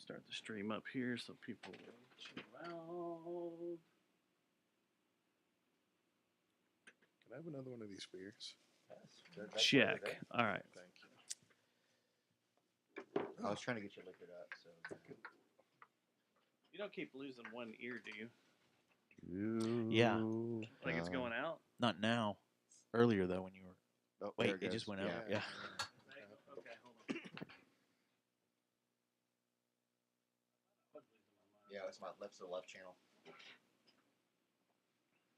Start the stream up here so people will chill out. Can I have another one of these beers? Check. All right. Thank you. I was trying to get you liquored up, so. You don't keep losing one ear, do you? Yeah. Like it's going out? Not now. Earlier though, when you were. Oh, Wait, there it just goes. went out. Yeah. Okay, hold on. Yeah, it's my left to the left channel.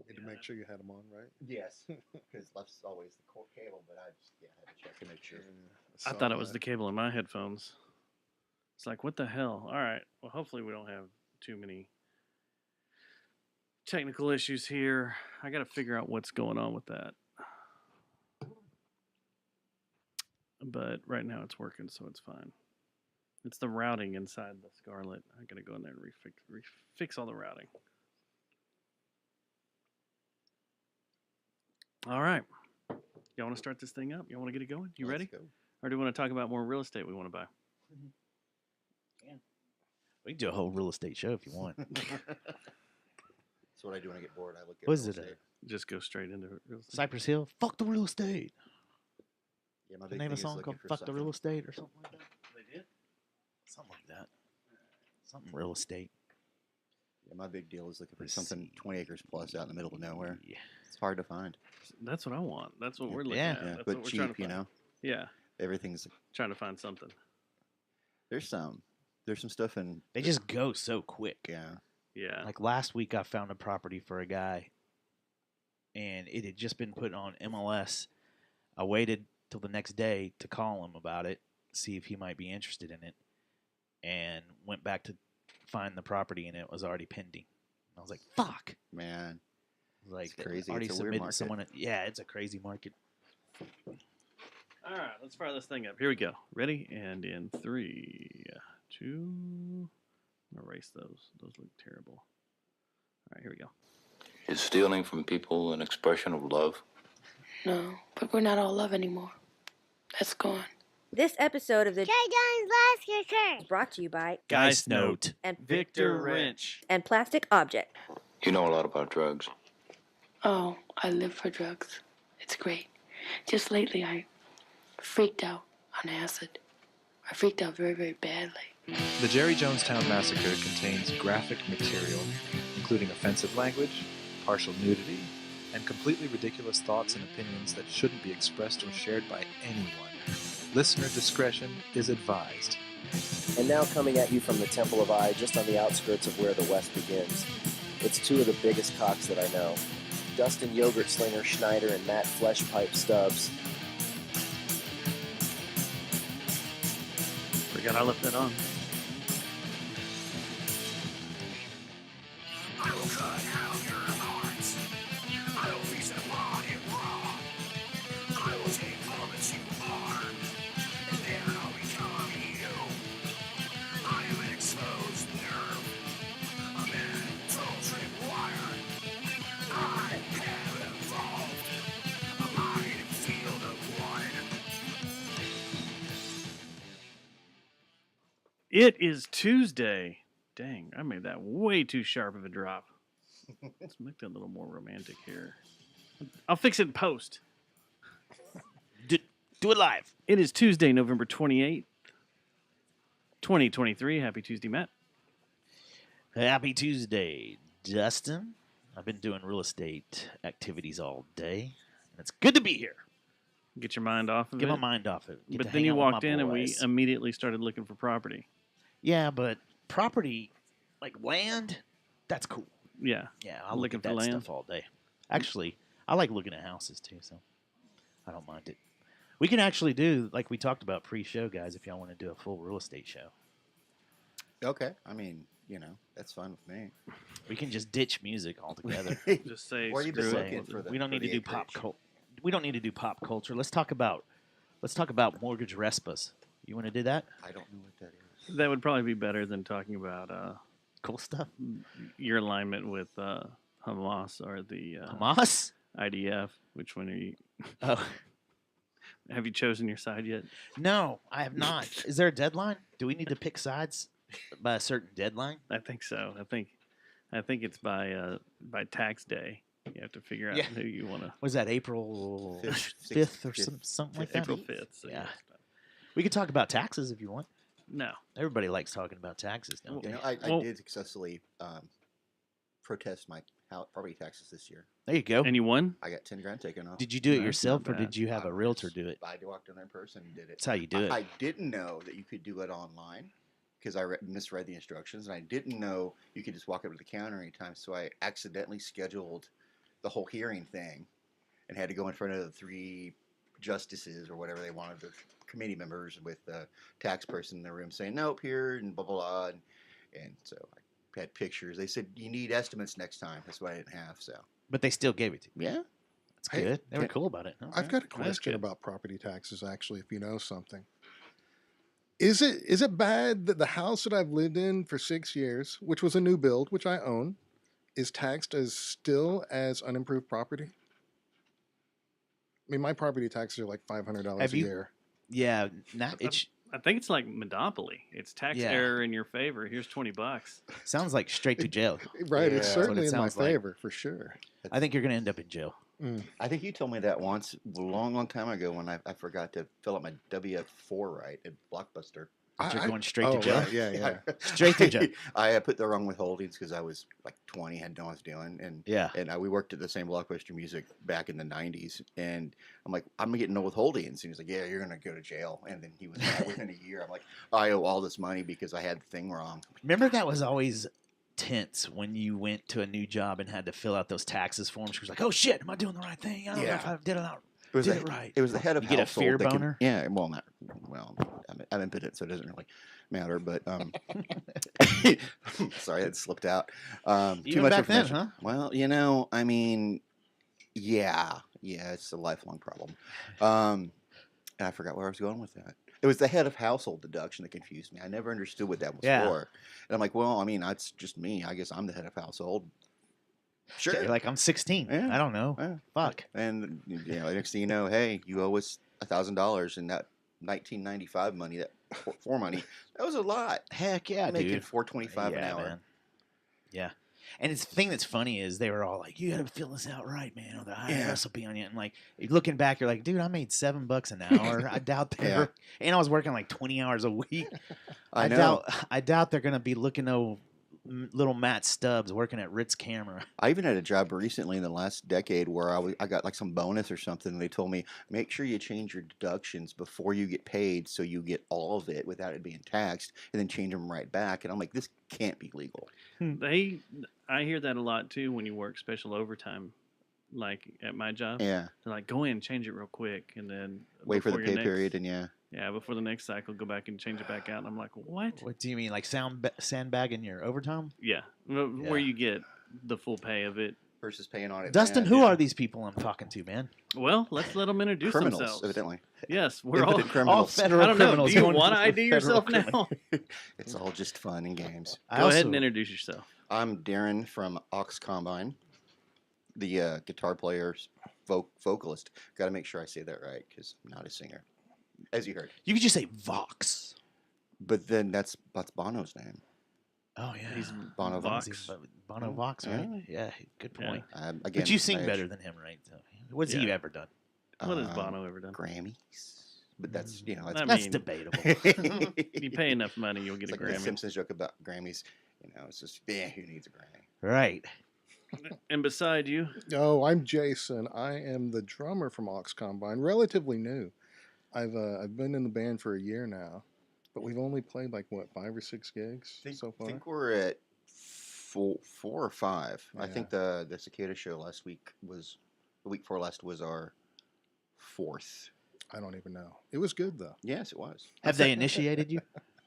Need to make sure you had them on, right? Yes, because left's always the core cable, but I just had to check to make sure. I thought it was the cable in my headphones. It's like, what the hell? All right. Well, hopefully we don't have too many technical issues here. I got to figure out what's going on with that. But right now it's working, so it's fine. It's the routing inside the Scarlett. I got to go in there and refix all the routing. All right. Y'all want to start this thing up? Y'all want to get it going? You ready? Let's go. Or do you want to talk about more real estate we want to buy? We can do a whole real estate show if you want. That's what I do when I get bored. I look at What is real it, estate. Just go straight into real estate. Cypress Hill. Fuck the real estate. Yeah, my Can big name a thing is song looking called for "Fuck the something. Real Estate" or something like that. They did? Something like that. Something real estate. Yeah, my big deal is looking for Let's something see. 20 acres plus out in the middle of nowhere. Yeah. It's hard to find. That's what I want. That's what we're looking Yeah. at. Yeah, That's but what we're trying to cheap, you find. know. Yeah, Everything's trying to find something. there's some stuff in They just go so quick. yeah. Yeah. Like last week, I found a property for a guy, and it had just been put on MLS. I waited till the next day to call him about it, see if he might be interested in it, and went back to find the property, and it was already pending. I was like, "Fuck!" Man, Like It's crazy. Already It's a weird submitted market. someone. Yeah, it's a crazy market. All right, let's fire this thing up. Here we go. Ready? And in 3, 2. Erase those. Those look terrible. All right, here we go. Is stealing from people an expression of love? No, but we're not all love anymore. That's gone. This episode of the Trey Jones Last Kicker. is brought to you by Geist Note. and Victor Wrench. and Plastic Object. You know a lot about drugs. Oh, I live for drugs. It's great. Just lately, I freaked out on acid. I freaked out very, very badly. The Jerry Jonestown Massacre contains graphic material, including offensive language, partial nudity, and completely ridiculous thoughts and opinions that shouldn't be expressed or shared by anyone. Listener discretion is advised. And now coming at you from the Temple of I, just on the outskirts of where the West begins. It's two of the biggest cocks that I know. Dustin Yogurt Slinger Schneider and Matt Fleshpipe Stubbs. Forgot I left that on. I will cut out your hearts. I will freeze them on it raw. I will take all that you are, and then I'll become you. I am an exposed nerve, a mental tripwire. I have evolved a mind field of one. It is Tuesday. Dang, I made that way too sharp of a drop. Let's make that a little more romantic here. I'll fix it in post. Do it live. It is Tuesday, November 28th, 2023. Happy Tuesday, Matt. Happy Tuesday, Dustin. I've been doing real estate activities all day, and it's good to be here. Get your mind off of Get it. my mind off it. Get But to then hang you out with walked my in and we boys. immediately started looking for property. Yeah, but property, like land, that's cool. Yeah. Yeah, I look Looking at for that land? stuff all day. Actually, I like looking at houses too, so I don't mind it. We can actually do, like we talked about pre-show, guys, if y'all want to do a full real estate show. Okay. I mean, you know, that's fine with me. We can just ditch music altogether. Just say Where you screw been it. looking for the We don't need for to the do pop acreage? culture. We don't need to do pop culture. Let's talk about mortgage respas. You want to do that? I don't know what that is. That would probably be better than talking about Cool stuff. your alignment with Hamas or the Hamas? IDF. Which one are you? Oh, Have you chosen your side yet? no, I have not. Is there a deadline? Do we need to pick sides? by a certain deadline? I think so. I think it's by tax day. You have to figure out Yeah. who you want to. Was that April Fifth, 5th or fifth, something like that? April 5th. So Yeah. yes. We could talk about taxes if you want. No. Everybody likes talking about taxes, don't You they? know, I Well- did successfully protest my property taxes this year. There you go. And you won? I got 10 grand taken off. Did you do it That's yourself, not or bad. did you have a realtor do it? I walked in there in person and did it. That's how you do it. I didn't know that you could do it online because I misread the instructions, and I didn't know you could just walk up to the counter anytime. So I accidentally scheduled the whole hearing thing, and had to go in front of the 3 justices or whatever they wanted, the committee members, with the tax person in the room saying nope here and blah blah blah, and so I had pictures. They said you need estimates next time. That's what I didn't have. So But they still gave it to you. yeah, That's Hey, good. They were can- cool about it. I've got a That's question good. about property taxes. Actually, if you know something, is it bad that the house that I've lived in for 6 years, which was a new build, which I own, is taxed as still as unimproved property? I mean, my property taxes are like $500 Have a you- year. Yeah, not it. I think it's like Monopoly. It's tax Yeah. error in your favor. Here's $20. Sounds like straight to jail. Right, Yeah. it's That's what certainly it in my sounds like. favor for sure. I think you're gonna end up in jail. I think you told me that once a long time ago when I forgot to fill out my WF4 right at Blockbuster. But you're going straight to oh, jail. right, yeah. Straight to jail. I put the wrong withholdings because I was like 20, had no one was doing, and Yeah. we worked at the same Blockbuster Music back in the 90s, and I'm like, I'm getting no withholdings, and he's like, yeah, you're gonna go to jail, and then he was mad within a year. I'm like, I owe all this money because I had the thing wrong. Remember that was always tense when you went to a new job and had to fill out those taxes forms. She was like, "Oh shit, am I doing the right thing? I don't know if Yeah. I did it out." It was Did the, it right. It was the head of You get a household fear that can- boner? yeah, I'm impotent, so it doesn't really matter. But sorry, that slipped out. Too Even much back then, information. huh? Well, I mean, yeah, it's a lifelong problem. And I forgot where I was going with that. It was the head of household deduction that confused me. I never understood what that was Yeah. for. And I'm like, well, I mean, that's just me. I guess I'm the head of household. Sure. You're like, I'm 16. Yeah. I don't know. Yeah. Fuck. And next thing you know, hey, you owe us $1,000, and that 1995 money, that for money, that was a lot. Heck yeah, I'm making dude. $4.25 an hour. Man. Yeah. And it's the thing that's funny is they were all like, "You got to fill this out right, man, or the IRS will be on you." And like looking back, you're like, "Dude, I made $7 an hour. I doubt they're." Yeah. And I was working like 20 hours a week. I know. I doubt they're gonna be looking at little Matt Stubbs working at Ritz Camera. I even had a job recently in the last decade where I got like some bonus or something. And they told me, make sure you change your deductions before you get paid so you get all of it without it being taxed, and then change them right back. And I'm like, this can't be legal. I hear that a lot too when you work special overtime, like at my job. Yeah. They're like, go in and change it real quick, and then Wait for the before your pay period, and yeah. Yeah, before the next cycle, go back and change it back out. And I'm like, what? What do you mean, like sandbagging your overtime? Yeah, where you get the full pay of it. Versus paying on it. Dustin, now. who are these people I'm talking to, man? Well, let's let them introduce Criminals, themselves. evidently. Yes, we're all Impotent criminals. all federal I don't know. criminals. Do you going want to for ID federal yourself criminal. now? It's all just fun and games. Go ahead and introduce yourself. I'm Darren from Ox Combine, the guitar player, vocalist. Got to make sure I say that right because I'm not a singer, as you heard. You could just say Vox. But then that's Bono's name. Oh yeah, He's Bono Vox. Vox. Bono Vox, right? Yeah. Yeah, good Yeah. point. Again, But you sing my better age. than him, right? So, what's he Yeah. ever done? What has Bono ever done? Grammys. But that's that's I That's mean, debatable. You pay enough money, you'll get It's a like the Grammy. Simpsons joke about Grammys. It's just who needs a Grammy? Right. And beside you, Oh, I'm Jason. I am the drummer from Ox Combine. Relatively new. I've been in the band for a year now, but we've only played like 5 or 6 gigs so far. I think we're at four or five. I Yeah. think the Cicada show last week was the week before last was our 4th. I don't even know. It was good though. Yes, it was. Have they initiated you?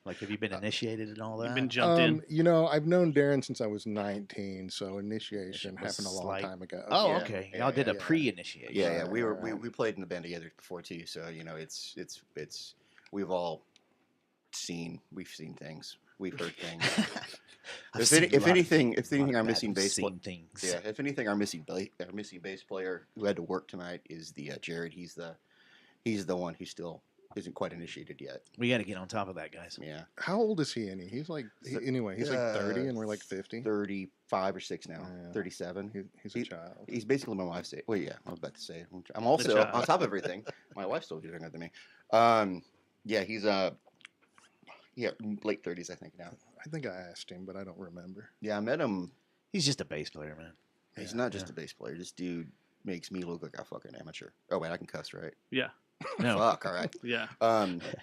Like, have you been initiated and all that? you've been jumped in. I've known Darren since I was 19, so initiation It was happened a long slight. time ago. Oh, Yeah. okay. Yeah, Y'all did a yeah. pre-initiation. Yeah, Right, we were right. we played in the band together before too. So it's we've all we've seen things, we've heard things. I've if seen any, a if lot of- anything, lot of our bad missing bass player. seen things. Yeah, if anything, our missing bass player who had to work tonight is the Jared. He's the one who still isn't quite initiated yet. We got to get on top of that, guys. Yeah. How old is he? He's like anyway. He's like 30, and we're like 50. 35 or 6 now. Yeah. 37. He's a child. He's basically my wife's age. Well, yeah, I was about to say. I'm also child. on top of everything. My wife's still younger than me. Yeah, he's late 30s, I think now. I think I asked him, but I don't remember. Yeah, I met him. He's just a bass player, man. He's not just a bass player. This dude makes me look like a fucking amateur. Oh wait, I can cuss, right? Yeah. No. Fuck. All right. Yeah.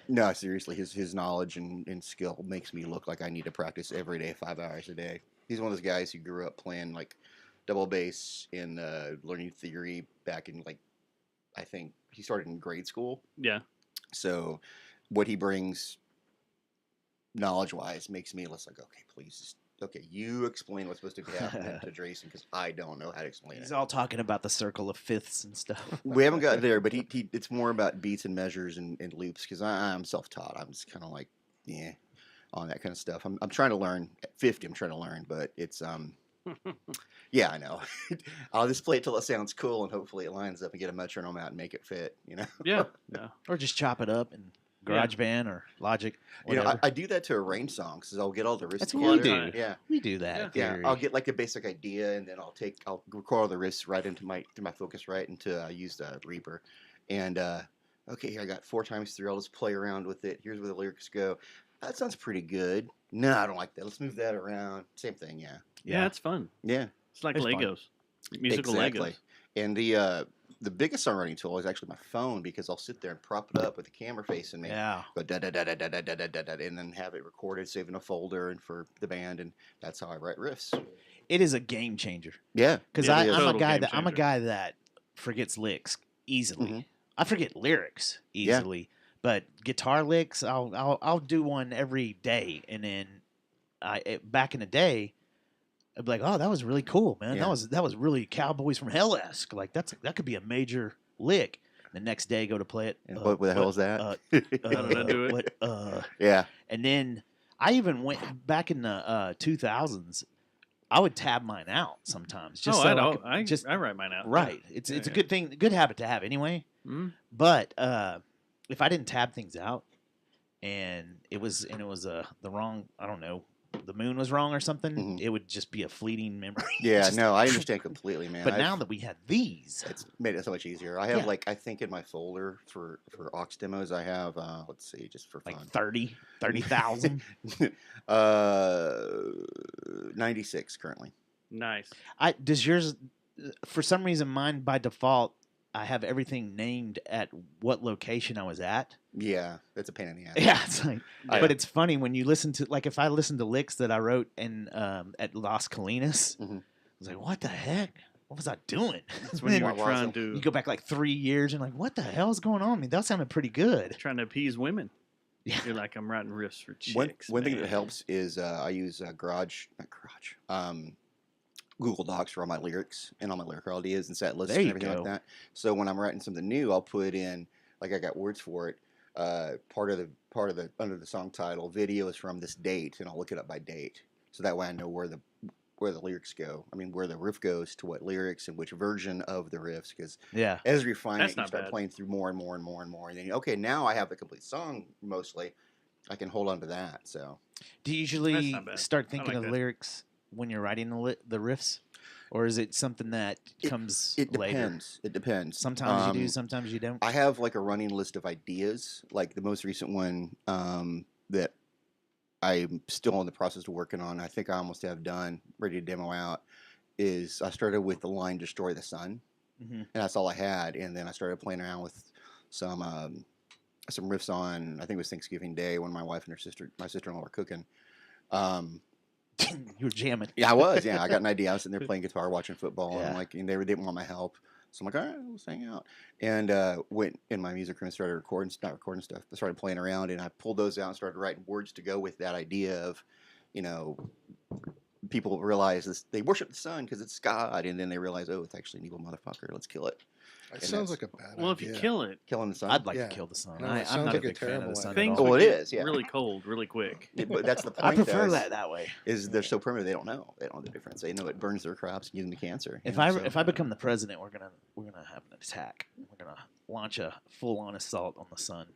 No, seriously, his knowledge and skill makes me look like I need to practice every day, 5 hours a day. He's one of those guys who grew up playing like double bass and learning theory back in like, I think he started in grade school. Yeah. So what he brings knowledge wise makes me less like, okay, please just, okay, you explain what's supposed to be happening to Drayson because I don't know how to explain He's it. all talking about the circle of fifths and stuff. We haven't got there, but he it's more about beats and measures and loops because I'm self-taught. I'm just kind of like, yeah, on that kind of stuff. I'm trying to learn. At 50, I'm trying to learn, but it's yeah, I know. I'll just play it till it sounds cool, and hopefully it lines up and get a metronome out and make it fit. You know? Yeah. Yeah. Or just chop it up in GarageBand or Logic. You Whatever. know, I do that to arrange songs. Is I'll get all the riffs That's together. what we do. Yeah. We do that. Yeah, Gary. I'll get like a basic idea, and then I'll record all the riffs right into my Focusrite into I use the Reaper, and okay, here I got 4 times 3. I'll just play around with it. Here's where the lyrics go. That sounds pretty good. No, I don't like that. Let's move that around. Same thing, yeah. Yeah, it's fun. Yeah, It's like It's fun. Legos, musical exactly. Legos. And the biggest songwriting tool is actually my phone because I'll sit there and prop it up with the camera facing me. Yeah. Go da da da da da da da da da da, and then have it recorded, save in a folder, and for the band, and that's how I write riffs. It is a game changer. Yeah, Because it is. I'm a Total guy game that I'm a changer. guy that forgets licks easily. Mhm. I forget lyrics Yeah. easily, but guitar licks I'll do one every day, and then back in the day, I'd be like, oh, that was really cool, man. Yeah. That was really Cowboys from Hell-esque. Like that could be a major lick. The next day, go to play it. And what the hell is that? How did I do it? Yeah. And then I even went back in the 2000s. I would tab mine out sometimes. Just so I write mine out. Right. It's a good thing, good habit to have anyway. Mhm. But if I didn't tab things out, and it was the wrong, I don't know, the moon was wrong or something, Mhm. it would just be a fleeting memory. Yeah, Just- no, I understand completely, man. But now that we have these, it's made it so much easier. I have Yeah. I think in my folder for aux demos, I have let's see, just for like fun, 30,000. 96 currently. Nice. Does yours? For some reason, mine by default, I have everything named at what location I was at. Yeah, that's a pain in the ass. Yeah, it's like, I- but it's funny when you listen to, like, if I listen to licks that I wrote in at Las Colinas, Mhm. I was like, what the heck? What was I doing? That's when you were What was trying it? to You go back like 3 years and like, what the hell's going on? I mean, that sounded pretty good. trying to appease women. Yeah. You're like, I'm writing riffs for chicks. One thing that man. helps is I use Google Docs for all my lyrics and all my lyrical ideas and set lists There and you everything go. like that. So when I'm writing something new, I'll put in, like, I got words for it. Part of the under the song title, video is from this date, and I'll look it up by date. So that way I know where the lyrics go. I mean, where the riff goes to what lyrics and which version of the riffs. Because Yeah. as you refine That's it, you not start bad. playing through more and more and more and more. And then, okay, now I have the complete song mostly. I can hold on to that. So Do you That's usually not bad. start I thinking like of that. lyrics when you're writing the riffs? Or is it something that comes it later? depends. It depends. Sometimes you do, sometimes you don't. I have like a running list of ideas. Like the most recent one that I'm still in the process of working on, I think I almost have done, ready to demo out, is I started with the line "Destroy the Sun," Mhm. and that's all I had. And then I started playing around with some riffs on, I think it was Thanksgiving Day when my wife and my sister-in-law were cooking. You were jamming. Yeah, I was. Yeah, I got an idea. I was sitting there playing guitar, watching football, Yeah. and they didn't want my help. So I'm like, all right, let's hang out. And went in my music room and started not recording stuff, but started playing around. And I pulled those out and started writing words to go with that idea of, people realize this, they worship the sun because it's God, and then they realize, oh, it's actually an evil motherfucker. Let's kill it. It And sounds that's- like a bad Well, if idea. you kill it, Killing the sun. I'd like Yeah. to kill the sun. No, it I'm sounds not like a a big fan of terrible the sun. idea. things at all. Oh, would it get is, yeah. really cold, really quick. But that's the point. I prefer though, that way. Is they're so primitive they don't know. They don't know the difference. They know it burns their crops and gives them cancer. If you know, I become the president, we're gonna have an attack. We're gonna launch a full on assault on the sun.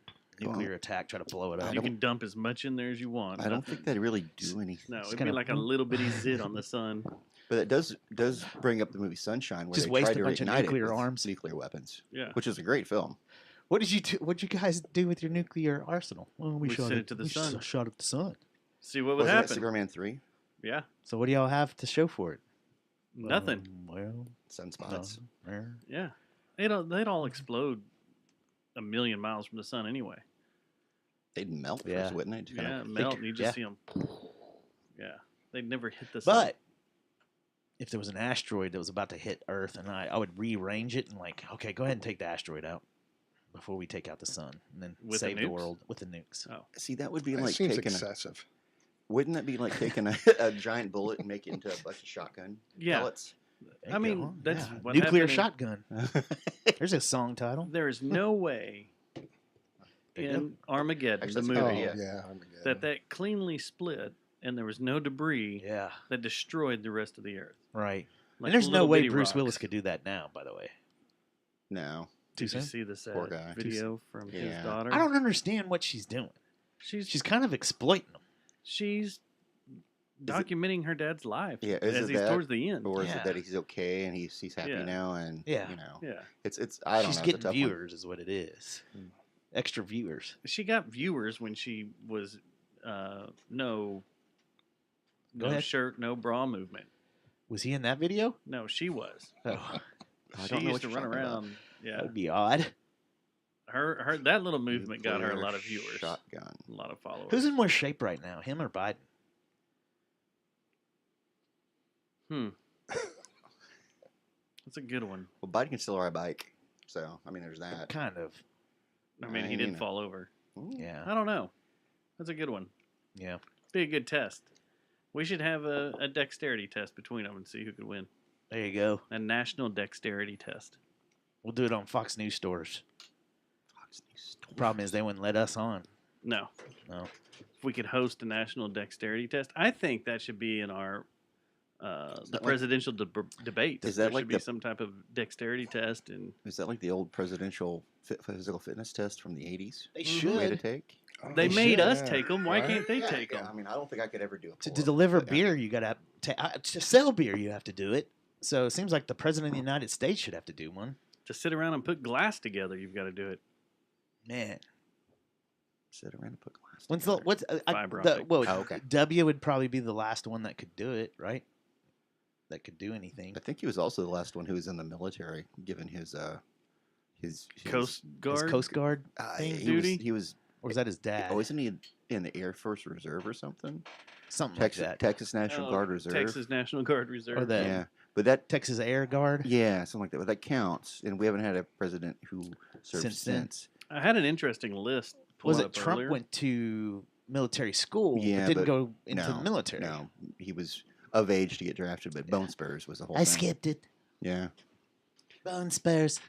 nuclear attack, try to blow it up. You can dump as much in there as you want. I don't think they'd really do anything. No, It's it'd be kinda- like a little bitty zit on the sun. But it does bring up the movie Sunshine, where Just they waste tried a to bunch of reignite it nuclear with arms. nuclear weapons. Yeah. Which is a great film. What did you do? What'd you guys do with your nuclear arsenal? Well, We sent it to the we sun. Shot at the sun. See what would Wasn't it happen. Superman 3? Yeah. So what do y'all have to show for it? Nothing. Well, Sunspots. Yeah. They'd all explode a million miles from the sun anyway. They'd melt Yeah. first, wouldn't they? Just Yeah, kinda melt. thick. You just see them. Yeah. They'd never hit the sun. But if there was an asteroid that was about to hit Earth, and I would rearrange it and like, okay, go ahead and take the asteroid out before we take out the sun, and then With the save the nukes? world with the nukes. Oh. See, that would be That like seems taking excessive. wouldn't that be like taking a giant bullet and make it into a bunch of shotgun Yeah. pellets? There I you mean, go. that's Yeah. what Nuclear happened shotgun. There's a song title. There is no way There you in Armageddon, Actually, the that's a good movie, idea. Yeah, Armageddon. that cleanly split and there was no debris Yeah, that destroyed the rest of the Earth. right. Like and there's no little way bitty Bruce rocks. Willis could do that now, by the way. No. Too Did you soon? see the sad Poor guy. video from his Yeah. daughter? I don't understand what she's doing. She's kind of exploiting him. She's documenting her dad's life Yeah, is as it he's that, towards the end. or is Yeah. it that he's okay and he's happy Yeah. now and Yeah. you know Yeah. it's I don't She's know. getting it's a tough viewers, is what it is. Extra viewers. She got viewers when she was no Go ahead. shirt, no bra movement. Was he in that video? No, she was. Oh, I She don't know used what to you're run talking about. around. Yeah, that would be odd. her that little movement got her a Nuclear lot of viewers, Shotgun. a lot of followers. Who's in more shape right now, him or Biden? That's a good one. Well, Biden can still ride a bike, so I mean, there's that. Kind of. I mean, he you did know. fall over. Yeah. I don't know. That's a good one. Yeah. Be a good test. We should have a dexterity test between them and see who could win. There you go. A national dexterity test. We'll do it on Fox News stores. Fox News The problem is they wouldn't let us on. No. No. If we could host a national dexterity test, I think that should be in our the that like- presidential debate. Is that there like should be the- some type of dexterity test, and Is that like the old presidential physical fitness test from the 80s? They We had to should. take. they Oh, made us yeah, take them. Why right? can't they Yeah, take yeah, them? I mean, I don't think I could ever do it. To deliver beer, you got to sell beer, you have to do it. So it seems like the president of the United States should have to do one. To sit around and put glass together, you've got to do it. Man. Sit around and put glass. When's the together. what's Fiber the, optic. well, Oh, okay. W would probably be the last one that could do it, right? That could do anything. I think he was also the last one who was in the military, given his Coast His Guard. Coast Guard thing he duty? Was, he was. or was that his dad? Wasn't he in the Air Force Reserve or something? Something Texas, like that. Texas National Oh, Guard Reserve. Texas National Guard Reserve. Or the Yeah, but that Texas Air Guard. yeah, something like that. But that counts, and we haven't had a president who served Since then. since. I had an interesting list. Was pulled it up Trump earlier. went to military school Yeah, but didn't but go into no, the military? No, he was of age to get drafted, but Bone Spurs was the whole I thing. skipped it. Yeah. Bone Spurs.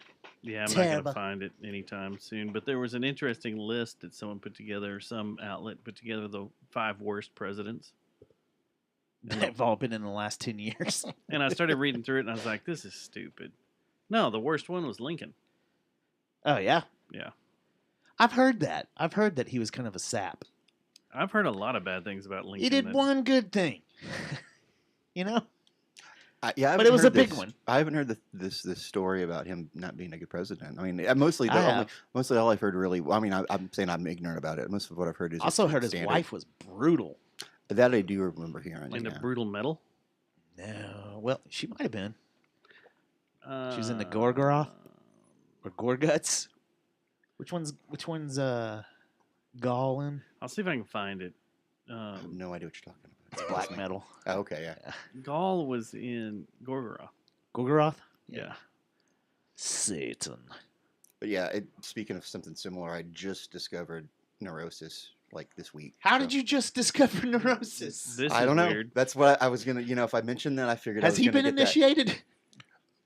Yeah, I'm Terrible. not going to find it anytime soon. But there was an interesting list that someone put together, some outlet put together, the 5 worst presidents. They've all been in the last 10 years. And I started reading through it, and I was like, this is stupid. No, the worst one was Lincoln. Oh, yeah. Yeah. I've heard that. I've heard that he was kind of a sap. I've heard a lot of bad things about Lincoln. He did that- one good thing. You know? Yeah, I But it haven't was a heard big this- one. I haven't heard this story about him not being a good president. I mean, mostly I mostly have. all I've heard really. Well, I mean, I'm saying I'm ignorant about it. Most of what I've heard is Also just heard his standard. wife was brutal. That I do remember hearing. into yeah. brutal metal. No. Well, she might have been. She was in the Uh, Gorgoroth or Gorguts. Which one's Gollum? I'll see if I can find it. I have no idea what you're talking about. It's black metal. Oh, okay, yeah. Gaul was in Gorgoroth. Gorgoroth? Yeah. Satan. But yeah, speaking of something similar, I just discovered Neurosis like this week. How so- did you just discover Neurosis? This I is don't know. weird. That's what I was gonna. If I mentioned that, I figured. I Has was he gonna been get that. initiated?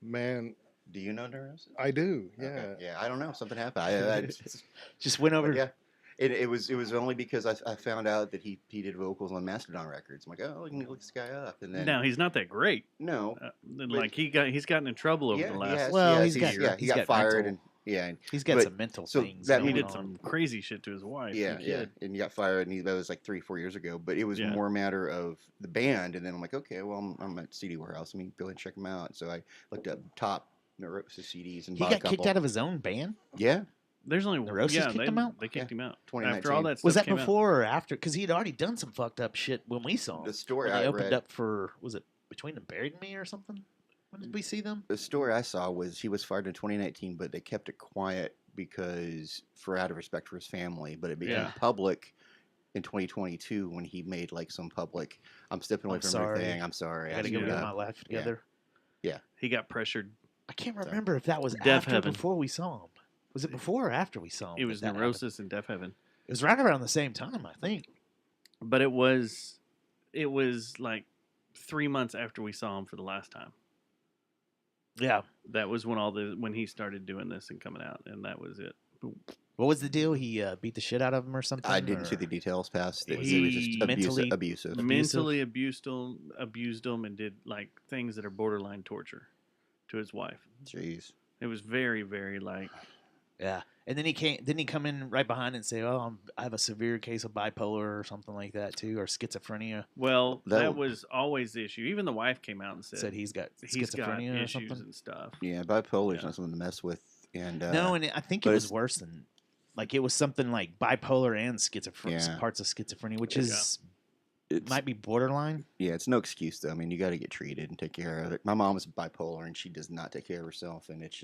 Man, Do you know Neurosis? I do. Yeah. Okay. Yeah, I don't know. Something happened. I Just went over. But yeah, it was only because I found out that he did vocals on Mastodon Records. I'm like, oh, I can look this guy up, and then Now he's not that great. no, Like he's gotten in trouble over yeah, the last. Well, yeah, he's got- he he's got got fired, mental- Yeah, He's got but- some mental so things. that He going did on. some crazy shit to his wife. Yeah, the yeah, kid. and he got fired, and that was like 3-4 years ago. But it was Yeah. more a matter of the band, and then I'm like, okay, well, I'm at CD Warehouse. Let me go ahead and check them out. So I looked up top Neurosis CDs and He bought got a couple. kicked out of his own band. Yeah, There's only Neurosis yeah, kicked they, him out? They kicked him out 2019. after all that stuff Was that came out. before or after? Because he had already done some fucked up shit when we saw him. the story When they I opened read, up for, was it Between the Buried and Me or something? When did we see them? the story I saw was he was fired in 2019, but they kept it quiet because for out of respect for his family. But it became Yeah. public in 2022 when he made like some public. I'm stepping away I'm from sorry. everything. I'm sorry. I got to go screwed get up." my life Yeah. together. He got pressured. I can't remember if that was Deaf after or Heaven. before we saw him. Was it before or after we saw him? It was that happened? Neurosis and Deaf Heaven. It was right around the same time, I think. But it was like 3 months after we saw him for the last time. Yeah. That was when he started doing this and coming out, and that was it. Boom. What was the deal? He beat the shit out of him or something? I didn't see or- the details past. It was He just mentally- abusive. Mentally abused him, and did like things that are borderline torture to his wife. Jeez. It was very, very like Yeah. And then didn't he come in right behind and say, "Oh, I have a severe case of bipolar or something like that too, or schizophrenia"? well. That That w- was always the issue. Even the wife came out and Said he's got he's got schizophrenia or issues something. and stuff. Yeah, bipolar is Yeah. not something to mess with. And No, and I think it but was it's- worse than, like, it was something like bipolar and schizophrenia, Yeah. parts of schizophrenia, which Yeah. is it's, might be borderline. yeah, it's no excuse though. I mean, you got to get treated and take care of it. My mom is bipolar, and she does not take care of herself, and it's.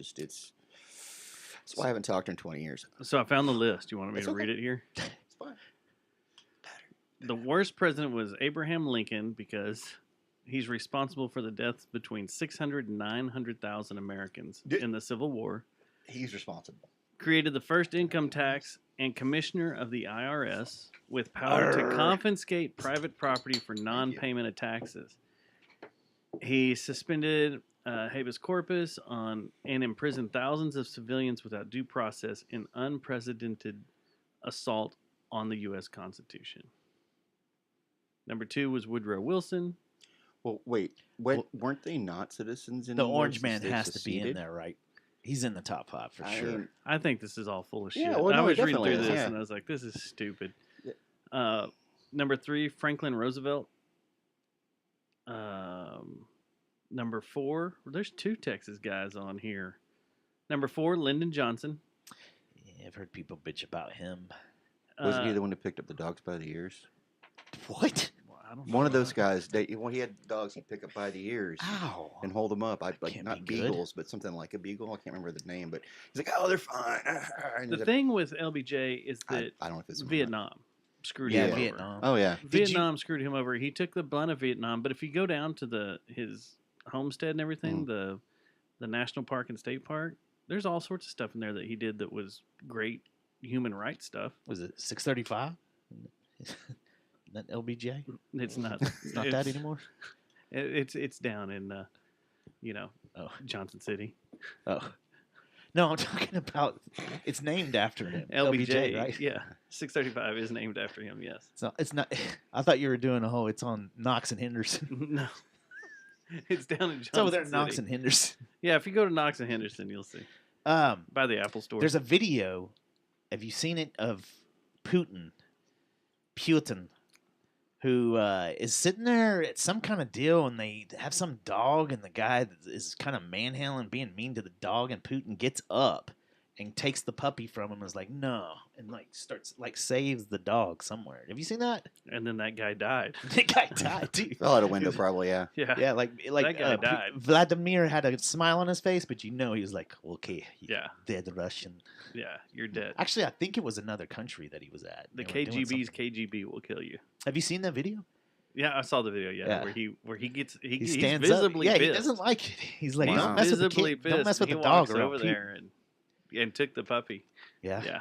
That's why I haven't talked to her in 20 years. So I found the list. You want me It's to okay. read it here? It's fine. The worst president was Abraham Lincoln because he's responsible for the deaths between 600 and 900,000 Americans in the Civil War. He's responsible. Created the first income tax and commissioner of the IRS with power to confiscate private property for non-payment of taxes. He suspended habeas corpus on and imprisoned thousands of civilians without due process in unprecedented assault on the U.S. Constitution. Number 2 was Woodrow Wilson. Well, wait. Weren't they not citizens in The England Orange since Man they has to be in seceded? there, right? He's in the top 5 for I sure. mean, I think this is all full of shit. Yeah, well, I no, it was reading definitely through is, this yeah. and I was like, this is stupid. Yeah. Number 3, Franklin Roosevelt. Number 4, there's 2 Texas guys on here. Number 4, Lyndon Johnson. Yeah, I've heard people bitch about him. wasn't he the one that picked up the dogs by the ears? What? I don't One of know. those guys. When he had dogs, he'd pick up by the ears Ow. and hold them up. Like Can't not be good. beagles, but something like a beagle. I can't remember the name, but he's like, "Oh, they're fine." And The he's thing with LBJ is like, that I don't know if it's Vietnam screwed Yeah, him over. Vietnam. Oh yeah, Vietnam screwed him over. He took the brunt of Vietnam, but if you go down to his homestead and everything, the national park and state park, there's all sorts of stuff in there that he did that was great human rights stuff. Was it 635? That LBJ? It's not. It's not that anymore. It's down in Oh. Johnson City. Oh. No, I'm talking about. It's named after him. LBJ, right? Yeah, 635 is named after him. Yes. So it's not. I thought you were doing a whole. It's on Knox and Henderson. No. It's down in Johnson It's over there in City. Knox and Henderson. Yeah, if you go to Knox and Henderson, you'll see. By the Apple Store. There's a video. Have you seen it of Putin, who is sitting there at some kind of deal, and they have some dog, and the guy is kind of manhandling, being mean to the dog, and Putin gets up and takes the puppy from him and is like, no, and like starts like saves the dog somewhere. Have you seen that? And then that guy died. The guy died, too. fell out a window probably. Yeah. Yeah. Yeah, like That guy died. Vladimir had a smile on his face, but he was like, okay, Yeah. dead Russian. Yeah, you're dead. Actually, I think it was another country that he was at. The They were doing KGB's something. KGB will kill you. Have you seen that video? Yeah, I saw the video. Yeah, Yeah. where he gets He he's stands visibly up. Yeah, pissed. he doesn't like it. He's like, He's don't mess with the visibly kid. Don't mess pissed, with and the he dog walks around over Putin. there and took the puppy. Yeah. Yeah.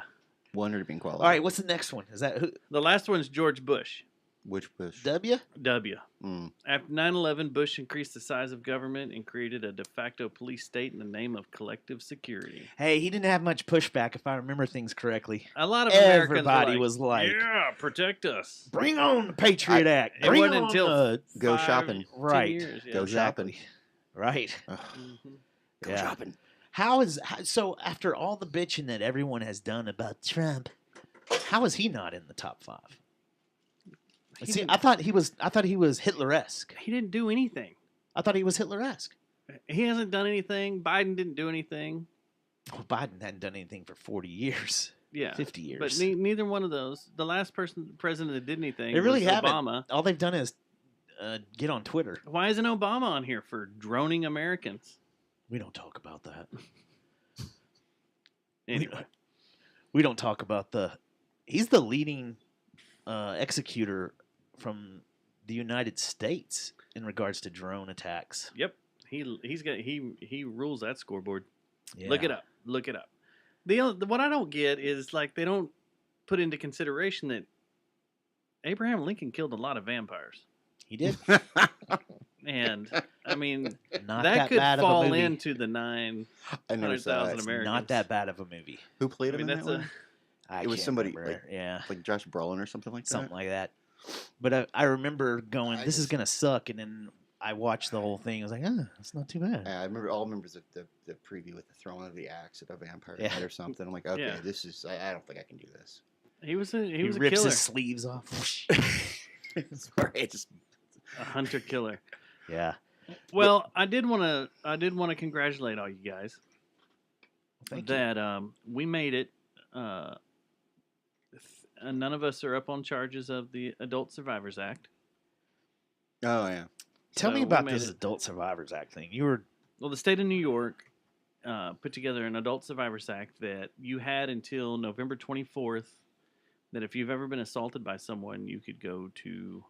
Wonder to be in quality. All right, what's the next one? Is that who? The last one's George Bush. Which Bush? W? W. Mm. After 9/11, Bush increased the size of government and created a de facto police state in the name of collective security. Hey, he didn't have much pushback, if I remember things correctly. A lot of Americans Everybody were was like, "Yeah, protect us." bring on the Patriot Act. It Bring wasn't on until the... Go 5, shopping. 10 Right. years, yeah. Go Exactly. shopping. Right. Ugh. Mhm. Go Yeah. shopping. So after all the bitching that everyone has done about Trump, how is he not in the top 5? See, I thought he was Hitler-esque. He didn't do anything. I thought he was Hitler-esque. He hasn't done anything. Biden didn't do anything. Well, Biden hadn't done anything for 40 years. Yeah, 50 years. But neither one of those. The last president that did anything They really was haven't. Obama. All they've done is get on Twitter. Why isn't Obama on here for droning Americans? We don't talk about that. Anyway, we don't talk about he's the leading executor from the United States in regards to drone attacks. yep, he rules that scoreboard. Yeah. Look it up. Look it up. What I don't get is like they don't put into consideration that Abraham Lincoln killed a lot of vampires. He did. And I mean, Not that could bad of a fall movie. into the I never saw 900,000 it. Americans. Not that bad of a movie. Who played I him mean, in that's that a one? I It was can't somebody remember. Yeah, like Josh Brolin or something like that. something like that. But I remember going, I "This is just- gonna suck," and then I watched the whole thing. I was like, "It's not too bad." I remember all members of the preview with the throwing of the axe at a vampire Yeah. head or something. I'm like, okay, Yeah. this is. I don't think I can do this. he was a He was a rips killer, his sleeves off. Sorry, I just. a hunter killer. Yeah. Well, I did want to congratulate all you guys Thank you. that we made it. None of us are up on charges of the Adult Survivors Act. Oh yeah. Tell So me we about made this it. Adult Survivors Act thing. You were Well, the state of New York put together an Adult Survivors Act that you had until November 24th. That if you've ever been assaulted by someone, you could go to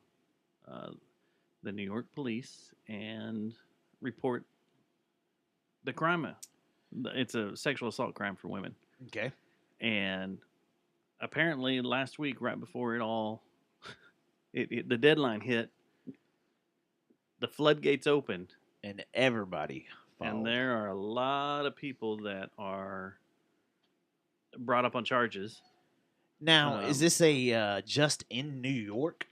the New York police and report the crime. It's a sexual assault crime for women. okay. And apparently last week, right before it all, the deadline hit, the floodgates opened. And everybody followed. And there are a lot of people that are brought up on charges. Now, is this a just in New York?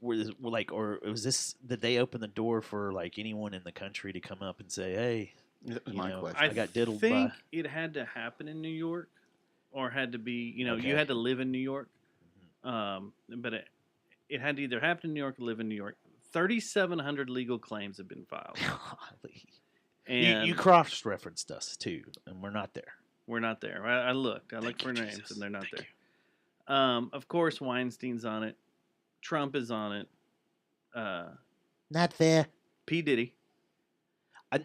Or was this that they opened the door for like anyone in the country to come up and say, "Hey, That was you my know, question. I got diddled think by." it had to happen in New York, or had to be, you Okay. had to live in New York. But it had to either happen in New York or live in New York. 3,700 legal claims have been filed, Golly. and You cross-referenced us too, and we're not there. we're not there. I looked Thank for you, names, Jesus. and they're not Thank there. Of course, Weinstein's on it. Trump is on it. Not there. P. Diddy.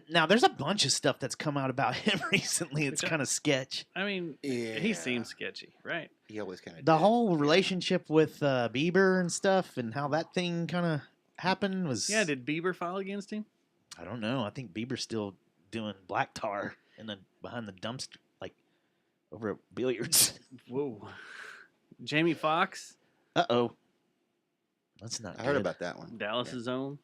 Now, there's a bunch of stuff that's come out about him recently. It's Which I- kind of sketch. I mean, Yeah. he seems sketchy, right? He always kind of. The whole relationship with Bieber and stuff, and how that thing kind of happened was. Yeah, did Bieber file against him? I don't know. I think Bieber's still doing black tar behind the dumpster, like over at billiards. Whoa. Jamie Foxx, Uh-oh. That's not I heard good. about that one. Dallas's own.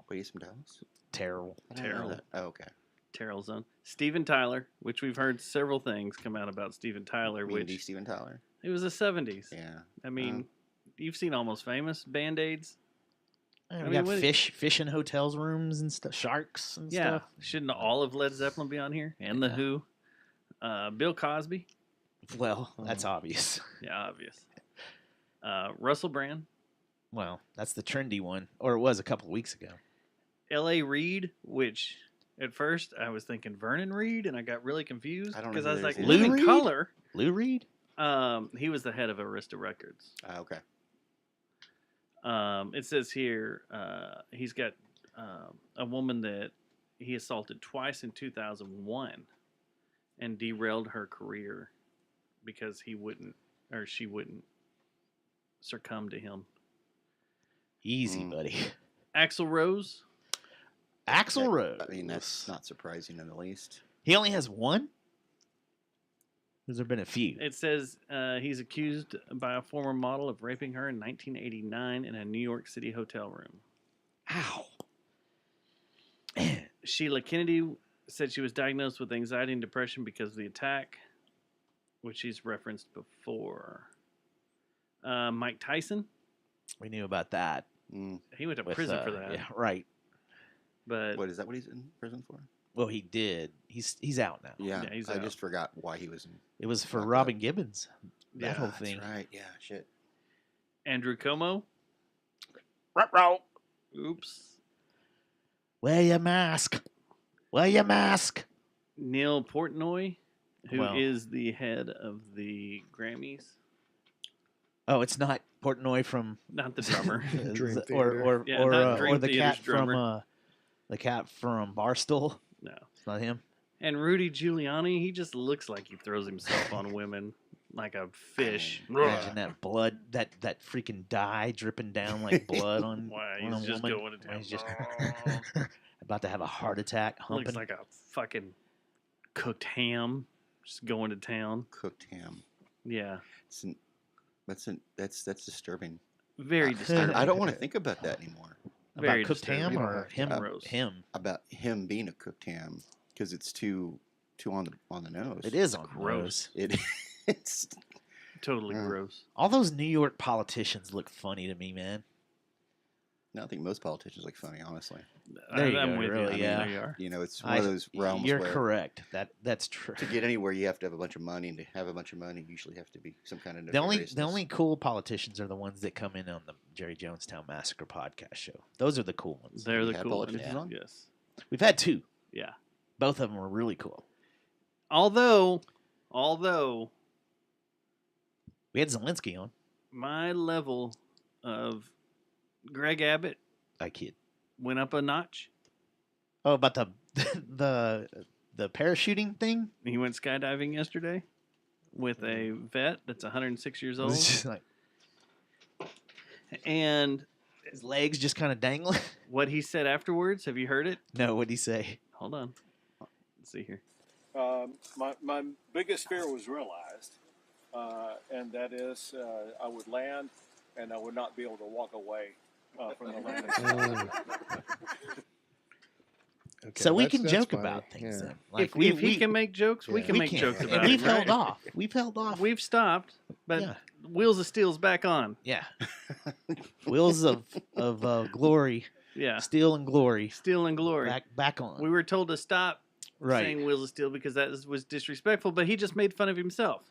Wait, he's from Dallas. Terrible. I didn't know Terrible. that. Oh, okay. Terrell's own. Steven Tyler, which we've heard several things come out about Steven Tyler, Mean D. which Steven Tyler. it was the 70s. Yeah. I mean, you've seen Almost Famous, Band-Aids. We I mean, got what- fish in hotels rooms and stuff, sharks and Yeah. stuff. Shouldn't all of Led Zeppelin be on here? And The Yeah. Who. Bill Cosby. Well, that's obvious. Yeah, obvious. Russell Brand. Well, that's the trendy one, or it was a couple weeks ago. L.A. Reid, which at first I was thinking Vernon Reid, and I got really confused I don't know because who I was that like, is. Lou Living Reed? Color. Lou Reed? He was the head of Arista Records. Okay. It says here he's got a woman that he assaulted twice in 2001 and derailed her career because she wouldn't succumb to him. Easy, buddy. Axl Rose. Axl Rose. I mean, that's not surprising in the least. He only has one? Has there been a few? It says he's accused by a former model of raping her in 1989 in a New York City hotel room. Ow. Sheila Kennedy said she was diagnosed with anxiety and depression because of the attack, which she's referenced before. Mike Tyson, We knew about that. Mm. he went to with, prison for that. Yeah, right. But What is that? What he's in prison for? Well, he did. He's out now. Yeah, Yeah, he's I out. just forgot why he was in. It was for Locked Robin up. Gibbons. That Yeah, whole That's thing. right. Yeah, shit. Andrew Como. Oops. Wear your mask. Wear your mask. Neil Portnoy, who is Well- the head of the Grammys. Oh, it's not Portnoy from Not the drummer. Dream or Theater. Yeah, not Dream or the Theater's cat from drummer. the cat from Barstool. No. It's not him. And Rudy Giuliani, he just looks like he throws himself on women like a fish. Imagine that blood, that freaking dye dripping down like blood on, Why, on a he's just woman. going to Why town. he's just about to have a heart attack, humping. Looks like a fucking cooked ham, just going to town. Cooked ham. Yeah, That's disturbing. very disturbing. I don't want to think about that anymore. Very about cooked ham disturbing. or him? Gross. Him. About him being a cooked ham because it's too on the nose. It is on gross. gross. It's Totally gross. All those New York politicians look funny to me, man. I think most politicians look funny, honestly. There you I'm go, with really, you. I mean, yeah. there you are. You know, it's one of those realms You're where correct. That's true. to get anywhere you have to have a bunch of money, and to have a bunch of money, you usually have to be some kind of The only nefariousness. cool politicians are the ones that come in on the Jerry Jonestown Massacre podcast show. Those are the cool ones. They're the have cool ones. politicians on? Yes. We've had two. Yeah. Both of them were really cool. Although We had Zelensky on. my level of Greg Abbott I kid. went up a notch. Oh, about the the parachuting thing. He went skydiving yesterday with a vet that's 106 years It old, was just like and his legs just kind of dangling. what he said afterwards. Have you heard it? No, what'd he say? Hold on. Let's see here. My biggest fear was realized, and that is I would land and I would not be able to walk away from the landing. Okay, So we that's- can that's joke funny. about things Yeah. then. Like if he can make jokes, we yeah. can we make can. jokes And about we've it. held right? off. We've held off. We've stopped, but Yeah. Wheels of Steel's back on. Yeah. Wheels of glory, Yeah. steel and glory, Steel and Glory. back on. We were told to stop Right. saying Wheels of Steel because that was disrespectful, but he just made fun of himself.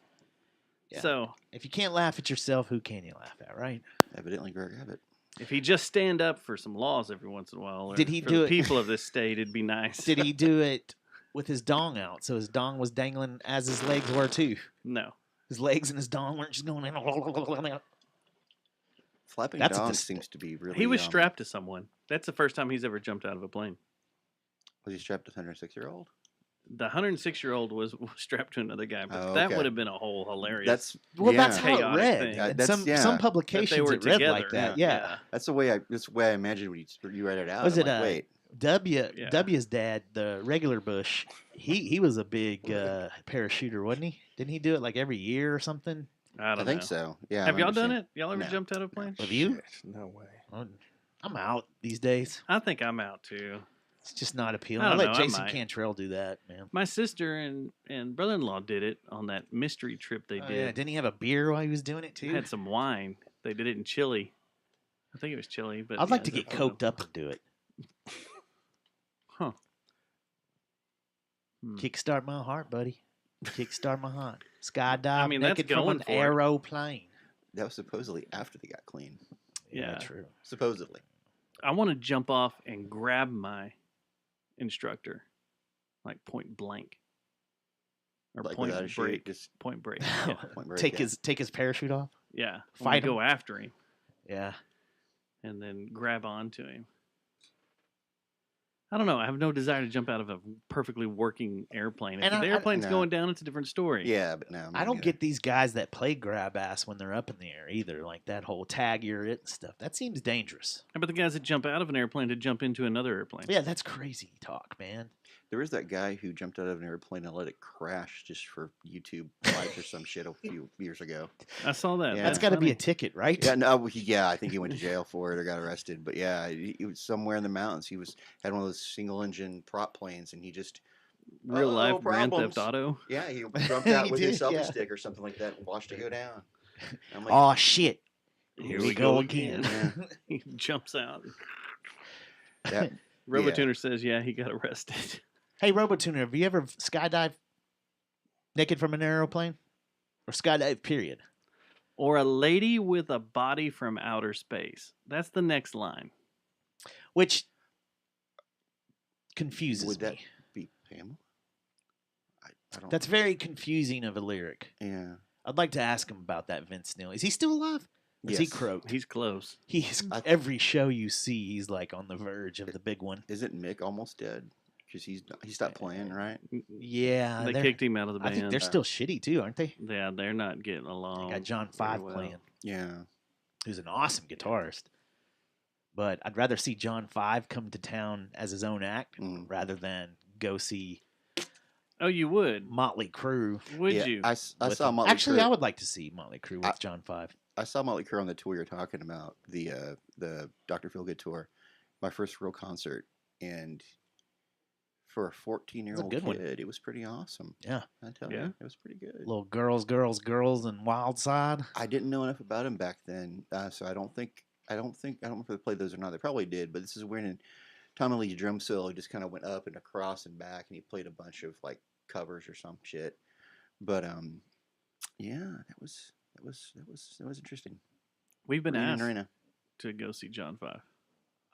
Yeah. So If you can't laugh at yourself, who can you laugh at, right? Evidently, Greg Abbott. if he just stand up for some laws every once in a while, or Did he for do the it- people of this state, it'd be nice. Did he do it with his dong out? So his dong was dangling as his legs were too. No. His legs and his dong weren't just going in. Flapping That's a dong dis- seems to be really. He was strapped to someone. That's the first time he's ever jumped out of a plane. Was he strapped to a 106-year-old? The 106-year-old was strapped to another guy, but Oh, that okay. would have been a whole hilarious. That's Well, that's yeah. how it Chaotic read. thing. And That's- some yeah. some That they publications were it read like together. that. Yeah. That's the way I imagined when you read it out. Was I'm it like, wait? Yeah. W's dad, the regular Bush? He was a big parachuter, wasn't he? Didn't he do it like every year or something? I don't I think know. so. Yeah. I Have y'all remember done seeing- it? Y'all ever No. jumped out of a plane? Have you? Shit, no way. I'm out these days. I think I'm out too. It's just not appealing. I I'll don't let know, I Jason might. Cantrell do that, man. My sister and brother-in-law did it on that mystery trip they Oh, did. yeah. Didn't he have a beer while he was doing it too? Had some wine. They did it in Chile. I think it was Chile, but I'd like yeah, to get I don't know. coked up and do it. Huh. Hmm. Kickstart my heart, buddy. Kickstart my heart. Skydive I mean, that's naked from going an for it. aeroplane. That was supposedly after they got clean. Yeah. True. Supposedly. I want to jump off and grab my instructor, like point blank, or Like point without a chute, break. just Point break. Yeah. point break, take yeah. his parachute off. Yeah. Fight go him. after him Yeah. and then grab onto him. I don't know. I have no desire to jump out of a perfectly working airplane. If And the I- airplane's no. going down, it's a different story. Yeah, but no. I don't get these guys that play grab ass when they're up in the air either. Like that whole tag you're it and stuff. That seems dangerous. How about the guys that jump out of an airplane to jump into another airplane? Yeah, that's crazy talk, man. There was that guy who jumped out of an airplane and let it crash just for YouTube likes or some shit a few years ago. I saw that. Yeah. That's got to be a ticket, right? Yeah, no, yeah, I think he went to jail for it or got arrested. But yeah, he was somewhere in the mountains. He had one of those single-engine prop planes, and he just real life Grand problems. Theft Auto. Yeah, he jumped out He with did, his selfie yeah. stick or something like that and watched it go down. I'm like, Oh shit! Here we go again. Yeah. He jumps out. that, RoboTuner says, yeah, he got arrested. Hey, Robotuner, have you ever skydived naked from an aeroplane? Or skydive, period? Or a lady with a body from outer space. That's the next line. Which confuses Would that me. be Pamela? I don't. That's very confusing of a lyric. Yeah. I'd like to ask him about that, Vince Neil. Is he still alive? Or is he Yes. croaked? He's close. He's I- every show you see, he's like on the verge of the big one. Isn't Mick almost dead? Because he stopped playing, right? Yeah, They they're- kicked him out of the I band. think they're still shitty too, aren't they? Yeah, they're not getting along. They got John very Five well. playing, Yeah. who's an awesome guitarist. But I'd rather see John Five come to town as his own act rather than go see Oh, you would? Motley Crue. Would Yeah, you? I with saw him. Motley Actually, Crue. I would like to see Motley Crue with John Five. I saw Motley Crue on the tour you're talking about, the Dr. Feelgood tour, my first real concert, and for a 14-year-old good kid, one. it was pretty awesome. Yeah. I tell Yeah? you, it was pretty good. Little girls, and Wild Side. I didn't know enough about him back then, so I don't know if they played those or not. They probably did, but this is when Tommy Lee's drum solo just kind of went up and across and back, and he played a bunch of like covers or some shit. But yeah, that was interesting. We've been Arena asked and Arena. to go see John Five.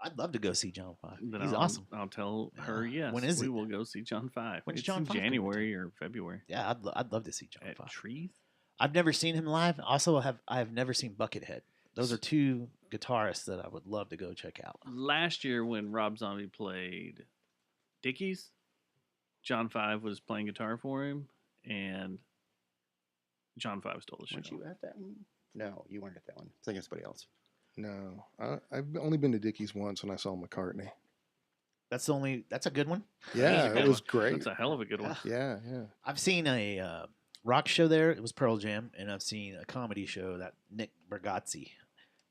I'd love to go see John Five. Then He's I'll, awesome. I'll tell her yes. When is we it? will go see John Five. When's It's John in 5 coming to January or February. Yeah, I'd love to see John At Five. Trees? I've never seen him live. Also, I have never seen Buckethead. Those are two guitarists that I would love to go check out. Last year when Rob Zombie played Dickies, John Five was playing guitar for him, and John Five stole the show. Weren't you at that one? No, you weren't at that one. I think it's somebody else. No, I've only been to Dickies once, and I saw McCartney. That's a good one. Yeah, a good it was one. great. That's a hell of a good one. Yeah, yeah. I've seen a rock show there. It was Pearl Jam, and I've seen a comedy show that Nick Bargatze,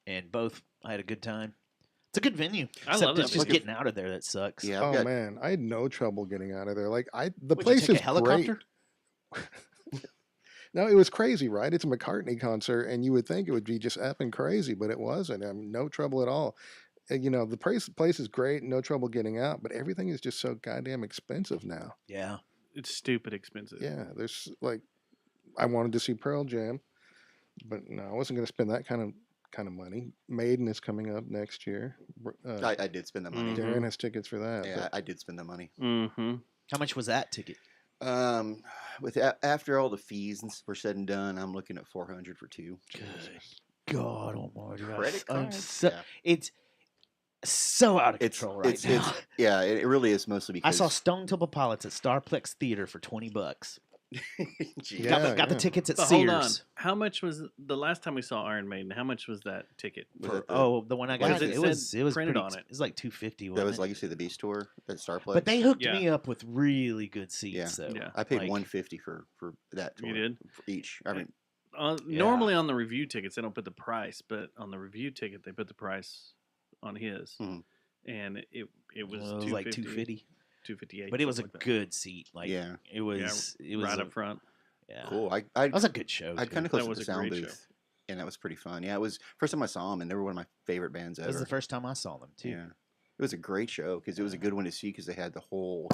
and both I had a good time. It's a good venue. I except love it's that just venue. getting out of there that sucks. Yeah, Oh I've got, man, I had no trouble getting out of there. Like the Would place you take is a helicopter? great. No, it was crazy, right? It's a McCartney concert, and you would think it would be just effing crazy, but it wasn't. I mean, no trouble at all. You know, the place is great, no trouble getting out, but everything is just so goddamn expensive now. Yeah. It's stupid expensive. Yeah, there's like, I wanted to see Pearl Jam, but no, I wasn't going to spend that kind of money. Maiden is coming up next year. I did spend the money. Darren has tickets for that. Yeah, but I did spend the money. Mm-hmm. How much was that ticket? After all the fees were said and done, I'm looking at 400 for two. God almighty. Credit I'm card? so, Yeah. It's so out of It's control right now. yeah, it really is mostly I because saw Stone Temple Pilots at Starplex Theater for $20. Gee. Got the tickets at But Sears. hold on. How much was the last time we saw Iron Maiden? How much was that ticket? Was For, it the- the one I got. Because it It was said it was printed pretty, on it. It was like $250. That was wasn't like it? you say the Beast Tour at Starplex. But they hooked Yeah. me up with really good seats. Yeah. So Yeah. I paid like, $150 for that tour. You did? For each. I mean, Yeah. Normally on the review tickets they don't put the price, but on the review ticket they put the price on his, Mhm. and it was It was like 250. 258. But it was a something like that. good seat. Like Yeah. it was. It was right a- up front. Yeah. cool. I That was a good show. I too. kind of close That to was the a sound great show. booth, and that was pretty fun. Yeah, it was first time I saw them, and they were one of my favorite bands That ever. was the first time I saw them too. Yeah, it was a great show because it was a good one to see because they had the whole.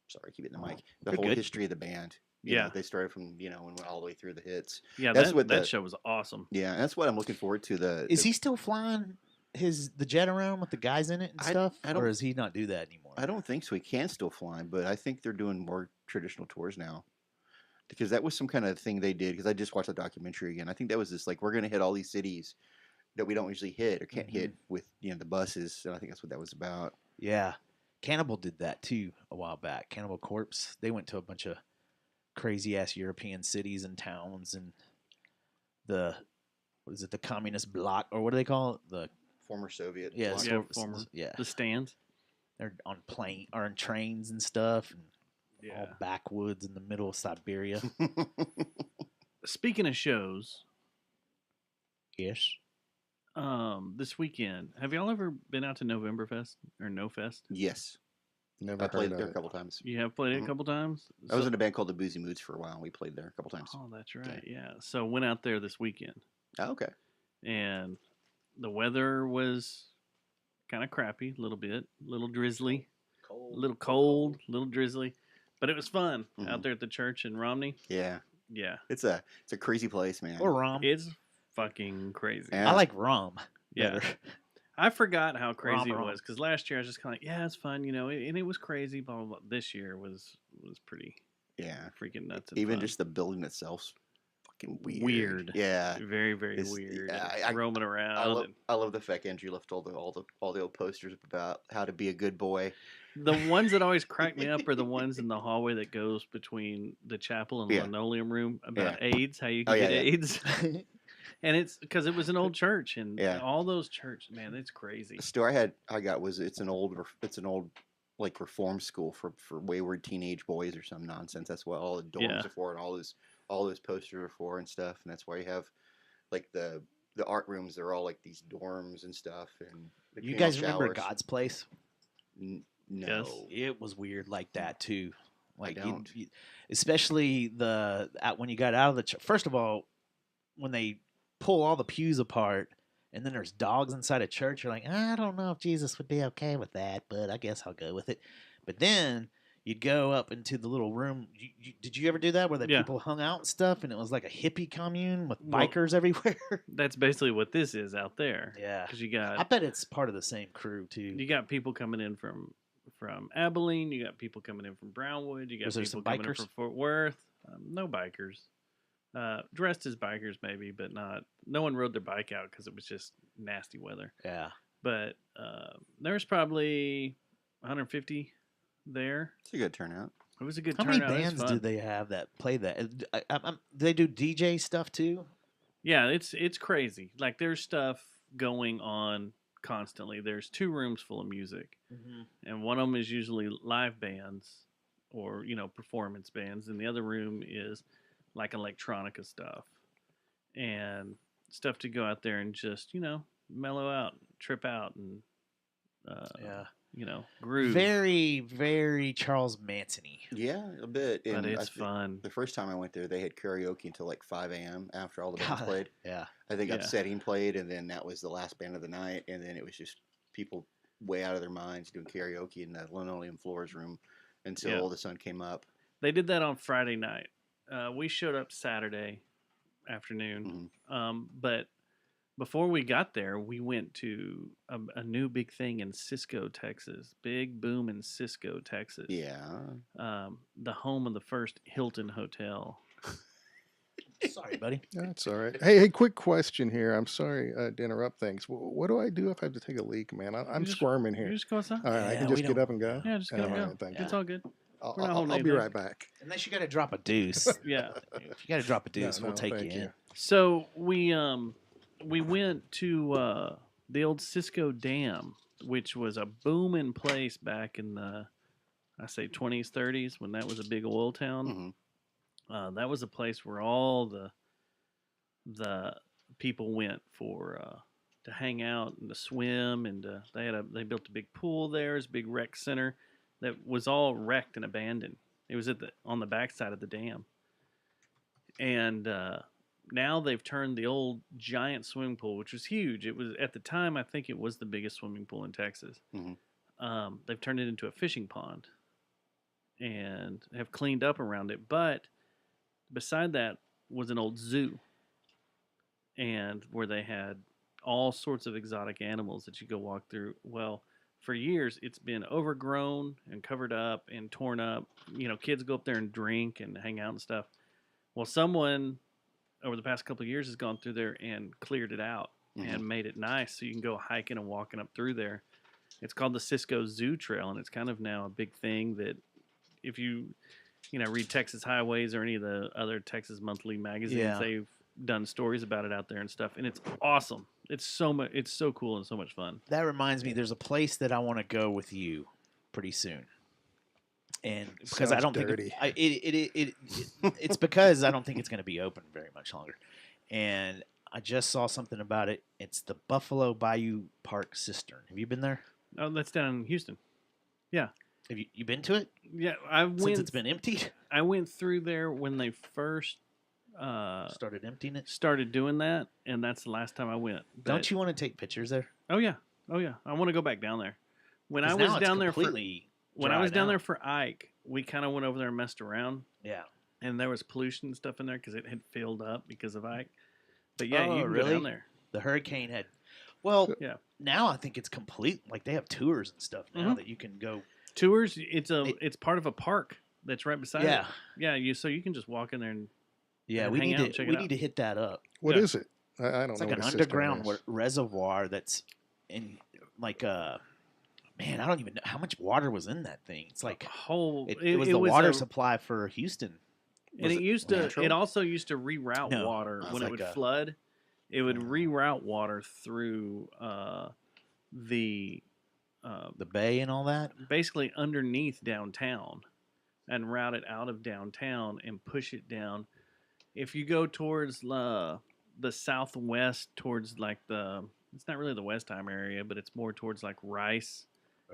Sorry, keep hitting the mic. The You're whole good. history of the band. You know, Yeah. they started from and went all the way through the hits. Yeah, That's that, what that the- show was awesome. Yeah, and that's what I'm looking forward to. Is he still flying the jet around with the guys in it and I- stuff, I don't- or does he not do that anymore? I don't think so. He can still fly, but I think they're doing more traditional tours now. Because that was some kind of thing they did. Because I just watched the documentary again. I think that was just like we're going to hit all these cities that we don't usually hit or can't hit with the buses. And I think that's what that was about. Yeah, Cannibal did that too a while back. Cannibal Corpse. They went to a bunch of crazy ass European cities and towns and the communist bloc, or what do they call it? The Former Soviet. yeah, bloc. Yeah, former. yeah. The Stands. They're on plane or on trains and stuff, and all Yeah. backwoods in the middle of Siberia. Speaking of shows, Yes. this weekend, have y'all ever been out to Novemberfest or No Fest? Yes. Never I played heard there of a it. couple times. You have played it Mhm. a couple times. I was in a band called the Boozy Moods for a while. And we played there a couple times. Oh, that's right. Yeah. So went out there this weekend, Oh, okay. and the weather was kind of crappy, a little bit, a little drizzly. a little cold, a little drizzly, but it was fun Mhm. out there at the church in Romney. Yeah, Yeah, it's a crazy place, man. Or rum. it's fucking crazy. Yeah. I like rum. Yeah. better. I forgot how crazy Rom. it was because last year I was just kind of like, yeah, it's fun, and it was crazy. Blah blah blah. This year was pretty Yeah, freaking nuts. And even fun. just the building itself's fucking weird. Weird. Yeah, very very It's- weird. yeah, and I- roaming around. I love the fact Andrew left all the old posters about how to be a good boy. The ones that always crack me up are the ones in the hallway that goes between the chapel and the Yeah. linoleum room about Yeah. AIDS, how you Oh, can yeah, get yeah. AIDS. And it's because it was an old church, and Yeah. all those churches, man, it's crazy. The story I got was it's an old like reform school for wayward teenage boys or some nonsense. That's what all the dorms Yeah. are for, and all those posters are for and stuff. And that's why you have like the art rooms. They're all like these dorms and stuff. And the You communal guys remember showers. God's Place? No. Yes. It was weird like that too. Like don't. especially when you got out of the church. First of all, when they pull all the pews apart and then there's dogs inside a church, you're like, I don't know if Jesus would be okay with that, but I guess I'll go with it. But then you'd go up into the little room. Did you ever do that where the Yeah. people hung out and stuff, and it was like a hippie commune with Well, bikers everywhere? That's basically what this is out there. Yeah. Because you I got bet it's part of the same crew too. you got people coming in from Abilene. You got people coming in from Brownwood. You got Was there people some coming in bikers? from Fort Worth. No bikers. Dressed as bikers maybe, but not. No one rode their bike out because it was just nasty weather. Yeah. But there was probably 150 there. It's a good turnout. It was a good How many turnout. It was bands do fun. they have that play that? Do they do DJ stuff too? Yeah, it's crazy. Like there's stuff going on constantly. There's 2 rooms full of music, and one of them is usually live bands or performance bands, and the other room is like electronica stuff and stuff to go out there and just mellow out, trip out, and groove. Very, very Charles Manson-y. Yeah, a bit. But And I it's thi- fun. The first time I went there, they had karaoke until like 5 a.m. after all the bands God, played. yeah. I think Yeah. Upsetting played, and then that was the last band of the night, and then it was just people way out of their minds doing karaoke in the linoleum floors room until Yeah. the sun came up. They did that on Friday night. We showed up Saturday afternoon, but before we got there, we went to a new big thing in Cisco, Texas. Big boom in Cisco, Texas. Yeah. The home of the first Hilton Hotel. Sorry, buddy. That's all right. Hey, quick question here. I'm sorry to interrupt things. What do I do if I have to take a leak, man? I'm just- squirming here. You just go outside. All right, I Yeah, can we just get don't- up and go. Yeah, just go. All and right, go. thank It's you. all good. I'll We're not holding be anything. right back. Unless you got to drop a deuce. Yeah. If you got to drop a deuce, No, we'll take thank you in. you. So we went to the old Cisco Dam, which was a booming place back in the 20s, 30s when that was a big oil town. That was a place where all the people went for to hang out and to swim, and they built a big pool there, it's a big rec center that was all wrecked and abandoned. It was on the backside of the dam, and now they've turned the old giant swimming pool, which was huge. It was at the time, I think it was the biggest swimming pool in Texas. They've turned it into a fishing pond and have cleaned up around it. But beside that was an old zoo, and where they had all sorts of exotic animals that you go walk through. Well, for years it's been overgrown and covered up and torn up. Kids go up there and drink and hang out and stuff. Well, someone over the past couple of years has gone through there and cleared it out and made it nice so you can go hiking and walking up through there. It's called the Cisco Zoo Trail, and it's kind of now a big thing that if you read Texas Highways or any of the other Texas monthly magazines, Yeah. they've done stories about it out there and stuff, and it's awesome. It's so cool and so much fun. That reminds me, there's a place that I want to go with you pretty soon. And because I Sounds don't dirty. think it's because I don't think it's going to be open very much longer. And I just saw something about it. It's the Buffalo Bayou Park Cistern. Have you been there? Oh, that's down in Houston. Yeah. Have you been to it? Yeah, I went. Since it's been emptied? I went through there when they first started emptying it. Started doing that, and that's the last time I went. Don't you want to take pictures there? Oh yeah, I want to go back down there. When I 'Cause was now it's down there, completely when I was dried down there out. for Ike, we kind of went over there and messed around, Yeah. and there was pollution and stuff in there because it had filled up because of Ike. But yeah, Oh, you can go really? down there. The hurricane had. Well, Yeah. now I think it's complete. Like they have tours and stuff now Mhm. that you can go. Tours. It's part of a park that's right beside Yeah. it. Yeah. You can just walk in there and Yeah, and we hang need out and to check we it need out. to hit that up. What Yeah. is it? I don't It's know. like what an a cistern underground is. reservoir that's in like man, I don't even know how much water was in that thing. It's like whole. it was the water supply for Houston. And it used to. natural? It also used to reroute No, water it's when it like would a- flood. It would reroute water through the The bay and all that. basically underneath downtown, and route it out of downtown and push it down. If you go towards the southwest, towards like it's not really the Westheimer area, but it's more towards like Rice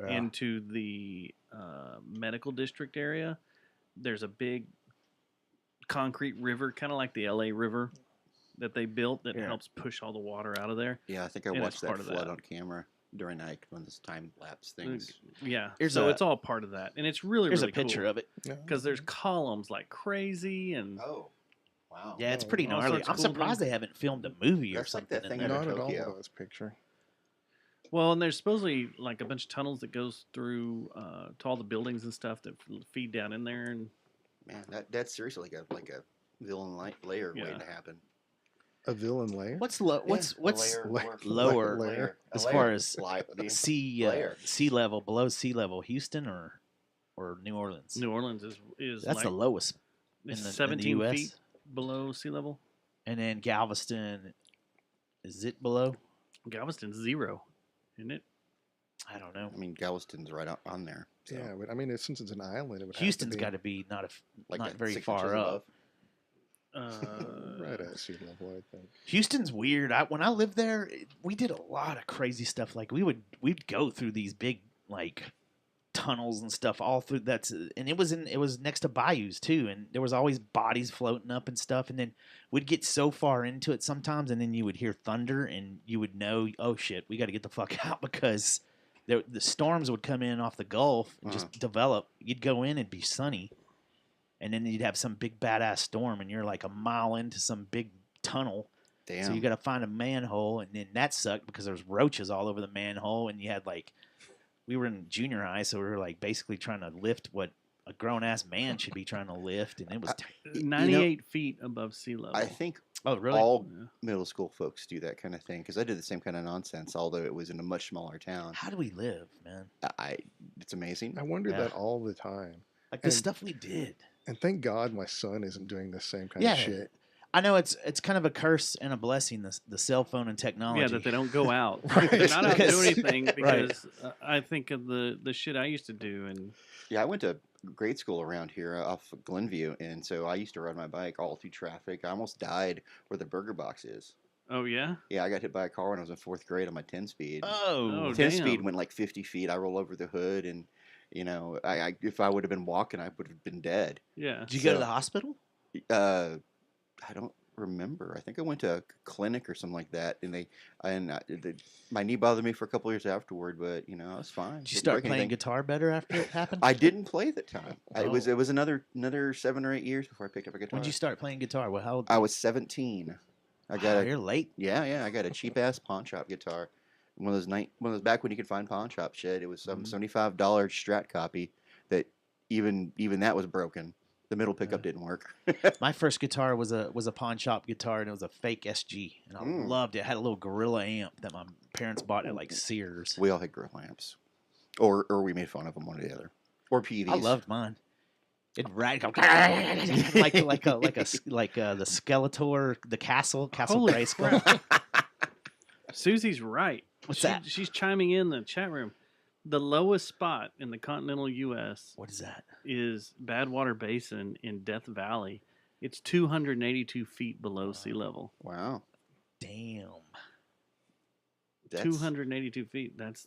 into the medical district area. There's a big concrete river, kind of like the LA River, that they built that Yeah. helps push all the water out of there. Yeah, I think I And it's watched that part of flood that. on camera during Ike when this time lapse things. Yeah, Here's so a- it's all part of that, and it's really Here's really a picture of it. Yeah. because there's columns like crazy and Oh, wow. Yeah, it's pretty all gnarly. sorts I'm of cool surprised things. they haven't filmed a movie or That's like something that in thing there. out Not of at all. Tokyo. This picture. Well, and there's supposedly like a bunch of tunnels that goes through to all the buildings and stuff that feed down in there, and Man, that's seriously like a villain layer waiting Yeah. to happen. A villain layer. What's Yeah, a what's layer lower layer. A as layer. far as Li- layer. sea level, below sea level, Houston or New Orleans? New Orleans is That's like, the lowest it's in the 17 US. feet below sea level. And then Galveston, is it below? Galveston's 0, isn't it? I don't know. I mean, Galveston's right on there. So, Yeah, but I mean, since it's an island, it would Houston's have got to to be not like not that very 6 far inches up. above. be right at sea level, I think. Houston's weird. When I lived there, we did a lot of crazy stuff. Like we'd go through these big like tunnels and stuff all through and it was next to bayous too, and there was always bodies floating up and stuff. And then we'd get so far into it sometimes, and then you would hear thunder, and you would know, oh shit, we got to get the fuck out because the storms would come in off the Gulf and just develop. You'd go in and be sunny, and then you'd have some big badass storm, and you're like a mile into some big tunnel. Damn. So you got to find a manhole, and then that sucked because there was roaches all over the manhole, and you had like, we were in junior high, so we were like basically trying to lift what a grown ass man should be trying to lift, and it was. 98 feet above sea level. I think Oh, really? all middle school folks do that kind of thing because I did the same kind of nonsense, although it was in a much smaller town. How do we live, man? It's amazing. I wonder Yeah. that all the time. Like the And- stuff we did. And thank God my son isn't doing the same kind Yeah. of shit. I know it's kind of a curse and a blessing. The cell phone and technology. Yeah, that they don't go out. Right. They're not out to do Because- anything Right. because I think of the shit I used to do, and Yeah, I went to grade school around here off of Glenview, and so I used to ride my bike all through traffic. I almost died where the burger box is. oh yeah, Yeah, I got hit by a car when I was in 4th grade on my 10-speed. Oh, 10-speed damn. went like 50 feet. I roll over the hood, and I if I would have been walking, I would have been dead. yeah. Did you go to So- the hospital? I don't remember. I think I went to a clinic or something like that, and my knee bothered me for a couple years afterward, but I was fine. Did you Didn't start break playing anything. guitar better after it happened? I didn't play at the time. Oh. It was another 7 or 8 years before I picked up a guitar. When did you start playing guitar? Well, how old? I was 17. I got Wow, you're late. Yeah. I got a cheap ass pawn shop guitar. One of those back when you could find pawn shop shit. It was some $75 Strat copy that even that was broken. The middle pickup didn't work. My first guitar was a pawn shop guitar, and it was a fake SG, and I loved it. It had a little Gorilla amp that my parents bought at like Sears. We all had grill lamps, or we made fun of them, one or the other, or PVs. I loved mine. It rag like the Skeletor, the Castle Holy Grayskull. crap. Susie's right. What's that? She's chiming in the chat room. The lowest spot in the continental U.S. What is that? Is Badwater Basin in Death Valley. It's 282 feet below sea level. Wow. Damn. 282 feet. That's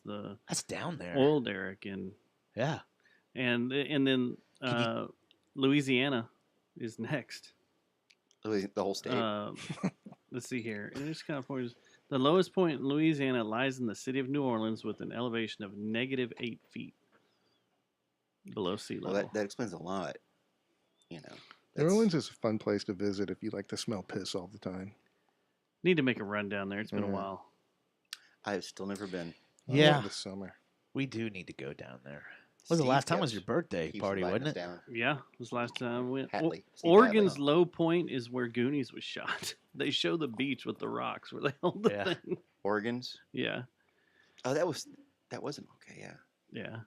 down there. oil derrick and Yeah. and then Louisiana is next. The whole state. Let's see here. And it's kind of points. The lowest point in Louisiana lies in the city of New Orleans with an elevation of -8 feet. below sea Well, level. that explains a lot. You know, New Orleans is a fun place to visit if you like to smell piss all the time. Need to make a run down there. It's been a Yeah. while. I've still never been. I'll Yeah. go this summer. We do need to go down there. Was the Steve last time was keeps- your birthday keeps party, inviting wasn't us it? down. Yeah, this last time we went. Hatley. Steve Oregon's Hatley. low point is where Goonies was shot. They show the beach with the rocks where they hold the Yeah. thing. Oregon's. Yeah, Oh, that wasn't okay. Yeah. yeah.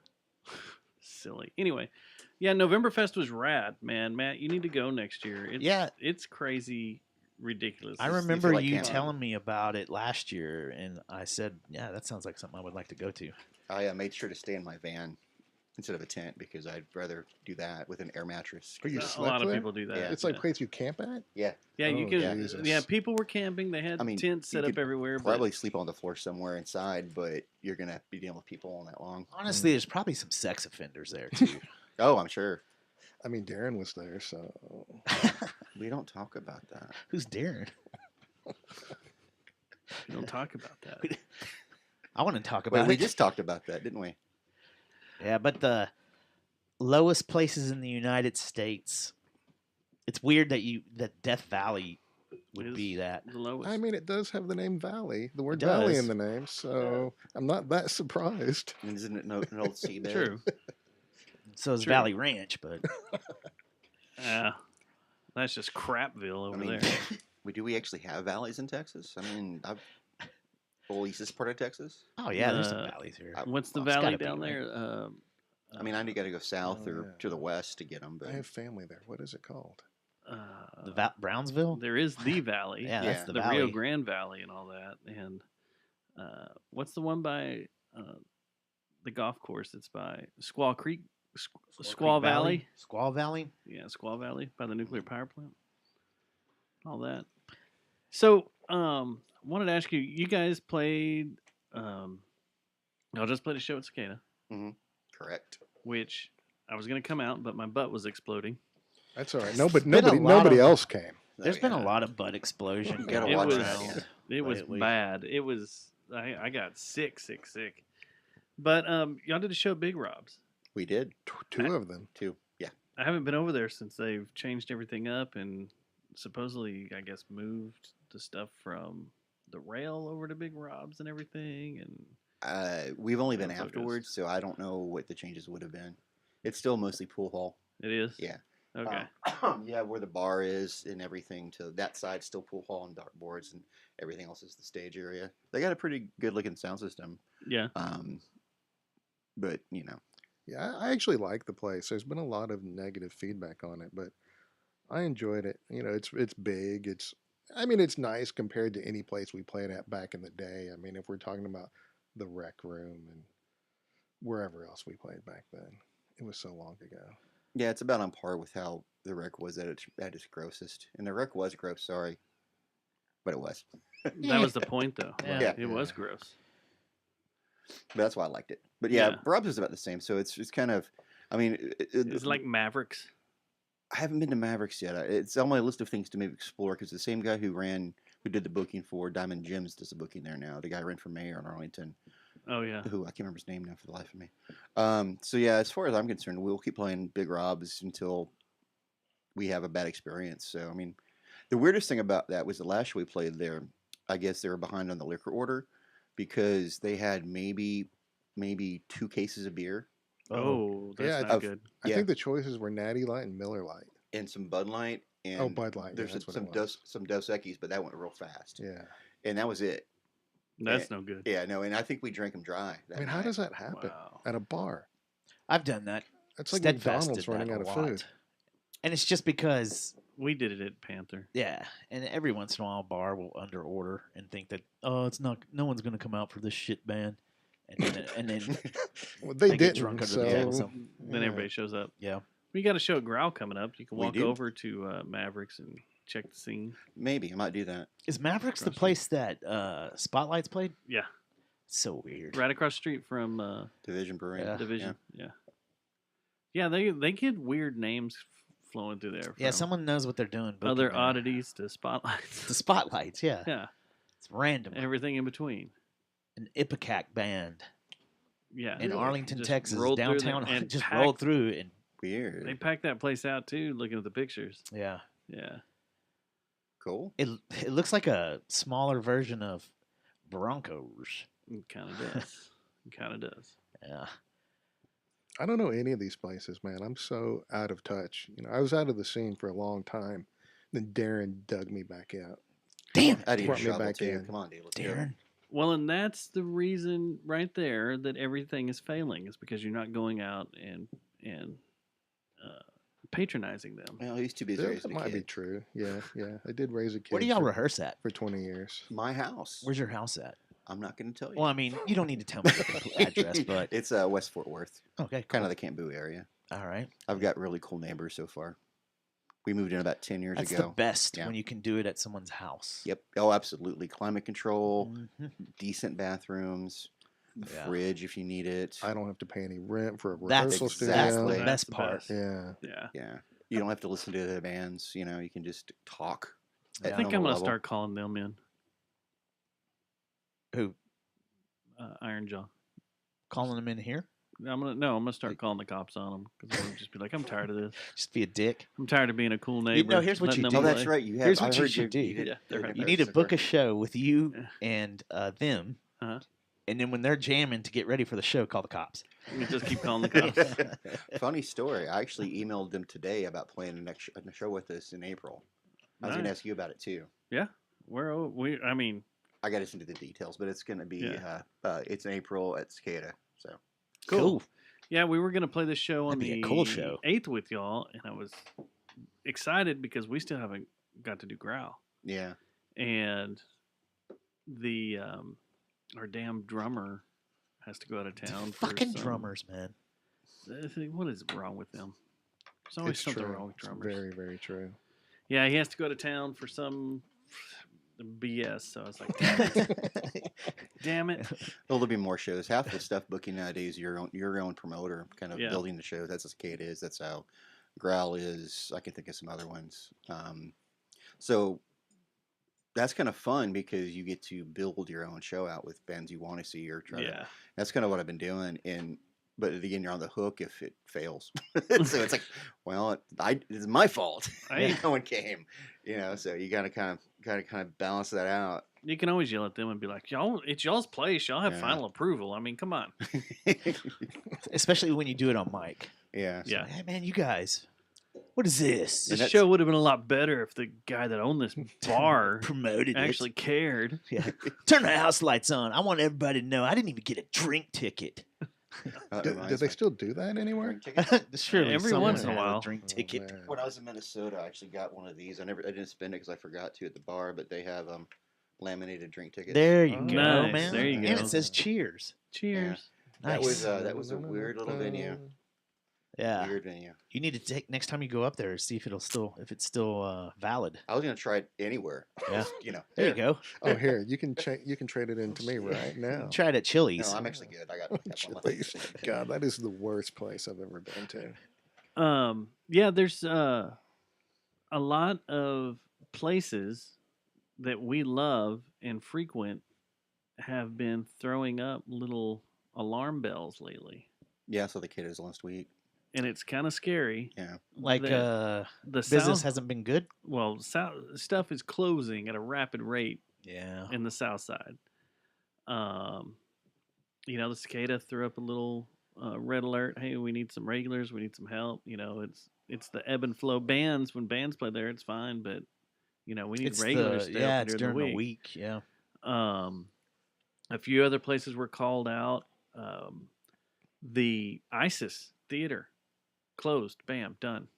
Silly. Anyway, yeah, Novemberfest was rad, man. Matt, you need to go next year. It's, Yeah. it's crazy, ridiculous. I It's- remember like you camping? telling me about it last year, and I said, "Yeah, that sounds like something I would like to go to." I made sure to stay in my van instead of a tent because I'd rather do that with an air mattress. Oh, you a slept lot of there? people do that. Yeah. It's like yeah. a place you camp at? Yeah. Yeah, you Oh, could. Jesus. Yeah, people were camping. They had I mean, tents you set up could everywhere. Probably sleep on the floor somewhere inside, but you're gonna be dealing with people all night long. Honestly, there's probably some sex offenders there too. Oh, I'm sure. I mean, Darren was there, so We don't talk about that. Who's Darren? We don't talk about that. I want to talk Well, about we it. just talked about that, didn't we? Yeah, but the lowest places in the United States. It's weird that Death Valley would Is be that. the lowest. I mean, it does have the name Valley, the word It Valley does. in the name, so I'm not that surprised. And isn't it an old seabed? True. So is True. Valley Ranch, but Yeah, that's just Crapville over I mean, there. we actually have valleys in Texas. I mean, well, east is part of Texas. oh yeah, there's some Uh, valleys here. What's the Well, it's valley gotta be, down right? there? I mean, I got to go south Oh, or yeah. to the west to get them, but I have family there. What is it called? The Brownsville. There is the valley. Yeah, Yeah. that's the the valley. Rio Grande Valley and all that. And what's the one by the golf course? It's by Squaw Creek, Squaw Creek Valley. Squaw Valley. Yeah, Squaw Valley by the nuclear power plant. All that. So, wanted to ask you. You guys played. Y'all just played a show at Cicada, correct. which I was going to come out, but my butt was exploding. That's all right. been a Nobody lot of- else came. There's Oh, been yeah. a lot of butt explosion. You gotta going watch was- that. Yeah. It was lately. bad. It was. I got sick. But y'all did a show at Big Rob's. We did Two of them. too. Yeah. I haven't been over there since they've changed everything up and supposedly, I guess, moved the stuff from the rail over to Big Rob's and everything. And We've only been That's how it goes. afterwards, so I don't know what the changes would have been. It's still mostly pool hall. it is. Yeah. Okay. Yeah, where the bar is and everything to that side, still pool hall and dartboards, and everything else is the stage area. They got a pretty good looking sound system. Yeah. But you know, Yeah, I actually like the place. There's been a lot of negative feedback on it, but I enjoyed it. You know, it's big. It's nice compared to any place we played at back in the day. I mean, if we're talking about the Rec Room and wherever else we played back then, it was so long ago. yeah, it's about on par with how the Rec was at its grossest, and the Rec was gross. Sorry, but it was. That was the point, though. Yeah. Yeah. It was gross. But that's why I liked it. But yeah, Yeah. Rob's is about the same. So it's kind of, I mean, It's like Mavericks. I haven't been to Mavericks yet. It's on my list of things to maybe explore because the same guy who did the booking for Diamond Gems does the booking there now. The guy who ran for mayor in Arlington, Oh yeah. who I can't remember his name now for the life of me. So yeah, as far as I'm concerned, we'll keep playing Big Rob's until we have a bad experience. So I mean, the weirdest thing about that was the last show we played there. I guess they were behind on the liquor order because they had maybe 2 cases of beer Oh, that's Yeah, not I've- good. I Yeah. think the choices were Natty Light and Miller Light. and some Bud Light. And Oh, Bud Light. Yeah, There's that's what some it was. Dos Equis, but that went real fast. Yeah. And that was it. That's no good. Yeah, no, and I think we drank them dry. I mean, how does that happen Wow. at a bar? I've done that. That's like Steadfast McDonald's did running that out a of lot. food. And it's just because, We did it at Panther. yeah, and every once in a while, a bar will under order and think that, oh, it's not, no one's going to come out for this shit band, and then Well, they get didn't. drunk under So, the table. So, Then everybody shows up. yeah, We got a show at Growl coming up. You can We walk do. over to Mavericks and check the scene. Maybe I might do that. is Mavericks the Across the place that Spotlight's played? Yeah. So weird. Right across the street from Division Brewing. Yeah. Division. Yeah. Yeah, they get weird names flowing through there. Yeah, from someone knows what they're doing. booking other there. oddities to spotlights. The Spotlights, yeah. Yeah. It's random. Everything in between. An Ipecac band. Yeah, in Arlington, Just Texas, rolled through there downtown, and just packed- rolled through and Weird. They packed that place out too. Looking at the pictures. yeah. Yeah, Cool. It looks like a smaller version of Broncos. it kind of does. It kind of does. Yeah. I don't know any of these places, man. I'm so out of touch. I was out of the scene for a long time. Then Darren dug me back out. Damn, I need a Brought me shovel back too. in. Come on, dude. Let's go. Darren. Well, and that's the reason right there that everything is failing is because you're not going out and patronizing them. Well, he's too busy That raising a might be kid. true. Yeah. I did raise a kid. Where do y'all for, rehearse at? for 20 years? My house. Where's your house at? I'm not going to tell you. Well, I mean, you don't need to tell me the complete address, but It's West Fort Worth, okay, kind cool. of the Camp Bowie area. All right. I've got really cool neighbors so far. We moved in about 10 years That's ago. the best Yeah. when you can do it at someone's house. Yep. Oh, absolutely. Climate control, Mhm. decent bathrooms, a Yeah. fridge if you need it. I don't have to pay any rent for a That's rehearsal exactly- that's studio. the Yeah. best the part. best. Yeah. Yeah. Yeah. You don't have to listen to the bands. You can just talk. I at think I'm normal gonna level. start calling them in. Who? Iron Jaw. Calling them in here? I'm gonna start calling the cops on them because I'm just be like, I'm tired of this. Just be a dick. I'm tired of being a cool neighbor. know, here's what letting you them do. Oh, that's play. right. You have. Here's I what you heard should do. Yeah, they're they're You need to so book far. a show with you Yeah. and them, Uh-huh. and then when they're jamming to get ready for the show, call the cops. You just keep calling the cops. Funny story. I actually emailed them today about playing a show with us in April. I was going to Nice. ask you about it too. I mean, I got into the details, but it's going to be Yeah. it's in April at Cicada. So cool. Yeah, we were gonna play this show on That'd be the a cool show. 8th with y'all, and I was excited because we still haven't got to do Growl, yeah, and the our damn drummer has to go out of town. for Fucking some- drummers, man. I think, what is wrong with them? There's always It's something true. wrong with It's drummers. very, very true. Yeah, he has to go to town for some BS. So I was like, damn it. well, there'll be more shows. Half the stuff booking nowadays, your own promoter, kind of Yeah. building the show. That's what Cicada is. That's how Growl is. I can think of some other ones. So that's kind of fun because you get to build your own show out with bands you want to see or try to. Yeah. That's kind of what I've been doing. But again, you're on the hook if it fails. So it's like, well, it's my fault. No one came. So you gotta kind of balance that out. You can always yell at them and be like, y'all, it's y'all's place. Y'all have Yeah. final approval. I mean, come on. Especially when you do it on mic. Yeah. Yeah. Hey, man, you guys, what is this? This show would have been a lot better if the guy that owned this bar Promoted actually cared. it. Yeah. Turn the house lights on. I want everybody to know I didn't even get a drink ticket. Do they still do that anywhere? Surely Every someone once in a has while. drink Oh, ticket. man. When I was in Minnesota, I actually got one of these. I didn't spend it because I forgot to at the bar, but they have laminated drink tickets. There you Oh, go, nice. man. There you And go. it says cheers. Cheers. Nice. That was a weird little venue. Yeah. Weird venue. You need to take next time you go up there, see if it's still valid. I was gonna try it anywhere. Yeah. Here. There you go. Oh, here you can trade it in to me right now. Try it at Chili's. No, I'm actually good. I got one. Chili's. God, that is the worst place I've ever been to. Yeah, there's a lot of places that we love and frequent have been throwing up little alarm bells lately. Yeah, so the kid is last week. And it's kind of scary. Yeah. Like the business South, hasn't been good. well, stuff is closing at a rapid rate Yeah. in the South Side. The Cicada threw up a little red alert. Hey, we need some regulars. We need some help. It's the ebb and flow bands. When bands play there, it's fine, but we need It's regulars. the, to yeah, open it's during during the week. Yeah. A few other places were called out. The ISIS theater closed. Bam, done.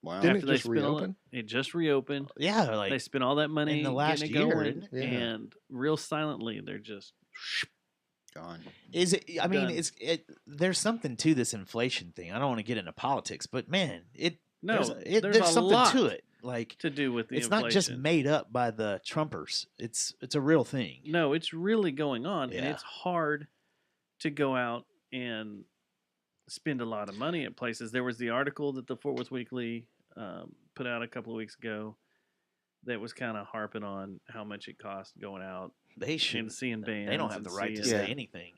Wow. Didn't After it they just spent all reopen? it just reopened. Yeah, like They spent all that money in the last getting it year, going, didn't it? Yeah. and real silently, they're just Gone. is it? I mean, Done. there's something to this inflation thing. I don't want to get into politics, but man, no. there's There's a something lot to it. Like to do with the it's inflation. not just made up by the Trumpers. It's a real thing. No, it's really going on, and Yeah. it's hard to go out and spend a lot of money at places. There was the article that the Fort Worth Weekly put out a couple of weeks ago that was kind of harping on how much it costs going out They should. and seeing bands. They don't have the and right to seeing, say anything.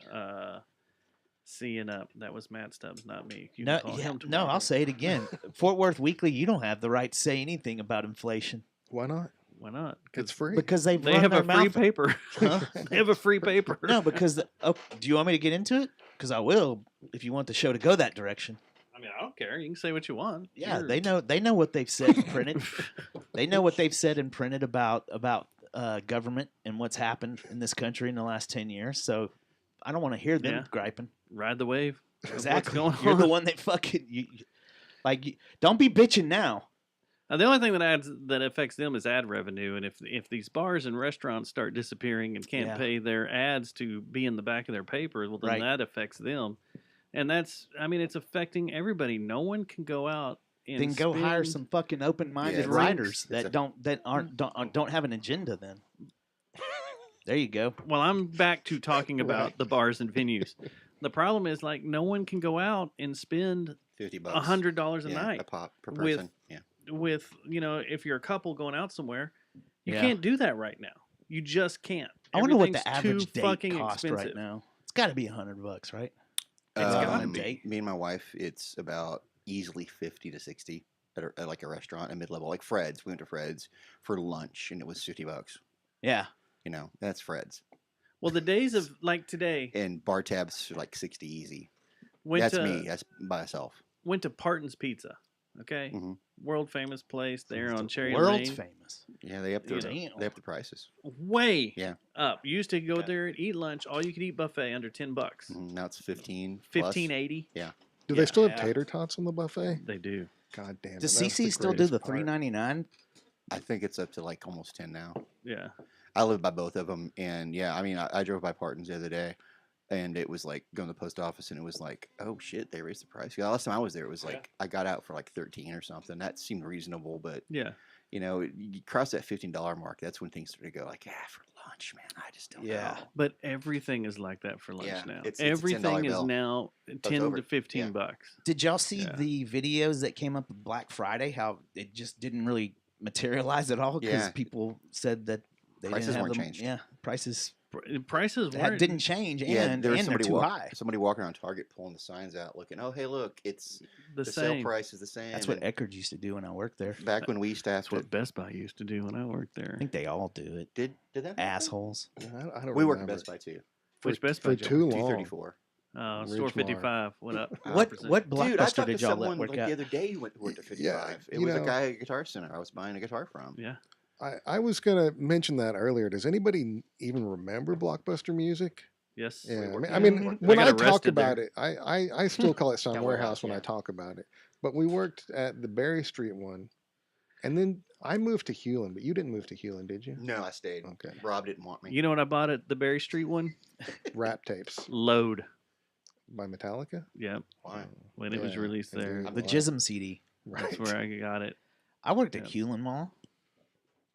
Seeing up. That was Matt Stubbs, not me. You No, can call yeah, him no, tomorrow. I'll say it again. Fort Worth Weekly, you don't have the right to say anything about inflation Why not? Why not? It's free. because they've They run have their a free mouth. paper. Huh? They have a free paper. No, because do you want me to get into it? Because I will if you want the show to go that direction. I mean, I don't care. You can say what you want. Yeah, You're- they know what they've said and printed. They know what they've said and printed about government and what's happened in this country in the last 10 years. So I don't want to hear them Yeah. griping. Ride the wave. of what's Exactly. going You're the on. one that fucking don't be bitching now. The only thing that affects them is ad revenue, and if these bars and restaurants start disappearing and can't Yeah. pay their ads to be in the back of their paper, well, then Right. that affects them, and it's affecting everybody. No one can go out and Then go hire spend- some fucking open-minded it's- writers it's that a- don't have an agenda. Then there you go. Well, I'm back to talking about the bars and venues. The problem is like no one can go out and spend $50. $100 a Yeah, night a pop per with- person. Yeah. with if you're a couple going out somewhere. You Yeah. can't do that right now. You just can't. I wonder what the Everything's average too date fucking cost expensive. right now. It's got to be $100, right? It's gotta be. Me and my wife, it's about easily 50 to 60 at like a restaurant, a mid-level, like Fred's. We went to Fred's for lunch, and it was $50. Yeah. That's Fred's. Well, the days of like today, And bar tabs are like 60 easy. went That's to me. That's by myself. went to Parton's Pizza. Okay, Mhm. world famous place there on Cherry World's Lane. famous. Yeah, they up You the know. they up the prices. Way Yeah. up. You used to go there and eat lunch, all you could eat buffet under $10. Now it's 15. plus. 15.80. Yeah. Do Yeah. they still have Yeah. tater tots on the buffet? They do. God damn it. Does that's CC the still do greatest the part. $3.99? I think it's up to like almost 10 now. Yeah. I live by both of them, and yeah, I mean, I drove by Parton's the other day, and it was like going to the post office, and it was like, oh shit, they raised the price. Yeah, last time I was there, it was like I got out for like 13 or something. That seemed reasonable, but Yeah. you cross that $15 mark, that's when things start to go like, for lunch, man, I just don't Yeah. know. But everything is like that for lunch Yeah, now. it's a $10 Everything is bill. now 10 over. to 15 Yeah. bucks. Did y'all see Yeah. the videos that came up with Black Friday? How it just didn't really materialize at all because Yeah. people said that they Prices didn't have weren't them. changed. Yeah, prices Prices that weren't didn't change, Yeah, and there was they're somebody too high. somebody walking around Target pulling the signs out, looking, oh hey, look, it's the the sale same. price is the same. That's what and Eckerd used to do when I worked there. back when we used to have That's what to. Best Buy used to do when I worked there. I think they all do it. Did that? Assholes. I don't We worked at remember. Best Buy too. Which Best For Buy? Joe? too long. 234. Store Ridgemar. 55. What up? What 100%. what Dude, I blockbuster talked to did y'all let someone work like at? the other day who worked at 55. Yeah, It you was a know- guy at Guitar Center I was buying a guitar from. Yeah. I was going to mention that earlier. Does anybody even remember Blockbuster Music? Yes. Yeah, worked I there. mean, I when got I talk arrested about there. it, I still call it Sound That Warehouse warehouse, when I yeah. talk about it. But we worked at the Berry Street one, and then I moved to Hewlin. But you didn't move to Hewlin, did you? No, I stayed. Okay. Rob didn't want me. You know what I bought at the Berry Street one? Rap tapes Load. by Metallica. Yep. Why? When it was Yeah, released there. indeed. The Jism CD. That's Right. where I got it. I worked at Yep. Hewlin Mall.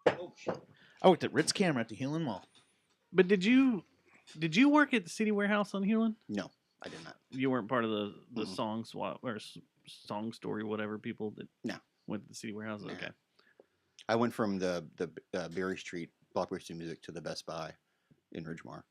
Oh shit. I worked at Ritz Camera at the Hewlin Mall. But did you work at the City Warehouse on Hewlin? No, I did not. You weren't part of the Mm-mm. song swap or song story, whatever people that No. went to the City Warehouse. Nah. Okay. I went from the Berry Street Blockbuster Music to the Best Buy in Ridgemar.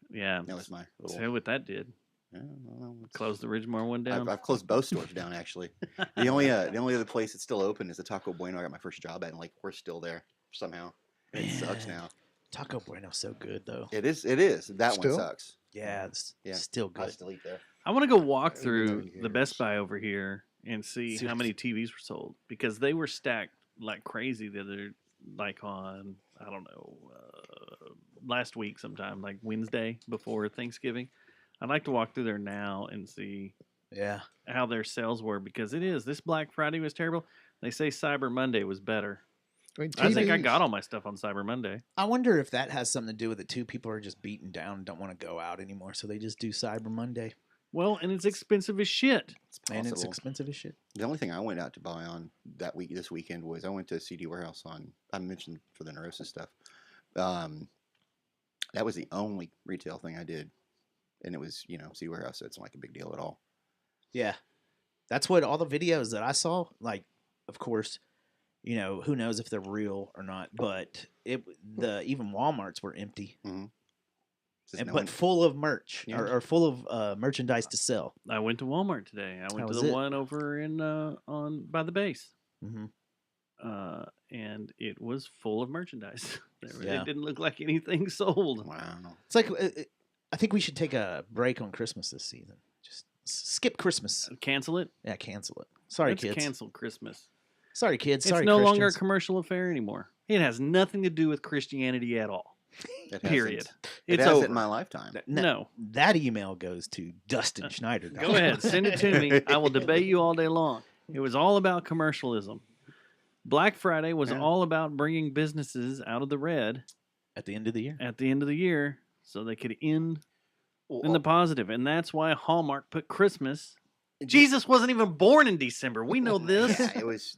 Yeah. That was my little. So what that did. Yeah, well, it's- Close the Ridgemar one down. I've closed both stores down actually. The only other place that's still open is the Taco Bueno. I got my first job at, and like we're still there somehow. And it sucks Man. now. Taco Bueno's so good though. It is. It is. That Still? one sucks. Yeah, it's Yeah. still I good. still eat there. I want to go walk It's through been the Best years. Buy over here and see See how what- many TVs were sold because they were stacked like crazy the other, like on I don't know, last week sometime, like Wednesday before Thanksgiving. I'd like to walk through there now and see Yeah. how their sales were because this Black Friday was terrible. They say Cyber Monday was better. I mean, I think I TVs got all my stuff on Cyber Monday. I wonder if that has something to do with it too. People are just beaten down and don't want to go out anymore, so they just do Cyber Monday. Well, and it's expensive as shit. It's And it's possible. expensive as shit. The only thing I went out to buy on this weekend was I went to CD Warehouse I mentioned for the Neurosis stuff. That was the only retail thing I did, and it was CD Warehouse. So it's not like a big deal at all. Yeah. That's what all the videos that I saw, like, of course, who knows if they're real or not, but even Walmarts were empty. Just but full of merch Yeah. or full of merchandise to sell. I went to Walmart today. I went How to was the it? one over in on by the base, Mhm. and it was full of merchandise. Yeah. It didn't look like anything sold. Wow. It's like I think we should take a break on Christmas this season. Just skip Christmas. Cancel it. Yeah, cancel it. Sorry, Let's kids. cancel Christmas. Sorry, kids. It's Sorry, no longer a Christians. commercial affair anymore. It has nothing to do with Christianity at all. It Period. hasn't- It's it hasn't over. in my lifetime. No. That email goes to Dustin Schneider. Go ahead, send it to me. I will debate you all day long. It was all about commercialism. Black Friday was Yeah. all about bringing businesses out of the red At the end of the year. at the end of the year so they could end Well, in the positive. And that's why Hallmark put Christmas. it just- Jesus wasn't even born in December. We know this. Yeah,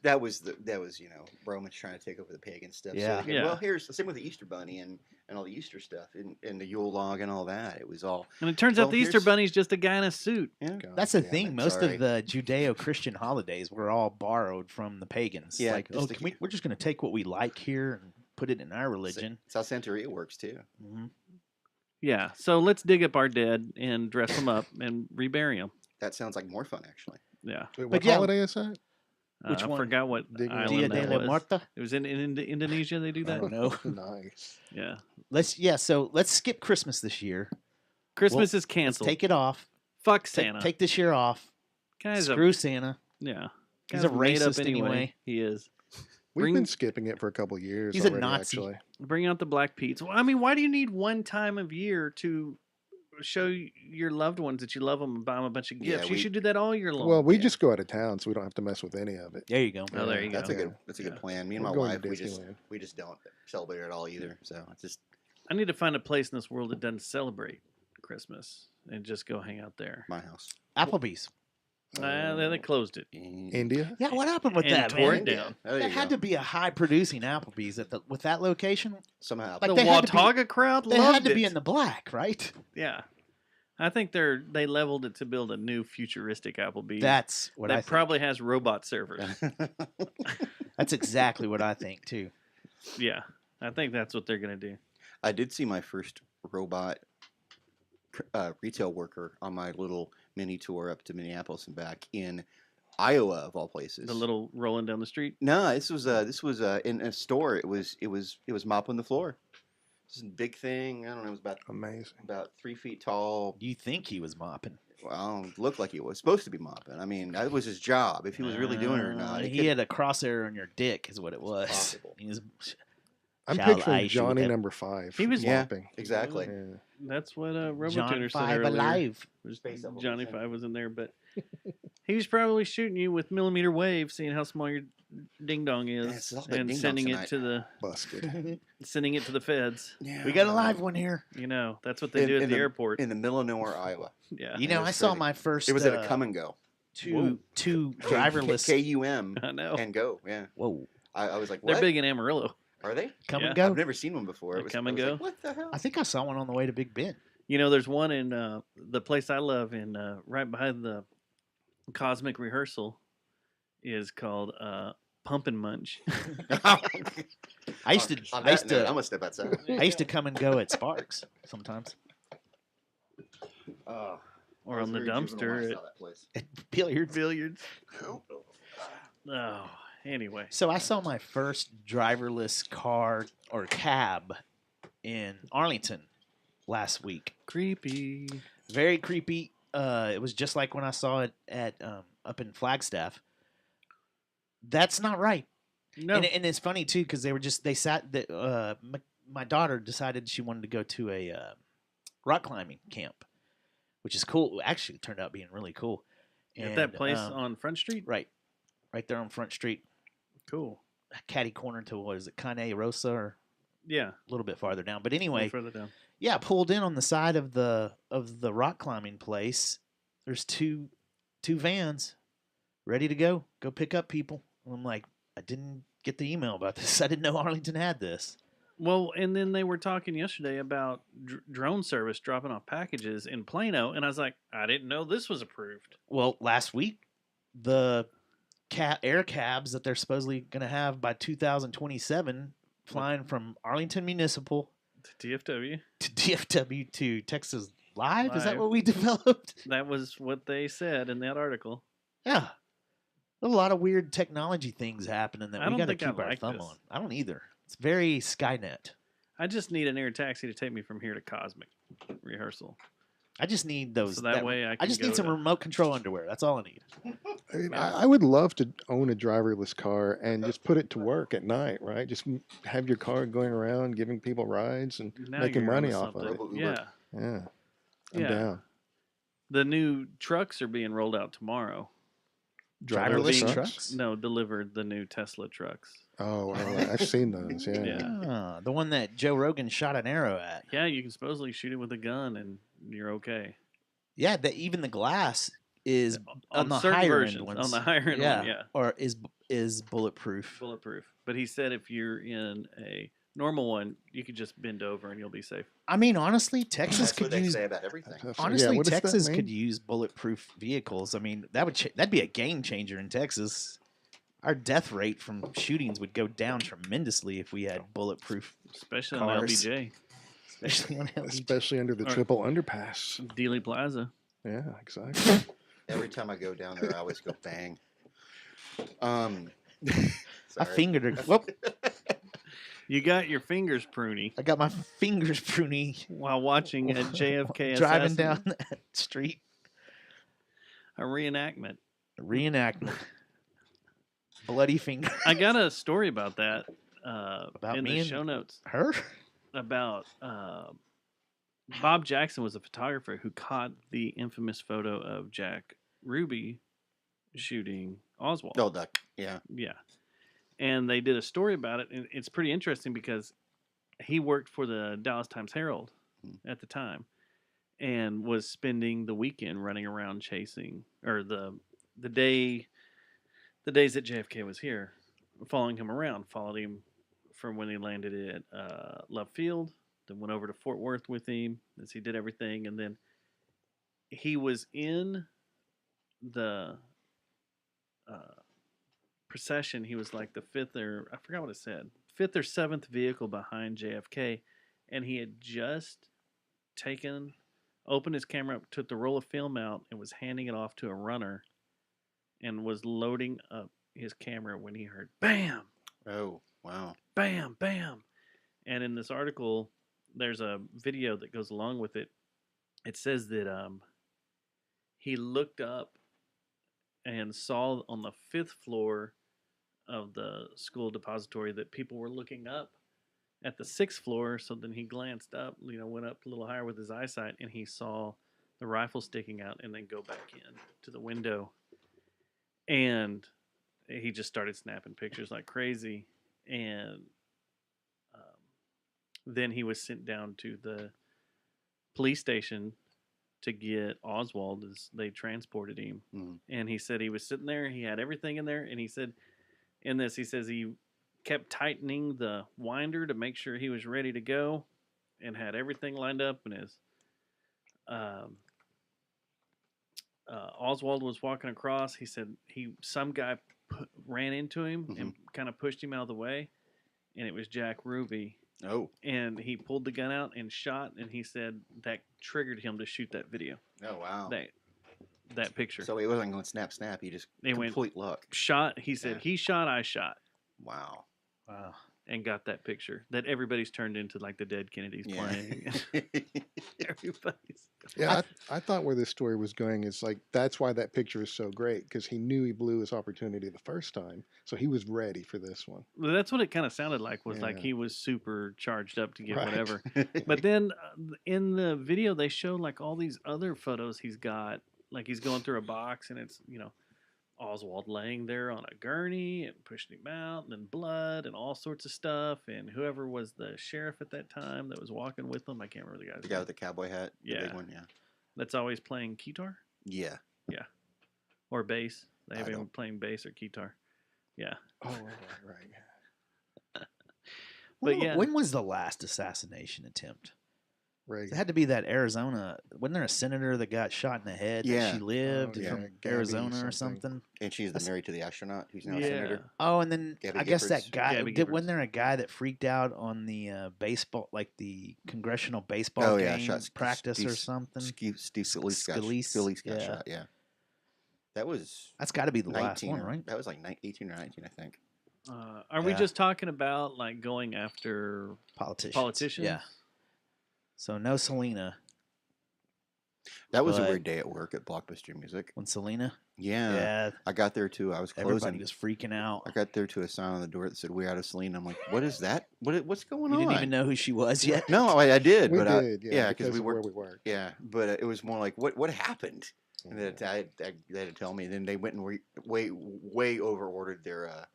that was Romans trying to take over the pagan stuff. Yeah. So, Yeah. Well, here's the same with the Easter Bunny and all the Easter stuff and the Yule log and all that. It was all. And it turns Well, out the Easter here's- Bunny's just a guy in a suit. Yeah. God That's the damn thing. it. Most sorry. of the Judeo-Christian holidays were all borrowed from the pagans. Yeah, Like, just to we're just going to take what we like here and put it in our religion. It's how Santeria works too. Mhm. Yeah. So let's dig up our dead and dress them up and rebury them. That sounds like more fun, actually. Yeah. Wait, what But yeah. holiday is that? Which I one? forgot what Digging Dia island de that la was. Muerta? It was in Indonesia they do I that? don't know. Nice. Yeah. So let's skip Christmas this year. Christmas is Let's canceled. take it off. Fuck Take, Santa. take this year off. Guy's Screw Santa. yeah. He's Guy's a made up racist anyway. He is. We've Bring- been skipping it for a couple years. He's a already, Nazi. Actually. Bring out the black Pete's. Well, I mean, why do you need one time of year to show your loved ones that you love them and buy them a bunch of Yeah, gifts? You we- should do that all year long. Well, we Yeah. just go out of town, so we don't have to mess with any of it. There you go. Oh, there you go. That's a good. Yeah. That's a good Yeah. plan. Me and We're my going wife, to we just Disneyland. don't celebrate it at all either. So it's just I need to find a place in this world that doesn't celebrate Christmas and just go hang out there. my house. Applebee's. They closed it. India. Yeah, what happened with And that, tore man? it down. There you That had go. to be a high producing Applebee's with that location. Somehow. Like The they had to be- Watauga crowd They loved had to it. be in the black, right? Yeah. I think they leveled it to build a new futuristic Applebee's. That's what I that think. probably has robot servers. That's exactly what I think too. Yeah. I think that's what they're going to do. I did see my first robot retail worker on my little mini tour up to Minneapolis and back in Iowa, of all places. The little rolling down the street. No, this was in a store. It was mopping the floor. This is a big thing. I don't know. It was Amazing. about 3 feet tall. You think he was mopping? Well, it looked like he was supposed to be mopping. I mean, that was his job. If he was really doing it or not, it He could- had a crosshair on your dick, is what it was. Possible. He was, I'm Shall I picturing shoot Johnny that- number 5. He was- Yeah. mopping. exactly. Yeah. That's what Robotuner John said 5 earlier. alive. Was Space Evolution. Johnny 5 was in there, but he was probably shooting you with millimeter wave, seeing how small your ding dong is, it's all about and ding-dongs sending it tonight. to the Busted. feds. Yeah, We got a live one here. You know, that's what they do at the airport. in the middle of nowhere, Iowa. Yeah, You know, was I saw crazy. my first. It was at a come and go. two driverless. KUM I know. and go. Yeah, Whoa, I was like, They're what? big in Amarillo. Are they? come Yeah. and go. I've never seen one before. They It was, come I and was go? like, what the hell? I think I saw one on the way to Big Bend. You know, there's one in the place I love in right behind the Cosmic Rehearsal is called Pump and Munch. I used to. On I used that note, to. I'm gonna step outside. I used to come and go at Sparks sometimes. Oh, Or I was on the very juvenile when I dumpster saw that place. At billiards. Billiards. Oh, anyway. So I saw my first driverless car or cab in Arlington last week. Creepy. Very creepy. It was just like when I saw it at up in Flagstaff. That's not right. No. And it's funny too because my daughter decided she wanted to go to a rock climbing camp, which is cool. Actually, it turned out being really cool. At that And, place on Front Street? right there on Front Street, Cool. catty corner to what is it, Cane Rosa, or Yeah. a little bit farther down. But a little anyway, further down. yeah, pulled in on the side of the rock climbing place. There's two vans ready to go pick up people. And I'm like, I didn't get the email about this. I didn't know Arlington had this. Well, and then they were talking yesterday about drone service dropping off packages in Plano, and I was like, I didn't know this was approved. Well, last week, the air cabs that they're supposedly going to have by 2027 flying from Arlington Municipal To DFW. To DFW to Texas Live? Is that Live. what we developed? That was what they said in that article. Yeah. There's a lot of weird technology things happening that I we don't got to think I keep our like thumb this. on. I don't either. It's very Skynet. I just need an air taxi to take me from here to Cosmic rehearsal. I just need those. So that way I can just go need some to- remote control underwear. That's all I need. I mean, I would love to own a driverless car and just put it to work at night, right? Just have your car going around, giving people rides and Now making you're money onto off of something. it. Yeah. Yeah. I'm Yeah. down. The new trucks are being rolled out tomorrow. Driverless Being- trucks? No, delivered the new Tesla trucks. Oh, I've seen those. Yeah. Yeah. Ah, the one that Joe Rogan shot an arrow at. Yeah, you can supposedly shoot it with a gun and you're okay. Yeah, even the glass is on the certain higher versions, end on ones. the higher end one, yeah. Or is bulletproof. Bulletproof. But he said if you're in a normal one, you could just bend over and you'll be safe. I mean, honestly, Texas That's could what they use. say about everything. Honestly, what does that Texas mean? could use bulletproof vehicles. I mean, that'd be a game changer in Texas. Our death rate from shootings would go down tremendously if we had bulletproof, Especially cars. on LBJ. especially on LBJ. Especially under the Or- triple underpass. Dealey Plaza. Yeah, exactly. Every time I go down there, I always go bang. I Sorry. fingered her. Whoop! You got your fingers pruny I got my fingers pruny while watching a JFK driving assassin- down that street. a reenactment. Reenactment. Bloody finger. I got a story about that About in me the and show notes her. about Bob Jackson was a photographer who caught the infamous photo of Jack Ruby shooting Oswald. No, duck. Yeah. Yeah. And they did a story about it, and it's pretty interesting because he worked for the Dallas Times Herald at the time and was spending the weekend running around chasing, or the days that JFK was here, following him around, followed him from when he landed at Love Field, then went over to Fort Worth with him as he did everything, and then he was in the procession. He was like the fifth or I forgot what it said, fifth or seventh vehicle behind JFK, and he had just opened his camera up, took the roll of film out, and was handing it off to a runner, and was loading up his camera when he heard bam, Oh, wow. bam, bam. And in this article, there's a video that goes along with it. It says that he looked up and saw on the fifth floor of the school depository that people were looking up at the sixth floor. So then he glanced up, went up a little higher with his eyesight, and he saw the rifle sticking out and then go back in to the window. And he just started snapping pictures like crazy. And then he was sent down to the police station to get Oswald as they transported him. Mhm. And he said he was sitting there, he had everything in there, and he said he says he kept tightening the winder to make sure he was ready to go and had everything lined up, and his Oswald was walking across. He said some guy ran into him and kind of pushed him out of the way, and it was Jack Ruby. Oh. And he pulled the gun out and shot, and he said that triggered him to shoot that video. Oh, wow. That picture. So he wasn't going snap, snap. He just They went complete luck. shot. He said Yeah. he shot, I shot. Wow. Wow. And got that picture that everybody's turned into like the dead Kennedys Yeah. playing. Everybody's. Yeah, I thought where this story was going is like that's why that picture is so great because he knew he blew his opportunity the first time, so he was ready for this one. Well, that's what it kind of sounded like. Was like Yeah. he was super charged up to get Right. whatever. But then in the video they show like all these other photos he's got. Like he's going through a box and it's Oswald laying there on a gurney and pushing him out, and then blood and all sorts of stuff. And whoever was the sheriff at that time that was walking with him, I can't remember the guy's The guy name. with the cowboy hat. The Yeah. big one, yeah. That's always playing guitar. Yeah. Yeah. Or bass. They have I him don't- playing bass or guitar. Yeah. Oh, right. But yeah. When was the last assassination attempt? Reagan. It had to be that Arizona. Wasn't there a senator that got shot in the head? Yeah. That she lived Oh, yeah, from Gabby Arizona or something. something. And she's the That's- married to the astronaut who's now a Yeah. senator. Oh, and then Gabby I guess Giffords. that guy. Gabby Wasn't Giffords. there a guy that freaked out on the baseball, like the congressional baseball Oh, game yeah. Shot practice Steve, or something? Steve Scalise got, Scalise, Scalise got yeah. shot, yeah. That was That's got to be the last 19 one, or- right? That was like 18 or 19, I think. Are we Yeah. just talking about like going after politicians? Yeah. So no Selena. That was a But- weird day at work at Blockbuster Music. When Selena? Yeah. Yeah. I got there too. I was closing. Everybody was freaking out. I got there to a sign on the door that said "We're out of Selena." I'm like, "What is that? What's going You on?" didn't even know who she was yet? No, I did. We but did, yeah, because we of where worked. we worked. Yeah, but it was more like, what happened? And then they had to tell me. Then they went and way over ordered their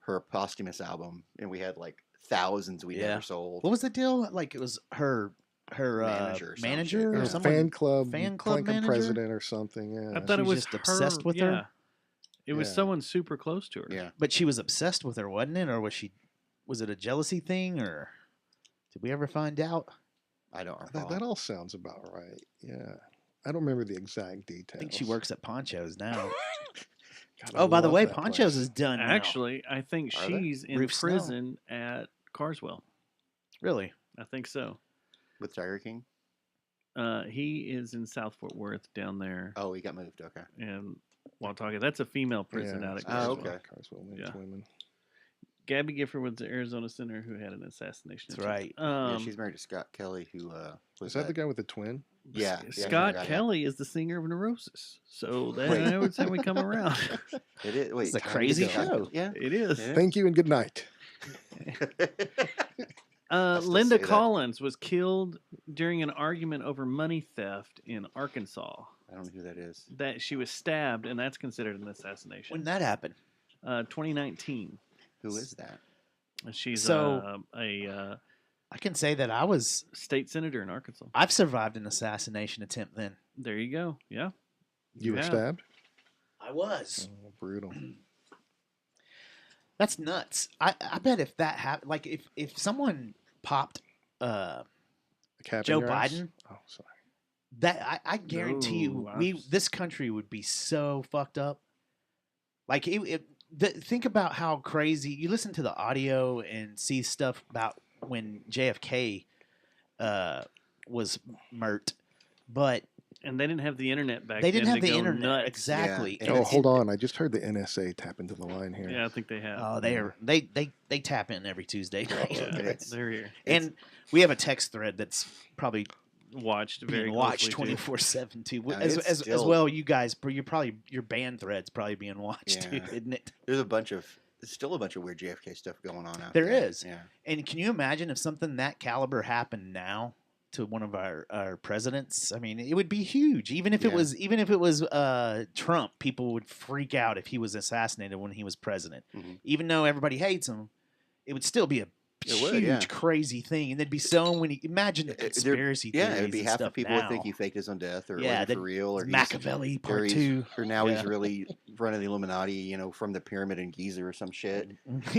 her posthumous album, and we had like thousands we Yeah. never sold. What was the deal? Like it was her Manager or some manager shit, or yeah. someone fan club manager? president or something. Yeah, I thought it She's was just obsessed with yeah. her? It was Yeah. someone super close to her. Yeah, But she was obsessed with her, wasn't it? Or was it a jealousy thing or did we ever find out? I don't recall. that all sounds about right. Yeah, I don't remember the exact details. I think she works at Poncho's now. God, I Oh, by the love way, that Poncho's place. is done now. Actually, I think Are they? she's in Roof Snow. prison at Carswell. Really? I think so. With Tiger King. He is in South Fort Worth down there. Oh, he got moved. Okay. And while talking, that's a female prison out at Oh, Carswell. okay. Carswell means Yeah. women. Gabby Gifford was the Arizona senator who had an assassination. That's attempt. right. Yeah, she's married to Scott Kelly, who was Is that the guy with the twin? Yeah, Scott yeah. Kelly is the singer of Neurosis. So that Wait. I would say we come around. It is. Wait, It's a Tom crazy Scott- show. Yeah. It is. Yeah. Thank you and good night. I still Linda say that. Collins was killed during an argument over money theft in Arkansas. I don't know who that is. That she was stabbed, and that's considered an assassination. When did that happen? 2019. Who is that? She's So- a I can say that I was state senator in Arkansas. I've survived an assassination attempt then. There you go. Yeah. You were have. stabbed? I was. Oh, brutal. That's nuts. I bet if that happened, like if someone popped A cap in Joe your ass? Biden, Oh, sorry. that I guarantee you, No, this country would be so fucked up. Like think about how crazy you listen to the audio and see stuff about when JFK was murked, but And they didn't have the internet back they then. didn't have to the go internet nuts. exactly. Yeah. And Oh, hold on. I just heard the NSA tap into the line here. Yeah, I think they have. Oh, they tap in every Tuesday night. Yeah, It's- they're here. And we have a text thread that's probably Watched very being watched closely, too. 24/7 too. Yeah, As, it's as still- well, you guys, your band thread's probably being watched too, Yeah. isn't it? There's still a bunch of weird JFK stuff going on out There there. is. Yeah. And can you imagine if something that caliber happened now to one of our presidents? I mean, it would be huge. Even if it was Trump, people would freak out if he was assassinated when he was president. Mhm. Even though everybody hates him, it would still be a It would, huge, yeah. crazy thing. And there'd be so many. Imagine the There- conspiracy Yeah, theories it'd be and half the stuff people now. would think he faked his own death, or Yeah, was it for real, or he's Machiavelli or Part he's- 2. or now he's Yeah. really running the Illuminati, from the pyramid in Giza or some shit. But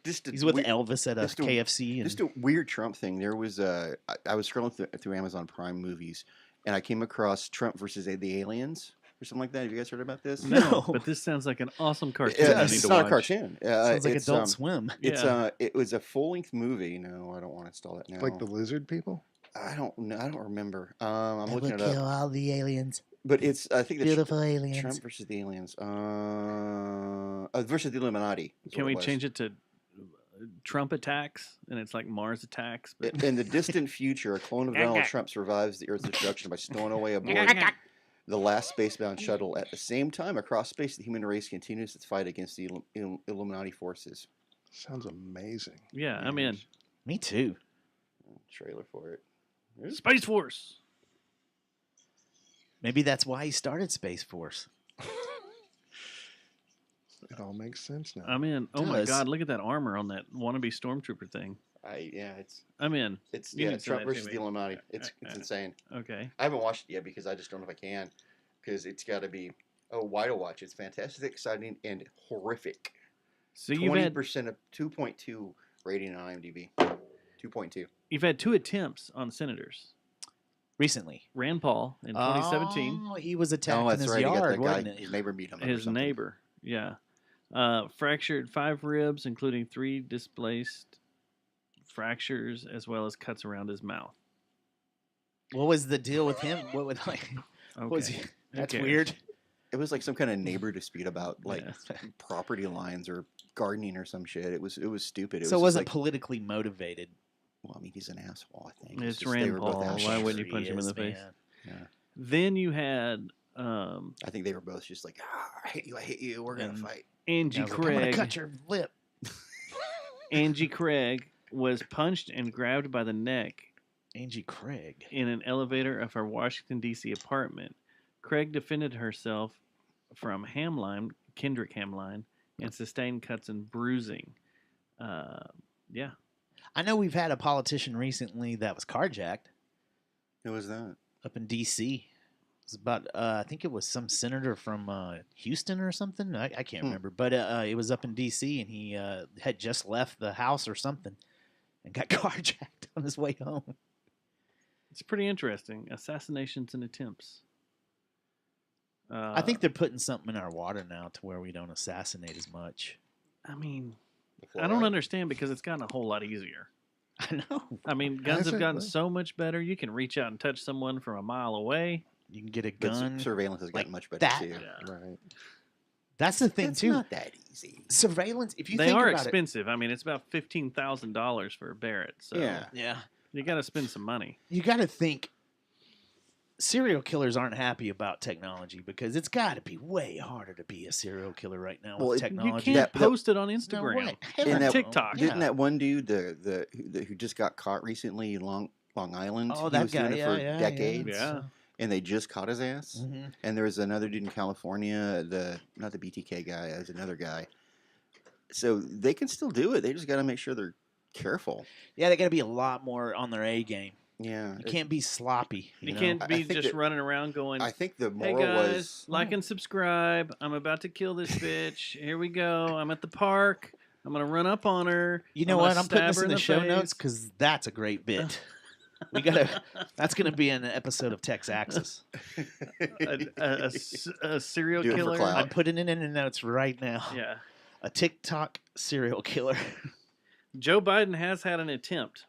just He's with Elvis at a just KFC. And Just a weird Trump thing. There was I was scrolling through Amazon Prime movies, and I came across Trump versus the Aliens or something like that. Have you guys heard about this? No, but this sounds like an awesome cartoon. I need It's to not watch. a cartoon. Sounds like it's, Adult Swim. It's Yeah. it was a full length movie. No, I don't want to install it now. Like the lizard people? I don't know. I don't remember. I'm I looking will it kill up. all the aliens. But it's I think the Beautiful aliens. Trump versus the aliens. Versus the Illuminati. is Can what we it was. change it to Trump attacks? And it's like Mars attacks. But In the distant future, a clone of Donald Trump survives the Earth's destruction by stowing away aboard the last spacebound shuttle. At the same time, across space, the human race continues its fight against the Illuminati forces. Sounds amazing. yeah, I'm in. Me too. Trailer for it. Space Force. Maybe that's why he started Space Force. It all makes sense now. I'm in. Oh my Does. God, look at that armor on that wannabe stormtrooper thing. I'm in. It's You need to send Trump that to versus me. the Illuminati. It's insane. Okay. I haven't watched it yet because I just don't know if I can. Because it's got to be wide to watch. It's fantastic, exciting, and horrific. So you've had 20% of 2.2 rating on IMDb. 2.2. You've had 2 attempts on senators. Recently. Rand Paul in 2017. Oh, he was attacked Oh, in that's his right. He got yard, that wasn't guy, it? his neighbor beat him up or His something. neighbor, yeah. Fractured 5 ribs, including 3 displaced fractures, as well as cuts around his mouth. What was the deal with him? What would like? What was he? Okay. That's cares? weird. It was like some kind of neighbor dispute about like Yeah. property lines or gardening or some shit. It was stupid. It So it was wasn't just like, politically motivated. well, I mean, he's an asshole. I think It's just they Rand were both Paul. assholes. Why wouldn't you He punch him in is, the face? man. Yeah. Then you had I think they were both just like, I hate you. We're gonna And- fight. Angie I was like, I'm gonna Craig. cut your lip. Angie Craig was punched and grabbed by the neck Angie Craig. in an elevator of her Washington, D.C. apartment. Craig defended herself from Kendrick Hamline, and sustained cuts and bruising. Yeah. I know we've had a politician recently that was carjacked Who was that? up in D.C. It was about, I think it was some senator from Houston or something. I can't remember, but it was up in D.C. and he had just left the house or something and got carjacked on his way home. It's pretty interesting. Assassinations and attempts. I think they're putting something in our water now to where we don't assassinate as much. I mean, I don't understand because it's gotten a whole lot easier. I know. I mean, guns Has have it? gotten Really? so much better. You can reach out and touch someone from a mile away. You can get a But gun. surveillance has like gotten much better that. too. Yeah. Right. That's the thing It's too. not that easy. Surveillance. If you They think are about expensive. I mean, it's about $15,000 for a Barrett. So Yeah. it, yeah, you got to spend some money. you got to think. Serial killers aren't happy about technology because it's got to be way harder to be a serial killer right now Well, with it- you technology. You can't That- post it on No Instagram. way. Hell And no. TikTok. Didn't Yeah. that one dude, who just got caught recently in Long Island? Oh, he that was guy. doing it Yeah, for yeah, decades, Yeah. and they just caught his ass. Mhm. And there was another dude in California, not the BTK guy, it was another guy. So they can still do it. They just got to make sure they're careful. Yeah, they got to be a lot more on their A game. Yeah, You can't be sloppy. You know? can't I be think just that- running around going, I think the hey moral guys, was like and subscribe. I'm about to kill this bitch. Here we go. I'm at the park. I'm going to run up on her. You know gonna what? I'm putting stab this her in the show notes face. because that's a great bit. We gotta. That's gonna be an episode of Tex Axis. a serial Do it for killer. clout. I'm putting it in the notes right now. Yeah. A TikTok serial killer. Joe Biden has had an attempt.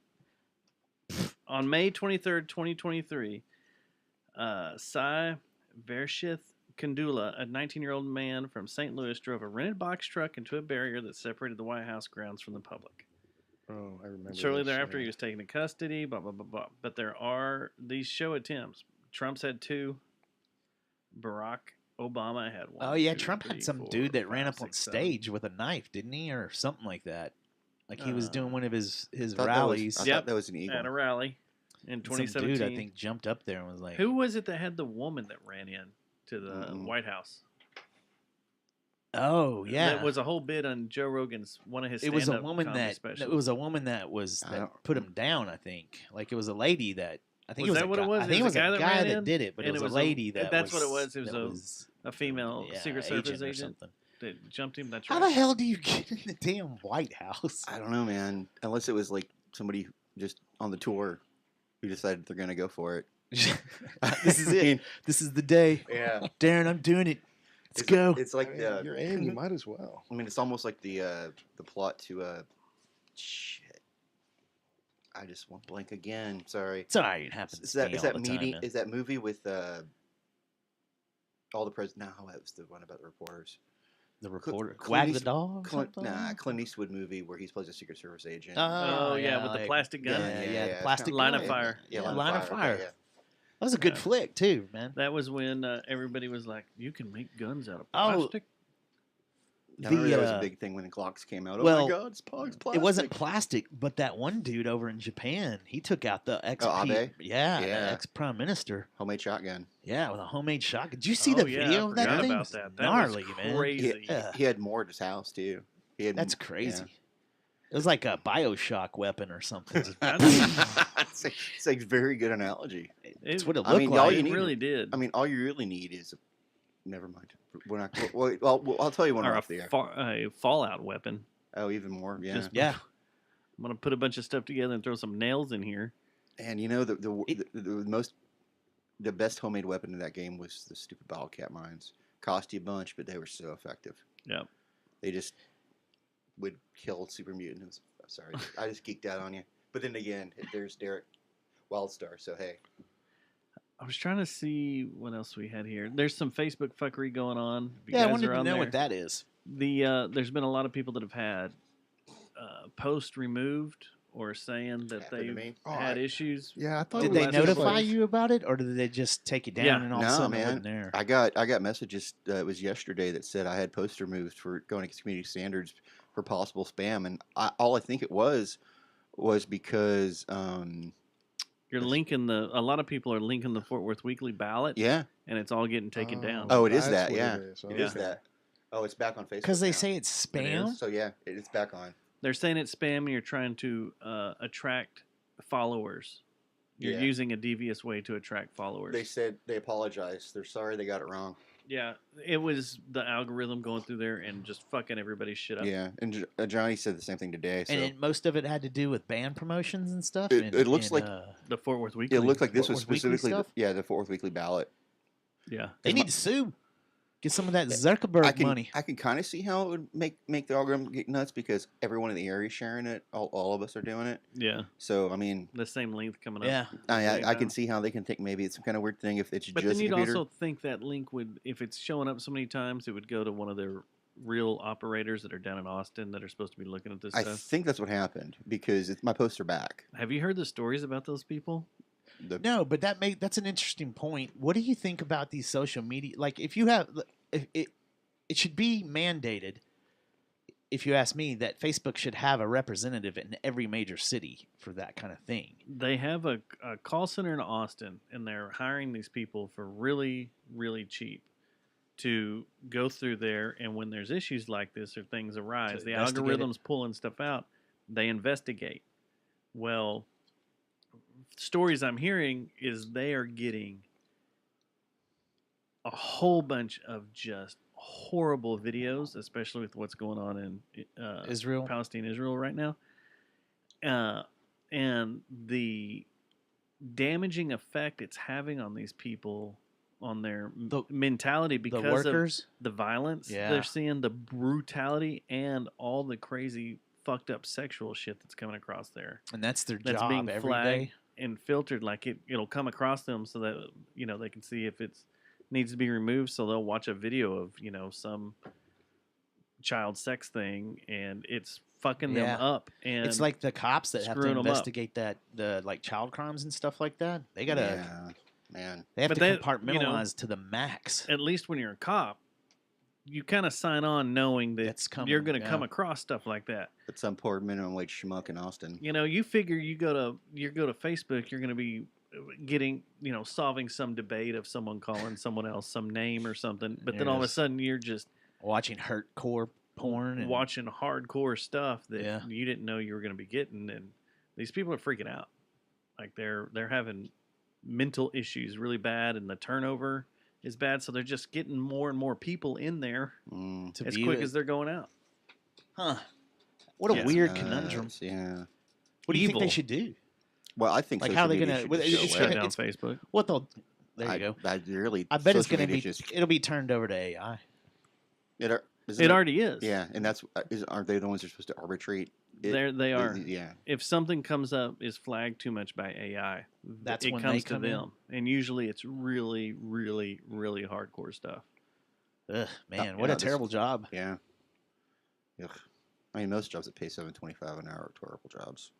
On May 23rd, 2023, Sai Vershith Kandula, a 19-year-old man from St. Louis, drove a rented box truck into a barrier that separated the White House grounds from the public. Oh, I remember. Shortly this, thereafter, yeah. he was taken to custody, blah, blah, blah, blah. But there are these show attempts. Trump's had 2. Barack Obama had 1. Oh yeah, 2, Trump 3, had some 4, dude that 5, ran up on 6, 7. stage with a knife, didn't he, or something like that? Like he was doing one of his I thought that was- rallies. I Yep. thought that was an eagle. At a rally in And 2017. Some dude, I think, jumped up there and was like, Who was it that had the woman that ran in to the Mm-mm. White House? "Oh yeah." That was a whole bit on Joe Rogan's one of his. It was a stand-up woman comedy that. specials. It was a woman that was I that don't- put him down. I think. Like it was a lady that. I think Was it was that a what it guy- was? I It think it was was a a guy that guy ran that in? did it, but And it was a lady that. that's what it was. It was that a female yeah, Secret Service or agent something. that jumped him. That's How right. the hell do you get in the damn White House? I don't know, man. Unless it was like somebody just on the tour who decided they're gonna go for it. This is I mean, it. This is the day. Yeah, Darren, I'm doing it. Let's it's, go. It's like Yeah, you're in. You might as well. I mean, it's almost like the plot to shit. I just won't blank again. Sorry. It's all right. It happens. Is to that me is all that the time, meeting? man. Is that movie with all the presidents? No, that was the one about the reporters. The reporter? Clint Wag the East- dog? Clint Eastwood movie where he plays a Secret Service agent. Oh, yeah, with the like- plastic gun. Yeah, the it's plastic kinda- Line gun. of Fire. Yeah, Yeah, Line of Fire. Okay, yeah. That was a good Yeah. flick too, man. That was when everybody was like, "You can make guns out of Oh, plastic." I remember that was uh, a big thing when the clocks came out. Oh well, my God, it's plastic. It wasn't plastic, but that one dude over in Japan, he took out the ex. Abe? Yeah, Yeah. the ex prime minister. homemade shotgun. Yeah, with a homemade shotgun. Did you see Oh, the yeah, video I of that forgot thing? about It's that. That gnarly, was man. crazy. Yeah. He had more at his house too. He had That's yeah. crazy. It was like a Bioshock weapon or something. Just- it's a very good analogy. It's what it I looked mean, like. all you It need. really did. I mean, all you really need is. Never mind. We're not. Well, I'll tell you when or we're a, off the air. a Fallout weapon. Oh, even more. Yeah. Just- Yeah. I'm gonna put a bunch of stuff together and throw some nails in here. And you know the best homemade weapon in that game was the stupid bottle cap mines. Cost you a bunch, but they were so effective. Yep. They just would kill super mutants. Sorry, I just geeked out on you. But then again, there's Derek Wildstar, so hey. I was trying to see what else we had here. There's some Facebook fuckery going on. If you Yeah, I guys wanted are to on know there. what that is. There's been a lot of people that have had posts removed or saying that Happened to they've me. had issues. Yeah, I thought Did it they was notify just you about it, or did they just take it down Yeah. and all of a No, sudden it man. wasn't there? I got messages. It was yesterday that said I had posts removed for going against community standards for possible spam, and all I think it was because You're linking a lot of people are linking the Fort Worth Weekly ballot. yeah. And it's all getting taken down. Oh, it is That's that. what Yeah, it is. it is Okay. that. Oh, it's back on Facebook Because they now. say it's It spam. is? So yeah, it's back on. They're saying it's spam and you're trying to attract followers. You're Yeah. using a devious way to attract followers. They said they apologized. They're sorry they got it wrong. Yeah, it was the algorithm going through there and just fucking everybody's shit up. Yeah, and Johnny said the same thing today. So And most of it had to do with band promotions and stuff. It looks like The Fort Worth Weekly. it looked like this was Fort Worth Weekly specifically stuff? the Fort Worth Weekly ballot. Yeah. they need to sue. Get some of that Zuckerberg money. I can kind of see how it would make the algorithm get nuts because everyone in the area is sharing it. All of us are doing it. Yeah. So I mean, The same length coming up. Yeah. I can see how they can think maybe it's some kind of weird thing if it's But just then a you'd computer. also think that link would, if it's showing up so many times, it would go to one of their real operators that are down in Austin that are supposed to be looking at this I stuff. think that's what happened because my posts are back. Have you heard the stories about those people? No, but that's an interesting point. What do you think about these social media? Like, if you have, it should be mandated. If you ask me, that Facebook should have a representative in every major city for that kind of thing. They have a call center in Austin, and they're hiring these people for really, really cheap to go through there. And when there's issues like this or things arise, To the investigate it. algorithm's pulling stuff out. They investigate. Well, stories I'm hearing is they are getting a whole bunch of just horrible videos, especially with what's going on in Israel? Palestine, Israel right now. And the damaging effect it's having on these people, on their mentality because workers? of the violence Yeah. they're seeing, the brutality, and all the crazy fucked up sexual shit that's coming across there. And that's their That's job being every flagged day. and filtered. Like it'll come across them so that they can see if it's needs to be removed. So they'll watch a video of some child sex thing, and it's fucking them Yeah. up. And It's like the cops that have to screwing 'em up. investigate the like child crimes and stuff like that. They gotta, Yeah, man. they have But to that, compartmentalize to the max. At least when you're a cop, you kind of sign on knowing that That's coming, you're going to yeah. come across stuff like that. But some poor minimum wage schmuck in Austin. You figure you go to Facebook, you're going to be getting, solving some debate of someone calling someone else some name or something. But then all of a Yes. sudden you're just Watching hardcore porn and watching hardcore stuff that Yeah. you didn't know you were going to be getting. And these people are freaking out. Like they're having mental issues really bad, and the turnover is bad. So they're just getting more and more people in there to as view quick it. as they're going out. Huh. What a Yeah. weird conundrum. Yeah. What do you think Evil. they should do? Well, I think Like, social how they media gonna- should well, just it's go Shut away. down Facebook. What they'll there you go. I really. I bet it's social gonna media be just- it'll be turned over to AI. Isn't It already is. Yeah, and aren't they the ones that are supposed to arbitrate? They are. Yeah. If something comes up is flagged too much by AI, That's it when comes they to come in? them, and usually it's really, really, really hardcore stuff. Ugh, man, you what know, a this- terrible job. Yeah. Ugh. I mean, most jobs that pay $7.25 an hour are terrible jobs.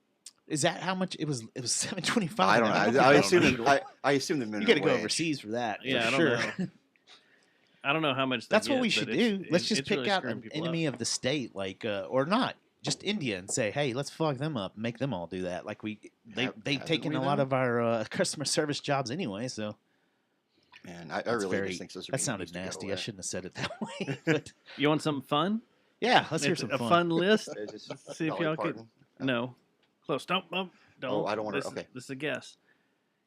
Is that how much it was? It was $7.25. I don't know. I assume the minimum You got to go wage. overseas for that. Yeah, for I don't sure. know. I don't know how much. That's they what get, we but should it's- do. Let's just it's pick really out screwing an people enemy up. of the state, like or not, just India, and say, hey, let's fuck them up, make them all do that. Like they've Haven't taken we a lot though? of our customer service jobs anyway. So Man, I that's really very- just think social that media sounded needs to go nasty. I away. shouldn't have said it that way. But You want something fun? yeah, let's hear It's some a fun. fun list. Is this See if Dolly y'all could. Parton? No, close. Don't. Oh, I don't wanna- This is- okay. This is a guess.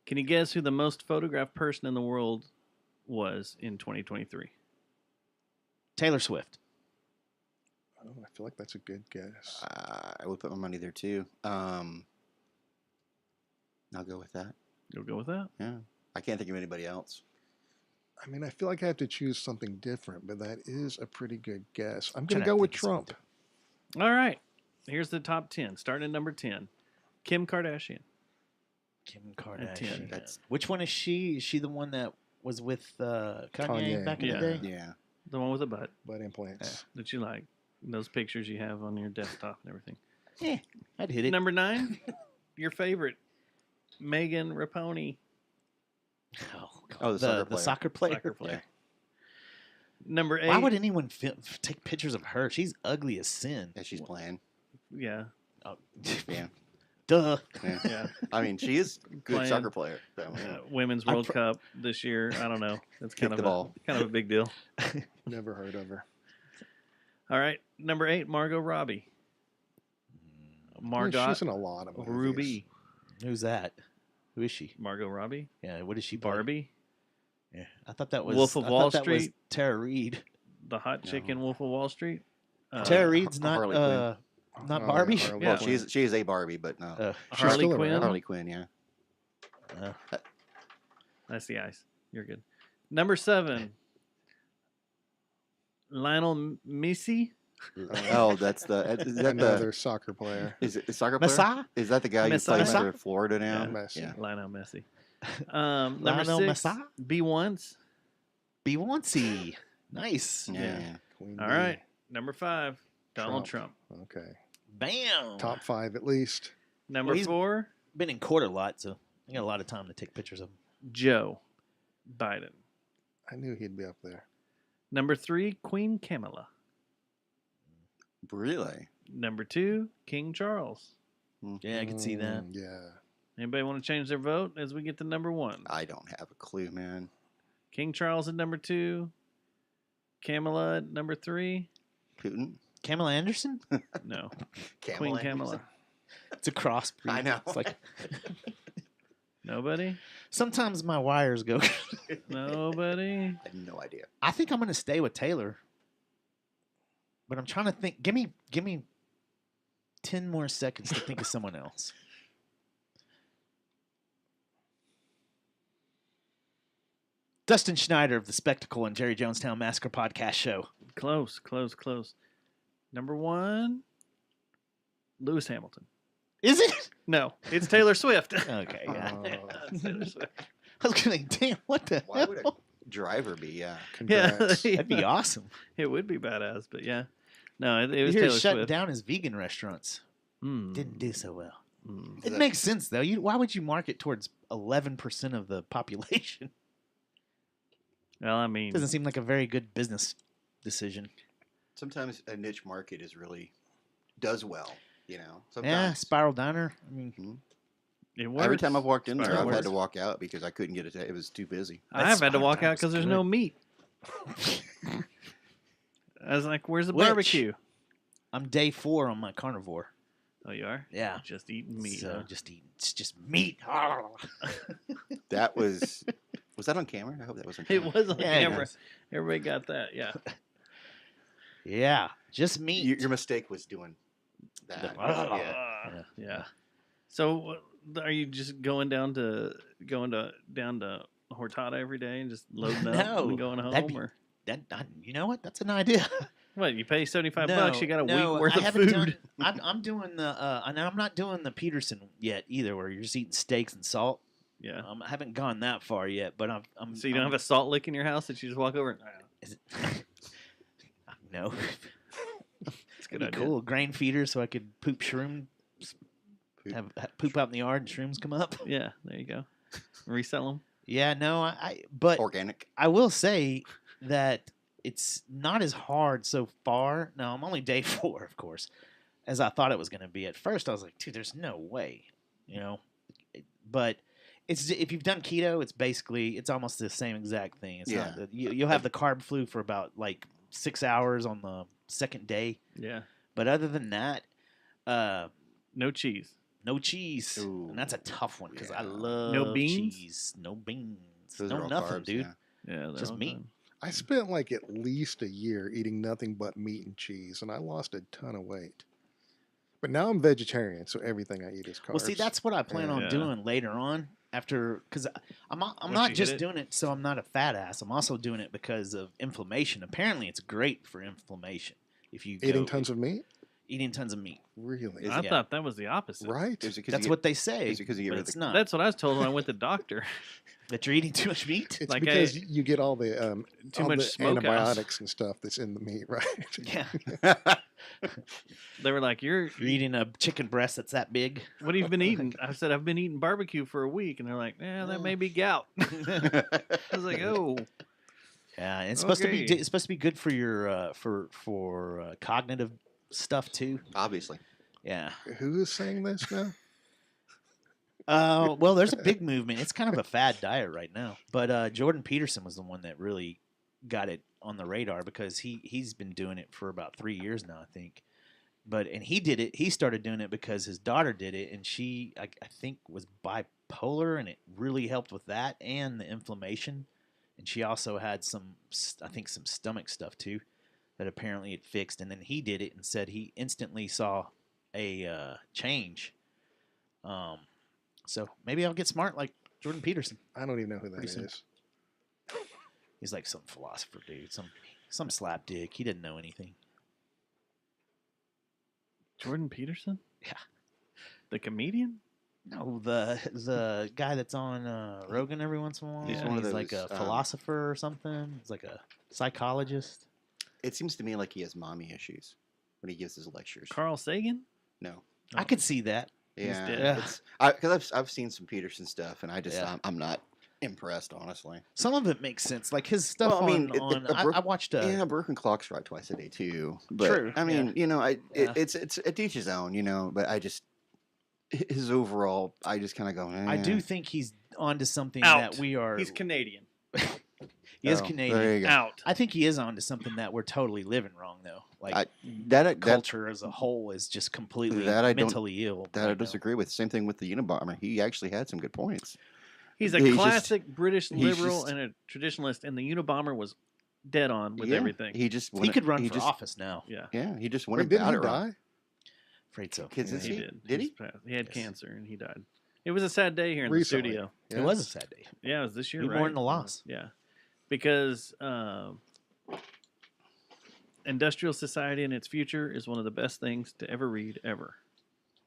Can you guess who the most photographed person in the world was in 2023? Taylor Swift. Oh, I feel like that's a good guess. I would put my money there too. I'll go with that. You'll go with that? Yeah. I can't think of anybody else. I mean, I feel like I have to choose something different, but that is a pretty good guess. I'm Trying going to to go with think of something Trump. All right. Here's the top 10. Starting at number 10. Kim Kardashian. Kim At 10. Kardashian. That's- Which one is she? Is she the one that was with Kanye, Kanye. back in Yeah. the day? Yeah. The one with the butt Butt implants. that you like. Those pictures you have on your desktop and everything. Yeah, I'd hit it. Number 9. Your favorite. Megan Rapinoe. Oh, the the soccer player. soccer player. Soccer player. Number 8. Why would anyone take pictures of her? She's ugly as sin. Yeah, she's playing. Yeah. Oh, Yeah. duh. Yeah. Yeah. I mean, she is a good Playing, soccer player. So, yeah. Women's I World pr- Cup this year. I don't know. That's Kick kind the of ball. kind of a big deal. Never heard of her. All right. Number 8. Margot Robbie. I mean, Margot she's in a lot of movies. Ruby. Who's that? Who is she? Margot Robbie. Yeah, what is she? play? Barbie. Yeah, I thought that was Wolf of I Wall thought that was Street. Tara Reid. The hot chick in Wolf of Wall Street. Tara Reid's not Harley Quinn. not Oh, Barbie. yeah, Harley Yeah. Well, she is a Barbie, but no. She's Harley still Quinn. around. Harley Quinn, yeah. That's the ice. You're good. Number 7. Lionel Messi. Oh, that's is that Another the soccer player. is it the soccer player? Massa? Is that the guy who Massa? plays Massa? for Florida now? Yeah, Messi. Yeah. Lionel Messi. Number Lionel 6. Messi? Be Once. Beyoncé. Nice. Yeah. Queen All Bee. right. Number 5. Donald Trump. Okay. Bam. Top 5 at least. Number he's- 4. Been in court a lot, so I got a lot of time to take pictures of him. Joe Biden. I knew he'd be up there. Number 3. Queen Camilla. Really? Number 2. King Charles. Yeah, I can see that. Yeah. Anybody want to change their vote as we get to number 1? I don't have a clue, man. King Charles at number 2. Camilla at number 3. Putin? Kamala Anderson? No. Kamala Queen Anderson? Camilla. It's a crossbreed. I know. It's like Nobody? sometimes my wires go. Nobody? I have no idea. I think I'm gonna stay with Taylor. But I'm trying to think. Give me 10 more seconds to think of someone else. Dustin Schneider of The Spectacle and Jerry Jonestown Massacre Podcast Show. Close. Number 1. Lewis Hamilton. Is it? No, it's Taylor Swift. Okay, yeah. It's Taylor Swift. I was gonna think, damn, what the Why hell? would a driver be? Yeah. Congrats. Yeah, That'd be awesome. It would be badass, but yeah. No, it was Here Taylor shutting Swift. down his vegan restaurants. Mm. Didn't do so well. Mm. It makes sense though. Why would you market towards 11% of the population? Well, I mean, Doesn't seem like a very good business decision. Sometimes a niche market does well, you know. Yeah, Sometimes. Spiral Diner. I mean, it works. Every time I've walked in there, Spiral I've had works. to walk out because I couldn't get it. It was too busy. I've had to Spiral walk out Diner's because there's good. no meat. I was like, "Where's the Which- barbecue?" I'm day 4 on my carnivore. Oh, you are? Yeah. Just eating meat. So huh? just eating. It's just meat. That was that on camera? I hope that was on It camera. was on Yeah, it camera. was. Everybody got that. Yeah. Yeah, just meat. Your mistake was doing that. Yeah. Yeah. So, are you just going down to Hortada every day and just loading up No, and going that'd home, be- or You know what? That's an idea. what? You pay $75, you got a no, week worth I of haven't food. Done, I'm doing the, and I'm not doing the Peterson yet either, where you're just eating steaks and salt. Yeah. I haven't gone that far yet, but I'm. So you don't have a salt lick in your house that you just walk over and. Is it, no. It's a good That'd be idea. cool. Grain feeder, so I could poop shroom. Poop. Have poop out in the yard and shrooms come up. Yeah, there you go. Resell them. Yeah, no, but Organic. I will say that it's not as hard so far. Now, I'm only day 4, of course, as I thought it was going to be. At first, I was like, dude, there's no way, you know. But it's if you've done keto, it's almost the same exact thing. It's Yeah. not, you'll have the carb flu for about like 6 hours on the second day. Yeah. But other than that, No cheese. no cheese, Ooh, and that's a tough one because I yeah. love No beans? cheese, no beans, Those no are all nothing, carbs, dude. yeah. Yeah, they're Just all meat. done. I spent like at least a year eating nothing but meat and cheese, and I lost a ton of weight. But now I'm vegetarian, so everything I eat is carbs. Well, see, that's what I plan on Yeah. doing later on. After, because I'm Once not you just hit it. doing it so I'm not a fat ass. I'm also doing it because of inflammation. Apparently, it's great for inflammation. If you Eating go- tons of meat? eating tons of meat. Really? Is I Yeah. thought that was the opposite. Right? Is it 'cause That's you what they say. is it 'cause you get but rid of it's the- not. That's what I was told when I went to the doctor. That you're eating too much meat. It's Like because you get all the Too all much the smokehouse. antibiotics and stuff that's in the meat, right? Yeah, They were like, you're eating a chicken breast that's that big. what have you been eating? I said, I've been eating barbecue for a week. And they're like, yeah, that may be gout. I was like, oh. Yeah, and it's supposed to be Okay. it's supposed to be good for your for cognitive stuff too. Obviously. Yeah. Who is saying this now? Well, there's a big movement. It's kind of a fad diet right now. But Jordan Peterson was the one that really got it on the radar because he's been doing it for about 3 years now, I think. And he did it. He started doing it because his daughter did it, and she I think was bipolar, and it really helped with that and the inflammation. And she also had some stomach stuff too that apparently it fixed. And then he did it and said he instantly saw a change. So maybe I'll get smart like Jordan Peterson. I don't even know who that Pretty soon. is. He's like some philosopher dude, some slap dick. He didn't know anything. Jordan Peterson? Yeah. The comedian? No, the guy that's on Rogan every once in a while. He's He's, one of like those, a philosopher or something. He's like a psychologist. It seems to me like he has mommy issues when he gives his lectures. Carl Sagan? No. I could see that. Yeah. dead. Yeah. It's because I've seen some Peterson stuff, and I just Yeah. I'm not impressed, honestly. Some of it makes sense. Like his stuff I watched yeah, broken clocks right twice a day too. But, True, I mean, yeah. Yeah. it's it each his own, But I just his overall, I just kind of go. I do "Eh." think he's onto something Out. that we are. He's Canadian. He is Oh, Canadian. there you go. Out. I think he is onto something that we're totally living wrong though. Like That culture as a whole is just completely that I don't- mentally ill. that I right now. disagree with. Same thing with the Unabomber. He actually had some good points. He's a He's just- classic British he's liberal just- and a traditionalist, and the Unabomber was dead on with Yeah, everything. He just He went- could run he for just- office now. Yeah. Yeah, he just went Wait, didn't about he it wrong. die? Afraid so. Kids, is He he? did. Did he? just passed. He had Yes. cancer and he died. It was a sad day here in Recently. the studio. It was a sad day. Yeah, it was this year, We right? mourn the loss. Yeah, because Industrial Society and Its Future is one of the best things to ever read ever.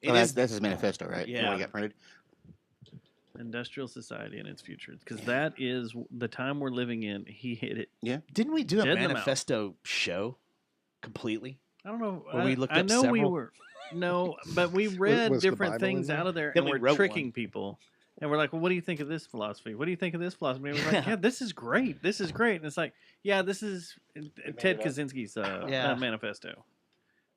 Oh, that's his manifesto, right? The one Yeah. he got printed. Industrial Society and Its Future, because that is the time we're living in. He hit it. Didn't we do a Dead in the mouth. manifesto show completely? I don't know. Where we looked I up know we several? were. No, but we read was the different Bible in things there? out of there, Then and we we're wrote tricking one. people. And we're like, well, what do you think of this philosophy? What do you think of this philosophy? And we're like, yeah, this is great. This is great. And it's like, yeah, this is Ted Kaczynski's Yeah. manifesto. And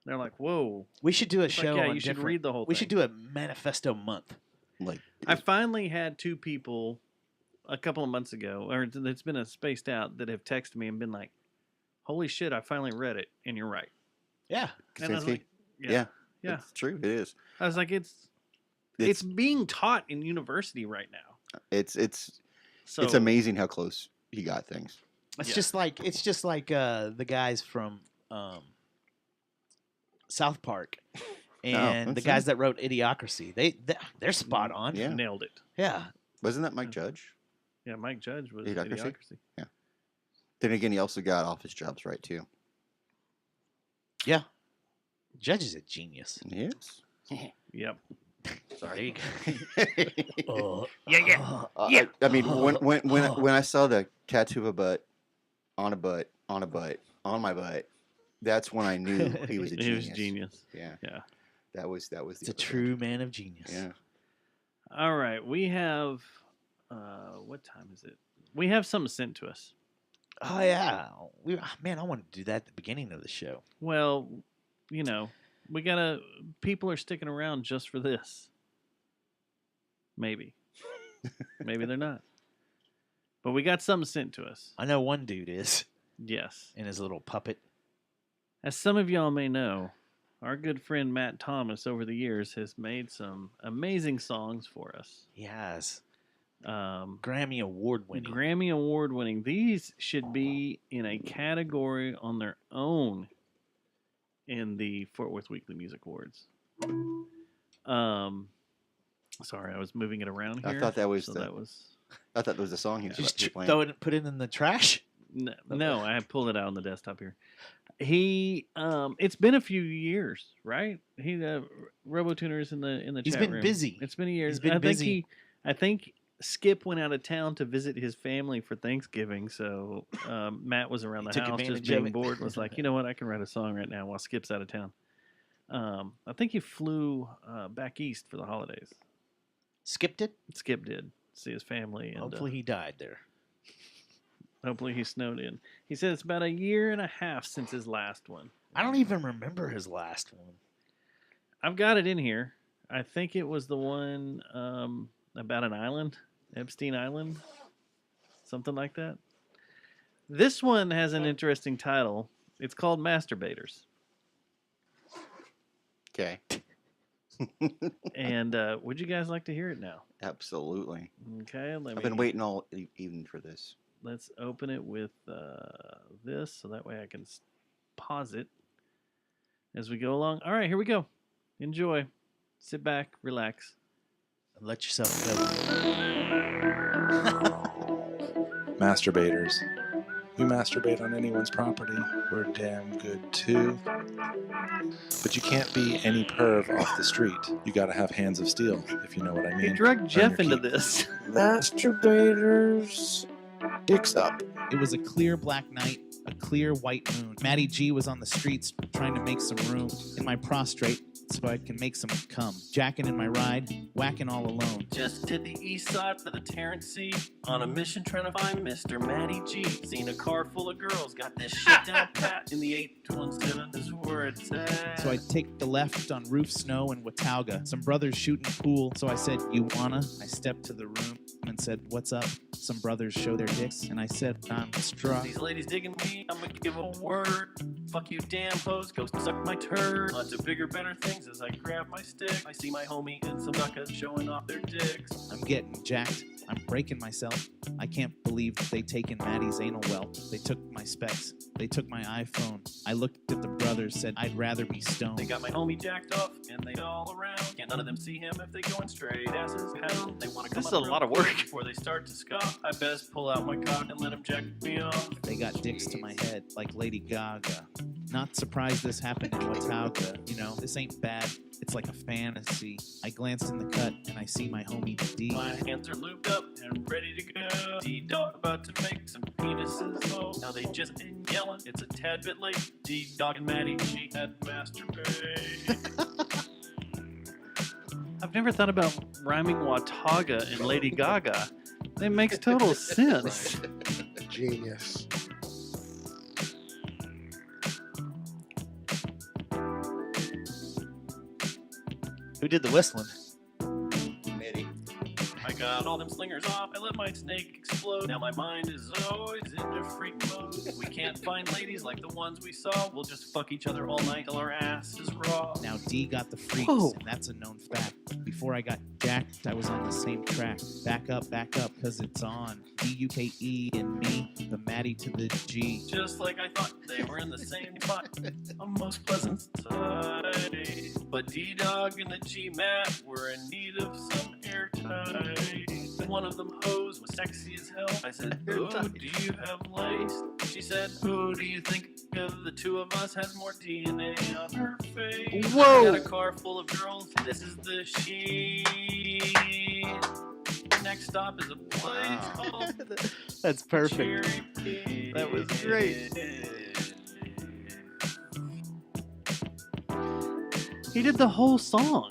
they're like, whoa. We should do a It's like, show yeah, on you should different- read the whole We thing. should do a manifesto month. Like I finally had two people a couple of months ago, or it's been a spaced out, that have texted me and been like, holy shit, I finally read it, and you're right. Yeah. And I was Kaczynski? like, Yeah. yeah. It's true. It is. I was like, it's being taught in university right now. It's So amazing how close he got things. It's Yeah. just like the guys from South Park and the that's guys that wrote Idiocracy. They're spot on. Yeah. nailed it. Yeah. Wasn't that Mike Judge? Yeah, Mike Judge was Idiocracy? Idiocracy. Then again, he also got office jobs right too. Yeah. Judge is a genius. Yes. Yep. Sorry. I mean, when I saw the tattoo of a butt on a butt on a butt on my butt, that's when I knew he was a He genius. was genius. Yeah. Yeah. That was the It's a other true man of genius. Yeah. All right, we have. What time is it? We have something sent to us. Oh yeah. Man, I wanted to do that at the beginning of the show. Well, we gotta. People are sticking around just for this. Maybe. Maybe they're not. But we got something sent to us. I know one dude is Yes. in his little puppet. As some of y'all may know, our good friend Matt Thomas over the years has made some amazing songs for us. He has. Grammy Award winning. Grammy Award winning. These should be in a category on their own in the Fort Worth Weekly Music Awards. Sorry, I was moving it around here. I thought that was so the. that was. I thought that was the song he was Just playing. throw it, put it in the trash. No, I pulled it out on the desktop here. He, it's been a few years, right? He, RoboTuner is in the He's chat been room. busy. It's been a year. He's been I think busy. I think Skip went out of town to visit his family for Thanksgiving, so Matt was around He the took house just advantage of being it. bored. Was like, you know what? I can write a song right now while Skip's out of town. I think he flew back east for the holidays. Skipped it. Skip did see his family. And, Hopefully he died there. hopefully he snowed in. He said it's about a year and a half since his last one. I don't even remember his last one. I've got it in here. I think it was the one about an island, Epstein Island, something like that. This one has an interesting title. It's called Masturbators. Okay. And would you guys like to hear it now? Absolutely. Okay, I've been waiting all evening for this. Let's open it with this, so that way I can pause it as we go along. All right, here we go. Enjoy. Sit back, relax. And let yourself go. Masturbators. We masturbate on anyone's property. We're damn good too. But you can't be any perv off the street. You gotta have hands of steel, if you know what I mean. He drugged Earn Jeff your into keep. this. Masturbators. Dicks up. It was a clear black night, a clear white moon. Matty G was on the streets trying to make some room in my prostrate so I can make some cum. Jacking in my ride, whacking all alone. Just hit the east side for the Terrence C. On a mission trying to find Mr. Matty G. Seen a car full of girls, got this shit down pat. In the 817 is where it's at. So I take the left on Roof Snow and Watauga. Some brothers shooting pool, so I said, "You wanna?" I stepped to the room and said, "What's up?" Some brothers show their dicks, and I said, "I'm struck." These ladies digging me, I'ma give a word. Fuck you, damn hoes, go suck my turd. On to bigger, better things as I grab my stick. I see my homie and some duckas showing off their dicks. I'm getting jacked. I'm breaking myself. I can't believe they taken Maddie's anal well. They took my specs. They took my iPhone. I looked at the brothers, said I'd rather be stoned. They got my homie jacked off, and they all around. Can't none of them see him if they going straight. Asses pound. They wanna come This is up a real lot of quick work. before they start to scoff. I best pull out my cock and let them jack me off. They got dicks to my head like Lady Gaga. Not surprised this happened in Watauga. You know, this ain't bad. It's like a fantasy. I glanced in the cut and I see my homie D. My hands are lubed up and ready to go. D-Dog about to make some penises. Oh, now they just been yelling. It's a tad bit late. D-Dog and Maddie G had masturbate. I've never thought about rhyming Watauga and Lady Gaga. It makes total sense. Genius. Who did the whistling? Mitty. I got all them slingers off. I let my snake explode. Now my mind is always into freak mode. If we can't find ladies like the ones we saw, we'll just fuck each other all night till our ass is raw. Now D got the freaks, Whoa. and that's a known fact. Before I got jacked, I was on the same track. Back up, cause it's on. D-U-K-E and me, the Maddie to the G. Just like I thought, they were in the same spot. A most pleasant society. But D-Dog and the G-Mat were in need of some airtime. One of them hoes was sexy as hell. I said, "Oh, do you have lace?" She said, "Who do you think of the two of us has more DNA on her face?" Whoa. Got a car full of girls. This is the she. Next stop is a place called That's perfect. Cherry Pea. That was great. He did the whole song.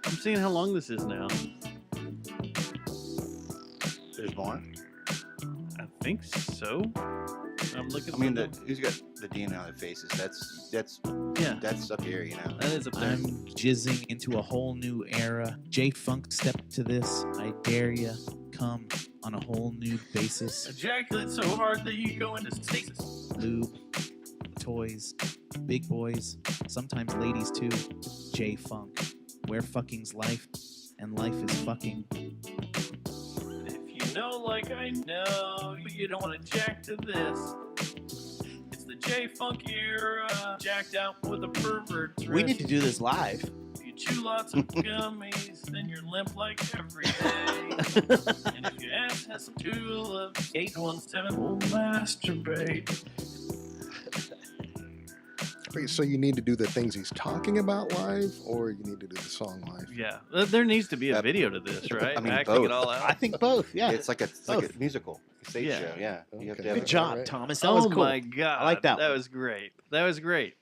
I'm seeing how long this is now. There's more. I think so. I'm looking. I mean, for who's got the DNA on their faces? That's yeah, that's up here, you know. that is up there. I'm jizzing into a whole new era. J-Funk stepped to this. I dare ya. Come on a whole new basis. Ejaculate so hard that you go into stasis. Lube, toys, big boys, sometimes ladies too. J-Funk, where fucking's life, and life is fucking. know like I know, but you don't want to jack to this. It's the J-Funk era, jacked out with a pervert dress. We need to do this live. You chew lots of gummies, then you're limp like every day. And if your ass has some tulips, 817 will masturbate. Wait, so you need to do the things he's talking about live, or you need to do the song live? Yeah, there needs to be a video to this, right? I mean, Acting both. it all out. I think both. Yeah, It's like a musical, a stage Yeah. show. Yeah, you have to Okay. have good it. job, right. Thomas. That was cool. my god, I like that That one. was great. That was great.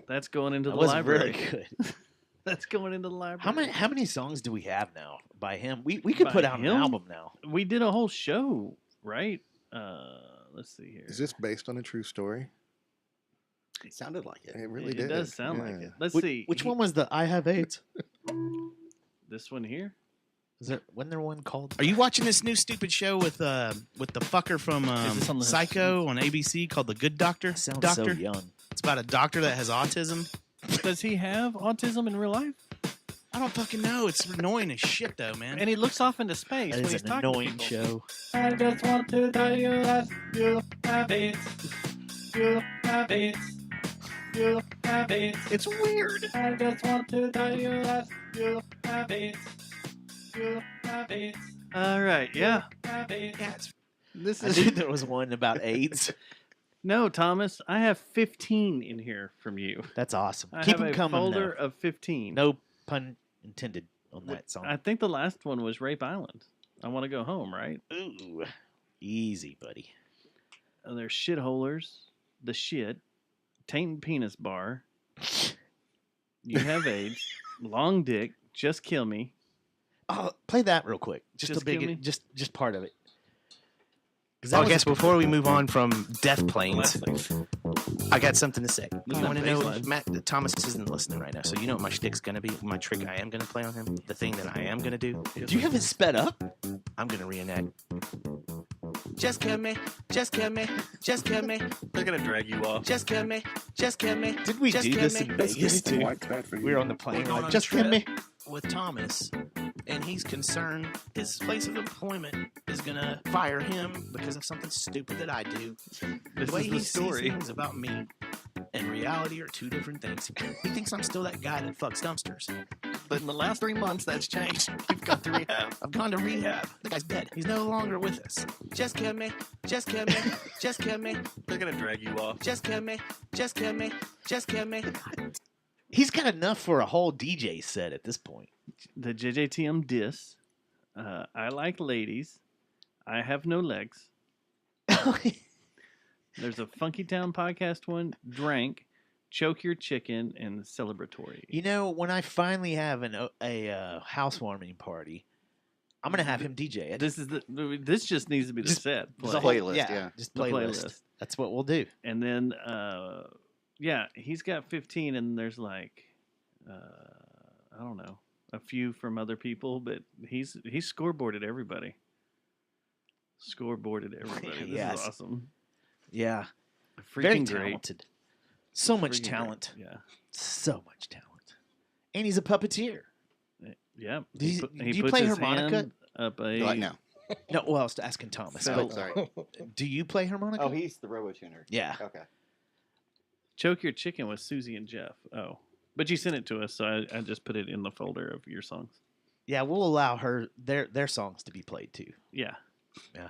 That's going into That the was library. very good. That's going into the library. How many songs do we have now by him? We could By put out him? an album now. We did a whole show, right? Let's see here. Is this based on a true story? It sounded like it. It really It did. does sound like yeah. it. Let's Which, see. which one was the I Have AIDS? This one here. Is there wasn't there one called? Are you watching this new stupid show with the fucker from Is this on the- Psycho on ABC called The Good Doctor? Sounds Doctor. so young. It's about a doctor that has autism. Does he have autism in real life? I don't fucking know. It's annoying as shit though, man. And he looks off into space That when is he's an talking to annoying people. show. I just want to tell you that you have AIDS. You have AIDS. You have AIDS. It's weird. I just want to tell you that you have AIDS. You have AIDS. All right, yeah. You have AIDS. Yeah, it's This I is knew there was one about AIDS. no, Thomas. I have 15 in here from you. That's awesome. I Keep have them a coming. folder Though. of 15. No pun intended on that song. I think the last one was Rape Island. I want to go home, right? Ooh, easy, buddy. There's shitholers, the shit, tainted penis bar. You have AIDS, long dick, just kill me. Oh, play that real quick. Just Just a big, kill me? just part of it. 'Cause So I was guess a- before we move on from Death Planes, I got something to say. This You is want to that know, baseline. Matt? Thomas isn't listening right now, so you know what my shtick's gonna be. My trick I am gonna play on him. The thing that I am gonna do. Do you have it sped up? I'm gonna reenact. Just kill me, just kill me, just kill me, They're gonna drag you off. just kill me, just kill me. Did we just do kill this me. in Vegas too? We were on the plane. We're going Like, on a just kill me. trip with Thomas, and he's concerned his place of employment is gonna fire him because of something stupid that I do. This The way is the he sees story. things about me and reality are two different things. He thinks I'm still that guy that fucks dumpsters. But in the last 3 months, that's changed. You've got to rehab. I've gone to rehab. The guy's dead. He's no longer with us. Just kill me. Just kill me. Just kill me. They're gonna drag you off. Just kill me. Just kill me. Just kill me. He's got enough for a whole DJ set at this point. The JJTM diss. I like ladies. I have no legs. There's a Funky Town podcast one. Drank. Choke your chicken and celebratory. You know, when I finally have a housewarming party, I'm gonna have him DJ it. This is this just needs to be the Just- set. It's a play. playlist, yeah. Just The playlist. That's what we'll do. And then yeah, he's got 15 and there's like I don't know, a few from other people, but he's scoreboarded everybody. Scoreboarded everybody. This Yes. is awesome. Yeah. Freaking Very great. talented. So much Freaking great. talent. Yeah. So much talent. And he's a puppeteer. Yeah. Do you, He do you puts play his harmonica? hand up a Right now. No, well, I was asking Thomas. Felt. but Sorry. do you play harmonica? Oh, he's the RoboTuner. Yeah. Okay. Choke Your Chicken with Susie and Jeff. Oh. But you sent it to us, so I just put it in the folder of your songs. Yeah, we'll allow their songs to be played too. Yeah. Yeah.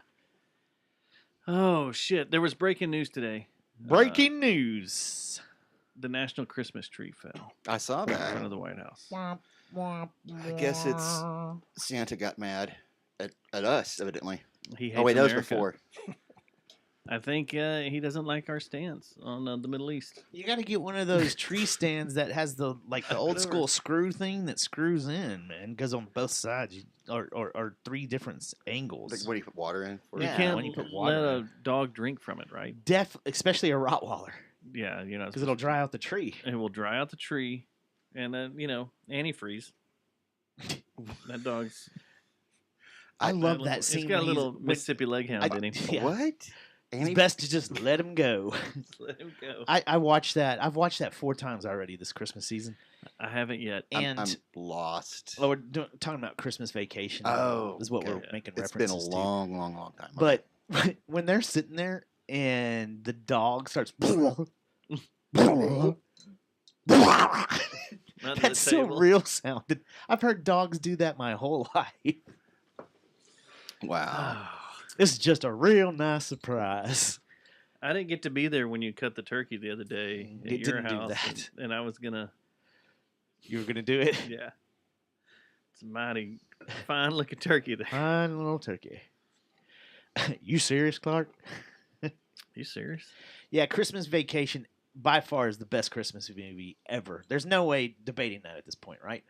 Oh, shit. There was breaking news today. Breaking news. The National Christmas Tree fell I saw in front that. of the White House. I guess it's Santa got mad at us, evidently. He hates Oh, wait, that was America. before. I think he doesn't like our stance on the Middle East. You got to get one of those tree stands that has the old school screw thing that screws in, man. Goes on both sides, or three different angles. Like, what do you put water in? For? You Yeah, can't when you put let water a in. dog drink from it, right? Especially a Rottweiler, Yeah, you know, because it'll dry out the tree. It will dry out the tree, and then antifreeze. That dog's. I love that It's scene. got a when he's- little when- Mississippi leg hound in him. yeah. What? And It's he- best to just let him go. Just let him go. I watched that. I've watched that 4 times already this Christmas season. I haven't yet. And I'm lost. well, we're talking about Christmas Vacation. Is what we're making It's been a references to. long, long, long time. But when they're sitting there and the dog starts, Under the that's so table. real sounding. I've heard dogs do that my whole life. Wow. This is just a real nice surprise. I didn't get to be there when you cut the turkey the other day at You your didn't do house, that. and I was gonna. You were gonna do it? Yeah. It's a mighty fine looking turkey there. Fine little turkey. You serious, Clark? You serious? Yeah, Christmas Vacation by far is the best Christmas movie ever. There's no way debating that at this point, right?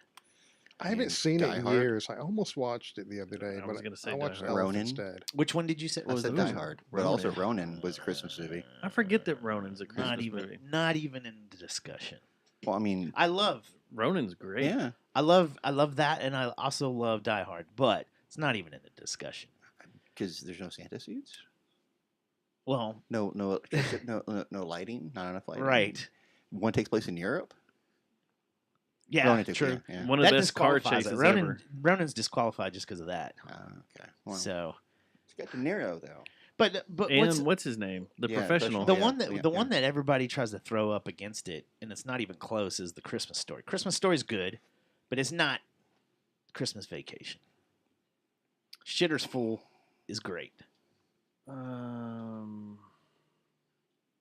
I haven't seen it in years. I almost watched it the other day, I was but gonna say I watched Die Elf Ronin. instead. Which one did you say? I What was said the Die first one? Hard, but also Ronin was a Christmas movie. I forget that Ronin's a Christmas movie. Not even in the discussion. Well, I mean, I love Ronin's great. yeah. I love that, and I also love Die Hard, but it's not even in the discussion. Because there's no Santa suits. Well, No lighting. Not enough lighting. right. One takes place in Europe. Yeah, Ronin takes- true. yeah. One of the That best car disqualifies it. chases Ronin, ever. Ronin's disqualified just because of that. Okay. Well, So, it's got De Niro though. but And what's his name? The Yeah, professional. the Yeah, one that yeah, the yeah. one that everybody tries to throw up against it, and it's not even close, is the Christmas Story. Christmas Story's good, but it's not Christmas Vacation. Shitter's Fool is great, Um,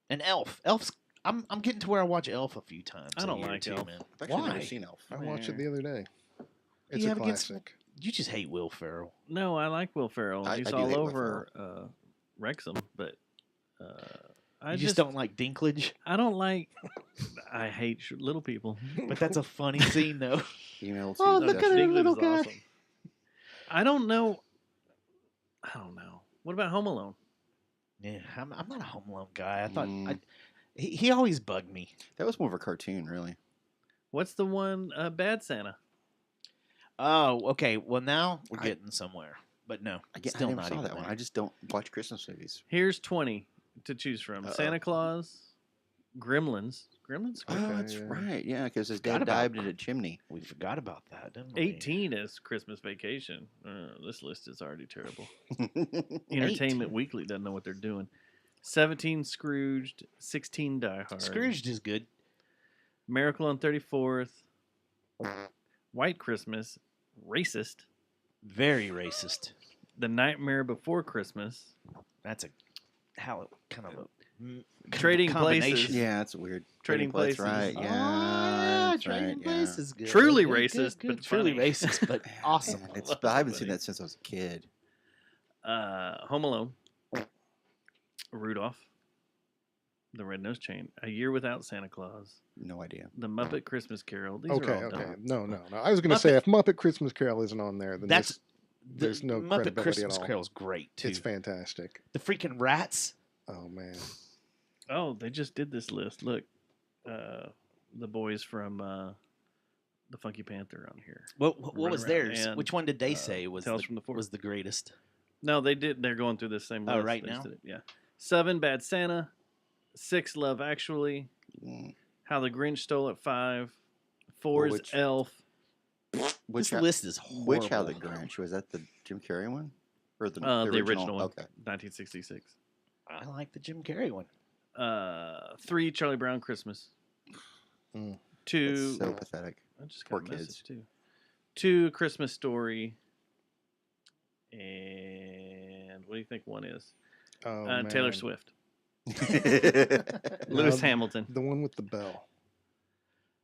and Elf's. I'm getting to where I watch Elf a few times. I a don't year like too, Elf. man. I've actually Why? never seen Elf. I watched it the other day. It's You a have against- classic. You just hate Will Ferrell. no, I like Will Ferrell. I He's do all hate Will over Wrexham, but I You just don't like Dinklage, I don't like. I hate little people. but that's a funny scene though. Email Oh, to look at Dustin. that Dinklage little is guy. awesome. I don't know. What about Home Alone? Yeah, I'm not a Home Alone guy. I thought Mm. he always bugged me. That was more of a cartoon, really. What's the one? Bad Santa. Oh, okay. Well, now we're getting somewhere, but no, I still never not saw even that one. there. I just don't watch Christmas movies. Here's 20 to choose from: Uh-oh. Santa Claus, Gremlins. Gremlins. Oh, that's yeah. right. Yeah, because his Forgot dad about- dived in a chimney. We forgot about that, didn't we? 18 is Christmas Vacation. This list is already terrible. Entertainment Weekly doesn't know what they're doing. 17 Scrooged, 16 Die Hard. Scrooged is good. Miracle on 34th. White Christmas, Racist. Very racist. The Nightmare Before Christmas. That's a how kind of a Trading combination. Places. Yeah, that's weird. Trading Places. Places. Right. Oh, Yeah. that's Trading right, Places yeah. is good. Truly Good, racist, good, but truly funny. racist, but awesome. Man, I haven't seen that since I was a kid. Home Alone. Rudolph. The Red-Nosed Chain. A Year Without Santa Claus. No idea. The Muppet Christmas Carol. These Okay, are all okay. dumb. No. I was going to say if Muppet Christmas Carol isn't on there, then That's there's no Muppet credibility Christmas at all. Carol's great too. It's fantastic. The freaking rats. Oh man. Oh, they just did this list. Look. The boys from the Funky Panther on here. What Run was around. theirs? And, Which one did they say was Tales from the Forest. was the greatest? No, they did. They're going through this same list. Oh, right They just now? did it, yeah. 7, Bad Santa. 6, Love Actually. Mm. How the Grinch Stole It. 5. 4 is which- Elf. Which This list is horrible. Which How the Grinch? Was that the Jim Carrey one? Or the original one. Okay. 1966. I like the Jim Carrey one. 3, Charlie Brown Christmas. Mm. 2. That's so pathetic. I just Poor got a message kids. too. 2, Christmas Story. And what do you think one is? Oh, Taylor man. Swift. No, Lewis Hamilton. The one with the bell.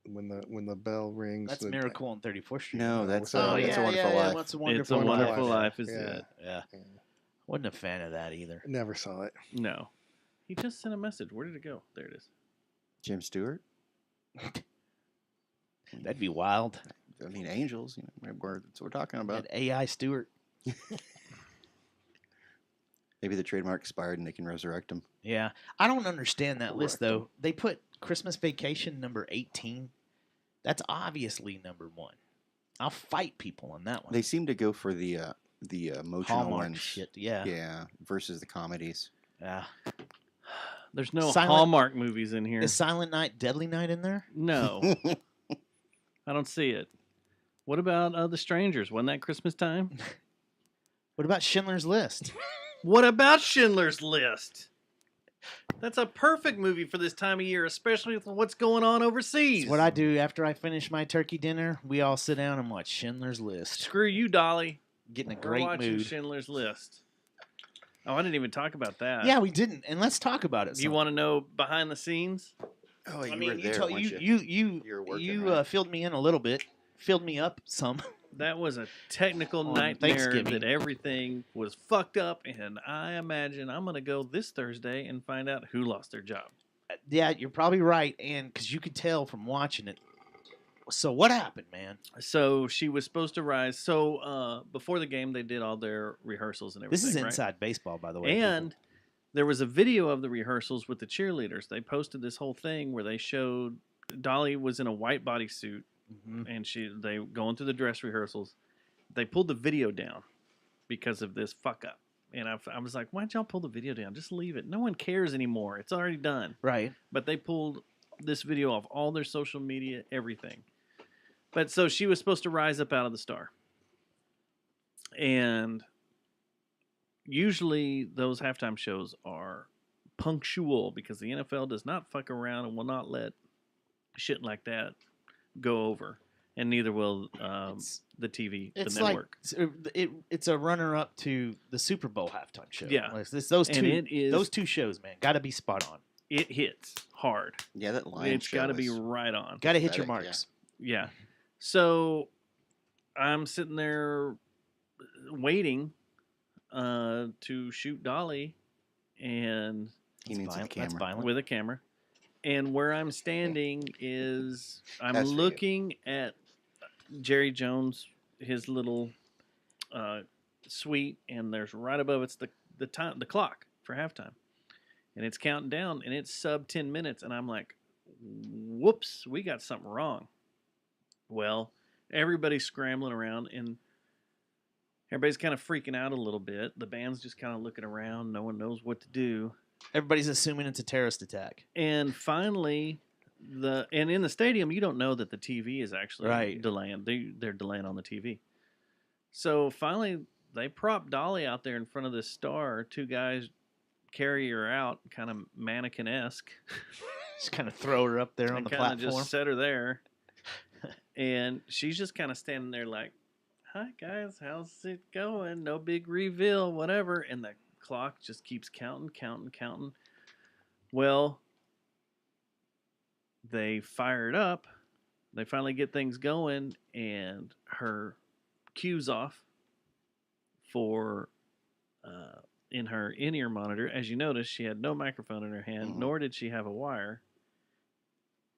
When the bell rings. That's the- Miracle on 34th Street. No, that's Oh, That's a Wonderful Life. What's a It's a Wonderful Wonderful Life. Life is Yeah. it. Yeah. Yeah. Wasn't a fan of that either. Never saw it. No. He just sent a message. Where did it go? There it is. Jim Stewart. That'd be wild. I mean, angels. You know, that's what we're talking about. That AI Stewart. Maybe the trademark expired and they can resurrect him. Yeah. I don't understand that list though. They put Christmas Vacation number 18. That's obviously number 1. I'll fight people on that one. They seem to go for the emotional Hallmark ones. shit. Yeah. Yeah. Versus the comedies. Yeah. There's no Silent- Hallmark movies in here. Is Silent Night, Deadly Night in there? No. I don't see it. What about The Strangers? Wasn't that Christmas time? What about Schindler's List? What about Schindler's List? That's a perfect movie for this time of year, especially with what's going on overseas. It's what I do after I finish my turkey dinner. We all sit down and watch Schindler's List. Screw you, Dolly. Get in a We're great watching mood. Schindler's List. Oh, I didn't even talk about that. Yeah, we didn't, and let's talk about it. Do you want to know behind the scenes? Oh, you I mean, were there, told- weren't you? you were working, you right? filled me in a little bit, filled me up some. That was a technical On nightmare Thanksgiving. that everything was fucked up, and I imagine I'm going to go this Thursday and find out who lost their job. Yeah, you're probably right, and because you could tell from watching it. So what happened, man? So she was supposed to rise. So before the game, they did all their rehearsals and everything. This is right? inside baseball, by the way. And there was a video of the rehearsals with the cheerleaders. They posted this whole thing where they showed Dolly was in a white bodysuit, and they going through the dress rehearsals. They pulled the video down because of this fuck up. And I was like, why'd y'all pull the video down? Just leave it. No one cares anymore. It's already done. Right. But they pulled this video off all their social media, everything. But so she was supposed to rise up out of the star. And usually those halftime shows are punctual because the NFL does not fuck around and will not let shit like that go over. And neither will the TV, the It's network. like it's a runner-up to the Super Bowl halftime show. Yeah. It's those And two. it is- those two shows, man, got to be spot on. It hits hard. Yeah, that Lion It's show got to be was right on. Got to hit your pathetic, yeah. marks. Yeah. So I'm sitting there waiting to shoot Dolly and He needs a That's camera. violent. with a camera. And where I'm standing is I'm That's for you. looking at Jerry Jones, his little suite, and there's right above it's the clock for halftime. And it's counting down and it's sub 10 minutes and I'm like, whoops, we got something wrong. Well, everybody's scrambling around and everybody's kind of freaking out a little bit. The band's just kind of looking around. No one knows what to do. Everybody's assuming it's a terrorist attack. And finally, in the stadium, you don't know that the TV is actually Right. delaying. They're delaying on the TV. So finally, they prop Dolly out there in front of this star. Two guys carry her out, kind of mannequin-esque. Just kind of throw her up there on and the kinda platform. just set her there. And she's just kind of standing there like, hi, guys, how's it going? No big reveal, whatever. And the clock just keeps counting. Well, they fire it up. They finally get things going, and her cue's off for in her in-ear monitor. As you notice, she had no microphone in her hand, nor did she have a wire.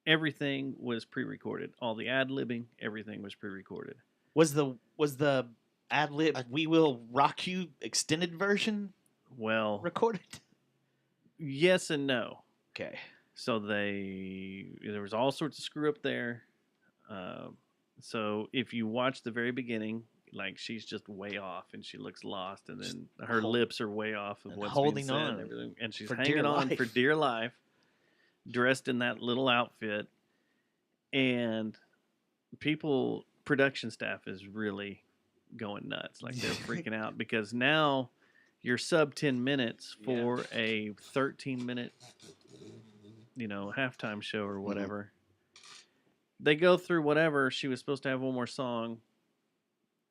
Everything was pre-recorded. All the ad-libbing, everything was pre-recorded. Was the ad lib "We Will Rock You" extended version Well, recorded? yes and no. Okay. So there was all sorts of screw up there. So if you watch the very beginning, like she's just way off and she looks lost, and then her lips are way off of and what's holding being said on and everything, and she's for hanging dear on life. for dear life, dressed in that little outfit, and production staff is really going nuts, like they're freaking out because now you're sub 10 minutes for a 13-minute halftime show or whatever. They go through whatever. She was supposed to have one more song,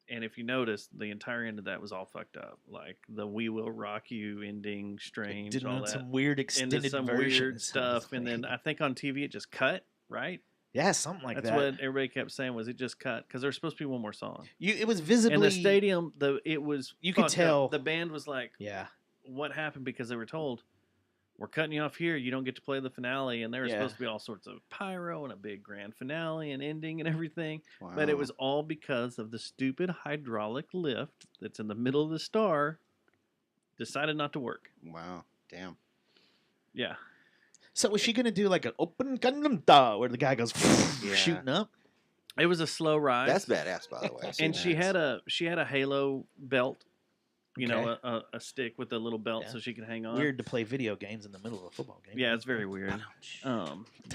and if you notice, the entire end of that was all fucked up, like the "We Will Rock You" ending, strange, Did all it that some weird into extended some version. weird stuff, and then I think on TV it just cut, right? Yeah, something like That's that. what everybody kept saying, was it just cut because there's supposed to be one more song. It was visibly In the stadium, it was You could fucked up. tell. The band was like, Yeah. what happened? Because they were told, we're cutting you off here. You don't get to play the finale. And there was Yeah. supposed to be all sorts of pyro and a big grand finale and ending and everything. But it was all because of the stupid hydraulic lift that's in the middle of the star decided not to work. Wow. Damn. Yeah. So was she gonna do like an open Gundam da where the guy goes Yeah. shooting up? It was a slow rise. That's badass, by the way. I've seen And she that. had a Halo belt you know, a stick with a little belt Yeah. so she can hang on. Weird to play video games in the middle of a football game. Yeah, it's very weird.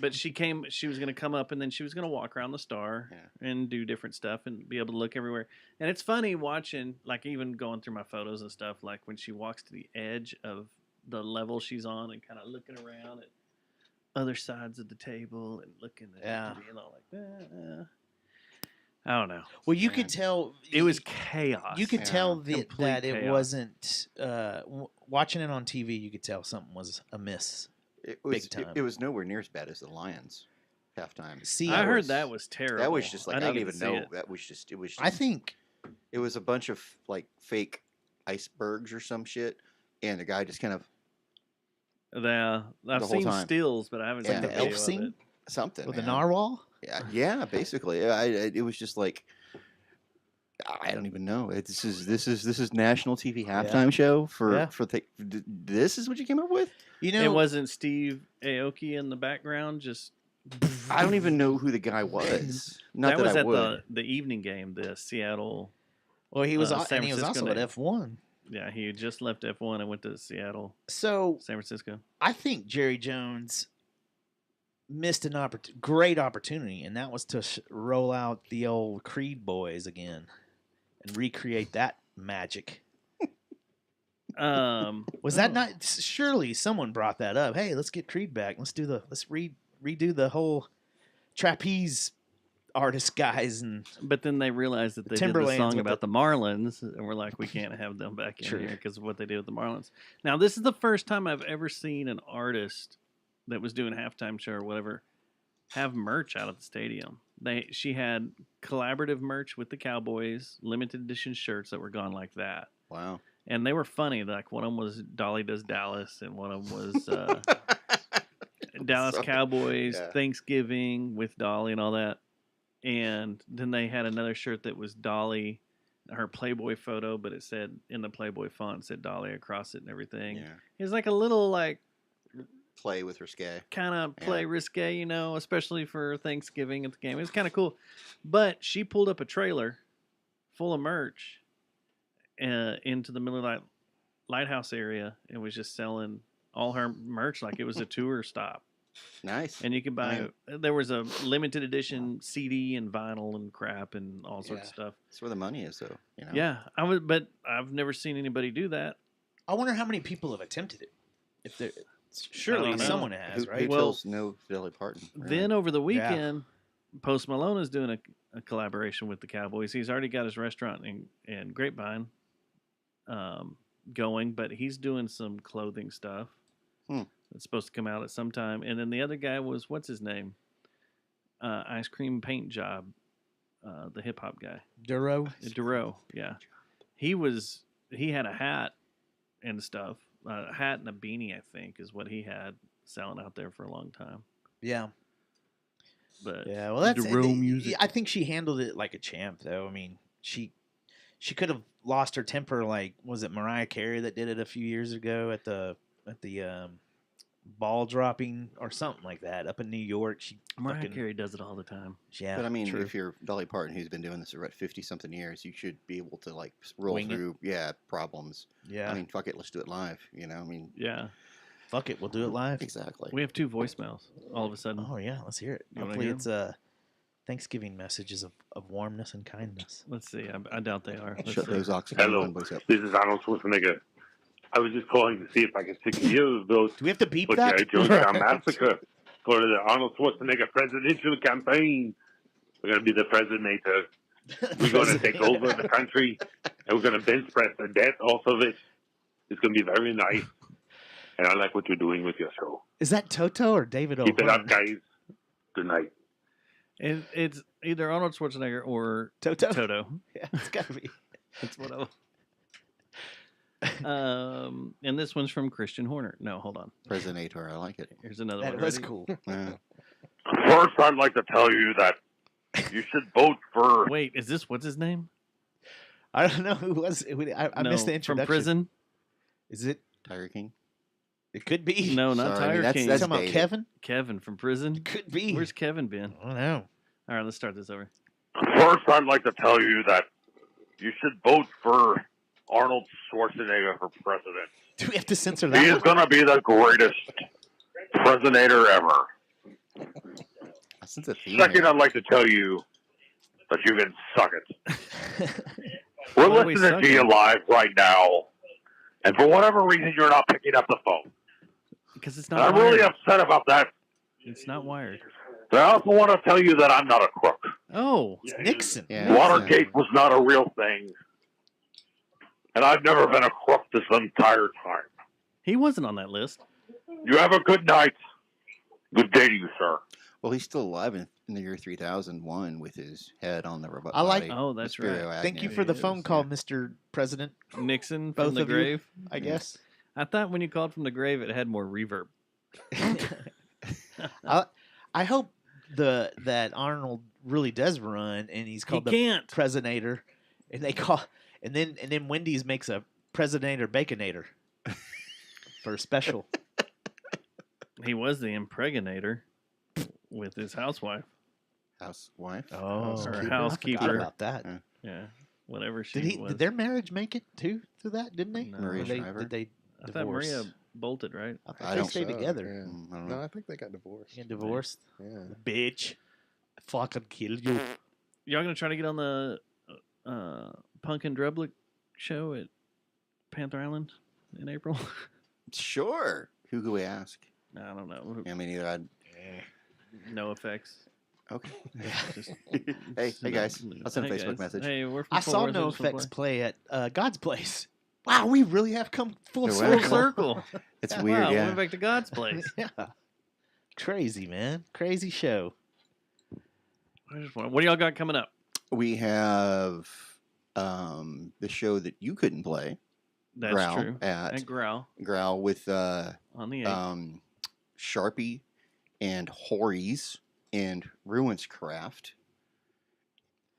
But she was going to come up and then she was going to walk around the star and do different stuff and be able to look everywhere. And it's funny watching, like even going through my photos and stuff, like when she walks to the edge of the level she's on and kind of looking around at other sides of the table and looking at it and all like that. I don't know. Well, you could tell it was chaos. You could tell Complete that it chaos. wasn't watching it on TV. You could tell something was amiss. It was, big time. It was nowhere near as bad as the Lions halftime. See, I heard that was terrible. That was just like I didn't don't get even to see know. it. That was just. It was. Just, I think it was a bunch of like fake icebergs or some shit, and the guy just kind of. Yeah, I've the whole seen time. stills, but I haven't seen Yeah. the The video elf of scene? it. Something with man. the narwhal. Yeah, basically. It was just like I don't even know. This is national TV halftime show for this is what you came up with? You know, It wasn't Steve Aoki in the background. Just I don't even know who the guy was. Not that, was I at would. the evening game, the Seattle. Well, he was, San and he was Francisco also game. at F1. Yeah, he had just left F1 and went to Seattle, So San Francisco. I think Jerry Jones missed an great opportunity, and that was to roll out the old Creed boys again and recreate that magic. Was that not? Surely someone brought that up. Hey, let's get Creed back. Let's redo the whole trapeze artist guys and. But then they realized that they did the Timberlands song with about the Marlins, and we're like, we can't have them back in True. here because of what they did with the Marlins. Now, this is the first time I've ever seen an artist that was doing a halftime show or whatever have merch out of the stadium. She had collaborative merch with the Cowboys, limited edition shirts that were gone like that. Wow. And they were funny. Like one of them was Dolly Does Dallas, and one of them was Dallas So- Cowboys yeah. Thanksgiving with Dolly and all that. And then they had another shirt that was Dolly, her Playboy photo, but it said in the Playboy font it said Dolly across it and everything. Yeah. It was like a little like Play with risque. kind of play risque, you know, especially for Thanksgiving at the game. It was kind of cool. But she pulled up a trailer full of merch into the Miller Lighthouse area and was just selling all her merch like it was a tour stop. Nice. And you could buy, there was a limited edition CD and vinyl and crap and all sorts of stuff. That's where the money is, though. You know. Yeah, but I've never seen anybody do that. I wonder how many people have attempted it. If there, I surely don't know. someone has, Who, right? Who Well, tells no Dolly Parton? Really? Then over the weekend, Post Malone is doing a collaboration with the Cowboys. He's already got his restaurant in Grapevine going, but he's doing some clothing stuff. It's supposed to come out at some time. And then the other guy was, what's his name? Ice Cream Paint Job, the hip hop guy. Duro. Duro, yeah. He had a hat and stuff. A hat and a beanie, I think, is what he had selling out there for a long time. Yeah. But Yeah, well, that's Duro music. I think she handled it like a champ, though. I mean, she could have lost her temper, like was it Mariah Carey that did it a few years ago at the ball dropping or something like that up in New York. She Mariah Carey does it all the time. Yeah, But I mean, true. if you're Dolly Parton, who's been doing this for 50-something years, you should be able to like roll Wing it. through, problems. Yeah. I mean, fuck it, let's do it live. You know, I mean, Yeah. Fuck it, we'll do it live. exactly. We have 2 voicemails all of a sudden. Oh yeah, let's hear it. You wanna Hopefully hear it's Thanksgiving messages of warmness and kindness. Let's see. I doubt they are. Let's Shut see. those oxygen Hello, boys up. this is Arnold Schwarzenegger. I was just calling to see if I could secure votes Do we have to beep for that? Jerry Jonestown Massacre for the Arnold Schwarzenegger presidential campaign. We're going to be the presidentator. We're going to take over the country, and we're going to bench press the death off of it. It's going to be very nice. And I like what you're doing with your show. Is that Toto or David Keep it up, O'Hearn? guys. Good night. It's either Arnold Schwarzenegger or Toto. Toto. Yeah, it's gotta be. That's what and this one's from Christian Horner. No, hold on. Presidentator, I like it. Here's another That one. was Ready? cool. First, I'd like to tell you that you should vote for... Wait, is this what's his name? I don't know who was. I No, missed the from introduction. prison. Is it? Tiger King. It could be. No, not Sorry, I mean, Tiger that's- King. that's talking about dated. Kevin? Kevin from prison. Could be. Where's Kevin been? I don't know. All right, let's start this over. First, I'd like to tell you that you should vote for Arnold Schwarzenegger for president. Do we have to censor He that? is one? going to be the greatest presidentator ever. Since a theme Second, here. I'd like to tell you that you can suck it. We're Why are we listening to you sucking? live right now, and for whatever reason, you're not picking up the phone. Because it's And not I'm really wired. upset about that. It's not wired. But I also want to tell you that I'm not a crook. Oh, It's Nixon. Yeah. Watergate was not a real thing. And I've never been a crook this entire time. he wasn't on that list. You have a good night. Good day to you, sir. Well, he's still alive in the year 3001 with his head on the robot I like- body. Oh, that's right. Spiro Thank you Agnew. for the He phone is, call, Mr. President. Nixon Both from the of you, grave. I guess. I thought when you called from the grave, it had more reverb. I hope that Arnold really does run, and he's called the can't. Presidentator, and they call, and then Wendy's makes a Presidentator Baconator for a special. He was the impregnator with his housewife Housewife? Oh, or I housekeeper. forgot about that. Yeah, whatever she Did was. did their marriage make it too through that? Didn't they? No. Maria Or they, Shriver? did they I thought divorce? Maria bolted, right? I thought I they don't stayed So, together. yeah. I don't No, know. I think they got divorced. Get divorced. Yeah. Bitch, I fucking kill you. Y'all gonna try to get on the Punk and Drublick show at Panther Island in April? Sure. Who could we ask? I don't know. I mean, either I'd. No effects. Okay. Just, hey guys. I'll send a Hey, Facebook guys. message. Hey, we're from I Fort saw Worth, No just wanna Effects play. play at God's Place. Wow, we really have come full Yeah, Full circle. circle. It's Wow, weird, we yeah. went back to God's place. Yeah. Crazy, man. Crazy show. What do y'all got coming up? We have the show that you couldn't play. That's Growl true. at Growl Growl with on the 8th. Sharpie and Horries and Ruinscraft.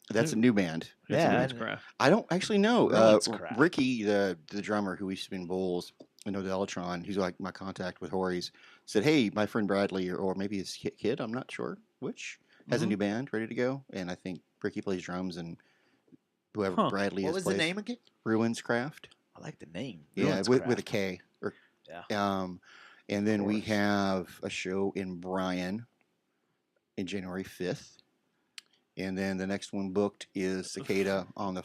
That's a new band. Who's Yeah, Ruins Craft? I don't actually know. Ruinscraft. Ricky, the drummer who used to be in Bulls, I know Delatron, who's like my contact with Horries, said, "Hey, my friend Bradley, or maybe his kid, I'm not sure which, has a Mhm. new band ready to go, and I think Ricky plays drums, and whoever Huh. Bradley What is was plays the name again? Ruinscraft. I like the name. Yeah, with a Ruinscraft. K. Or, Yeah. and then we course. have a show in Bryan in January 5th. And then the next one booked is Cicada on the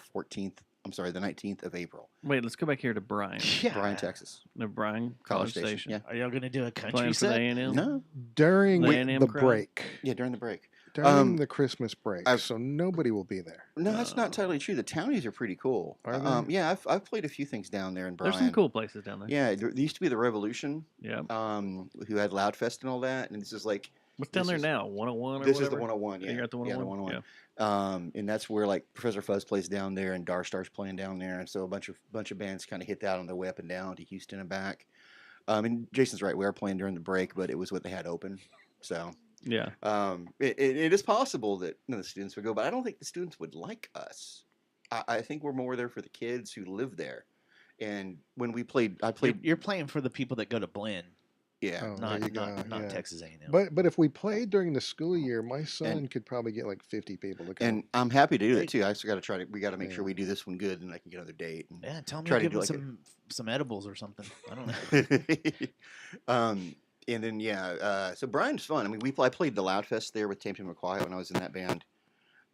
19th of April. Wait, let's go back here to Bryan. Yeah. Bryan, Texas. The Bryan College Station. Yeah. Are y'all gonna do a country Playing for the set? A&M? No. During The the, A&M crowd? break. Yeah, during the break. During the Christmas break. I've- So nobody will be there. No, that's not entirely true. The townies are pretty cool. Are they? Yeah, I've played a few things down there in Bryan. There's some cool places down there. Yeah, there used to be the Revolution. Yeah. Who had Loudfest and all that, and this is like What's down this there is- now? 101 or This whatever? is the 101. Yeah, You're at the 101? Yeah, the 101. And that's where like Professor Fuzz plays down there, and Darstar's playing down there, and so a bunch of bands kind of hit that on their way up and down to Houston and back. And Jason's right, we were playing during the break, but it was what they had open, so. Yeah. It is possible that the students would go, but I don't think the students would like us. I think we're more there for the kids who live there. And when we played, I played. You're playing for the people that go to Blinn. Yeah, Oh, there you go, not yeah. Texas A&M. But if we played during the school year, my son could probably get like 50 people to come. and I'm happy to do that too. I just got to try to. We got to make sure we do this one good, and I can get another date. And yeah, tell me try to to give do them like some edibles or something. I don't know. And then so Brian's fun. I mean, I played the Loudfest there with Tampton McQuay when I was in that band,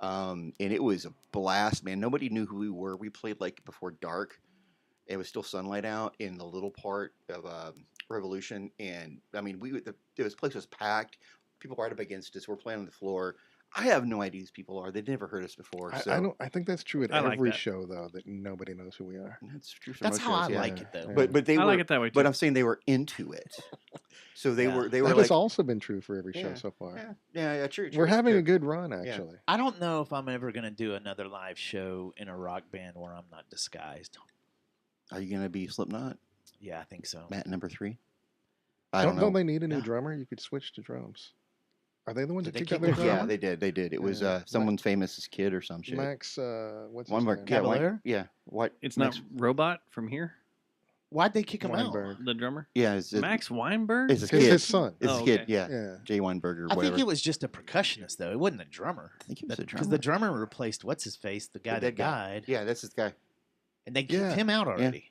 and it was a blast, man. Nobody knew who we were. We played like before dark. It was still sunlight out in the little part of Revolution, and I mean, this place was packed. People right up against us. We're playing on the floor. I have no idea who these people are. They'd never heard us before. So I think that's true at I like every that. show though, that nobody knows who we are. That's true. For That's most how I shows, yeah. like it, though. But they I were. like it that way, But too. I'm saying they were into it. So they Yeah. were. They That were has like. also been true for every show Yeah, so far. Yeah, true. We're having true. a good run, actually. I don't know if I'm ever gonna do another live show in a rock band where I'm not disguised. Are you gonna be Slipknot? Yeah, I think so. Matt number 3. I don't know. Don't they need a new No. drummer? You could switch to drums. Are they the ones Did that they kicked out kick their the drummer? Yeah, they did. They did. It was Yeah. someone's famous kid or some shit. Max, what's One his more. name? Yeah, Cavalier? What? It's Max- not Robot from here, Why'd they kick him out? Weinberg. the drummer. Yeah, it's Max Weinberg? It's his It's kid. his son. It's Oh, his kid. okay. Yeah. Yeah. Jay Weinberg or I whatever. think it was just a percussionist though. It wasn't a drummer. I think he was a Because the drummer replaced what's his face, the guy The that dead guy. died. Yeah, that's his guy. And they kicked Yeah. him out already.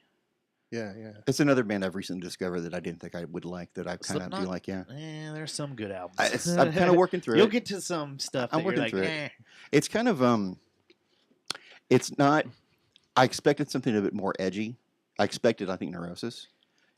Yeah. It's another band I've recently discovered that I didn't think I would like. That I kind of do Slipknot? like. Yeah, There's some good albums. I'm kind of working through You'll it. get to some stuff I'm that you're working like, through eh. it. It's kind of it's not. I expected something a bit more edgy. I expected, I think, Neurosis,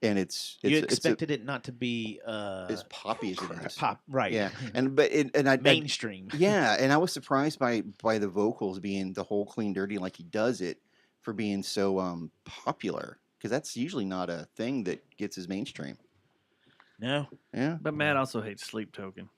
and You expected it not to be as poppy as it is. Pop, right? Yeah, and I mainstream. Yeah, and I was surprised by the vocals being the whole clean dirty like he does it for being so popular, because that's usually not a thing that gets his mainstream. No. Yeah. But Matt also hates Sleep Token.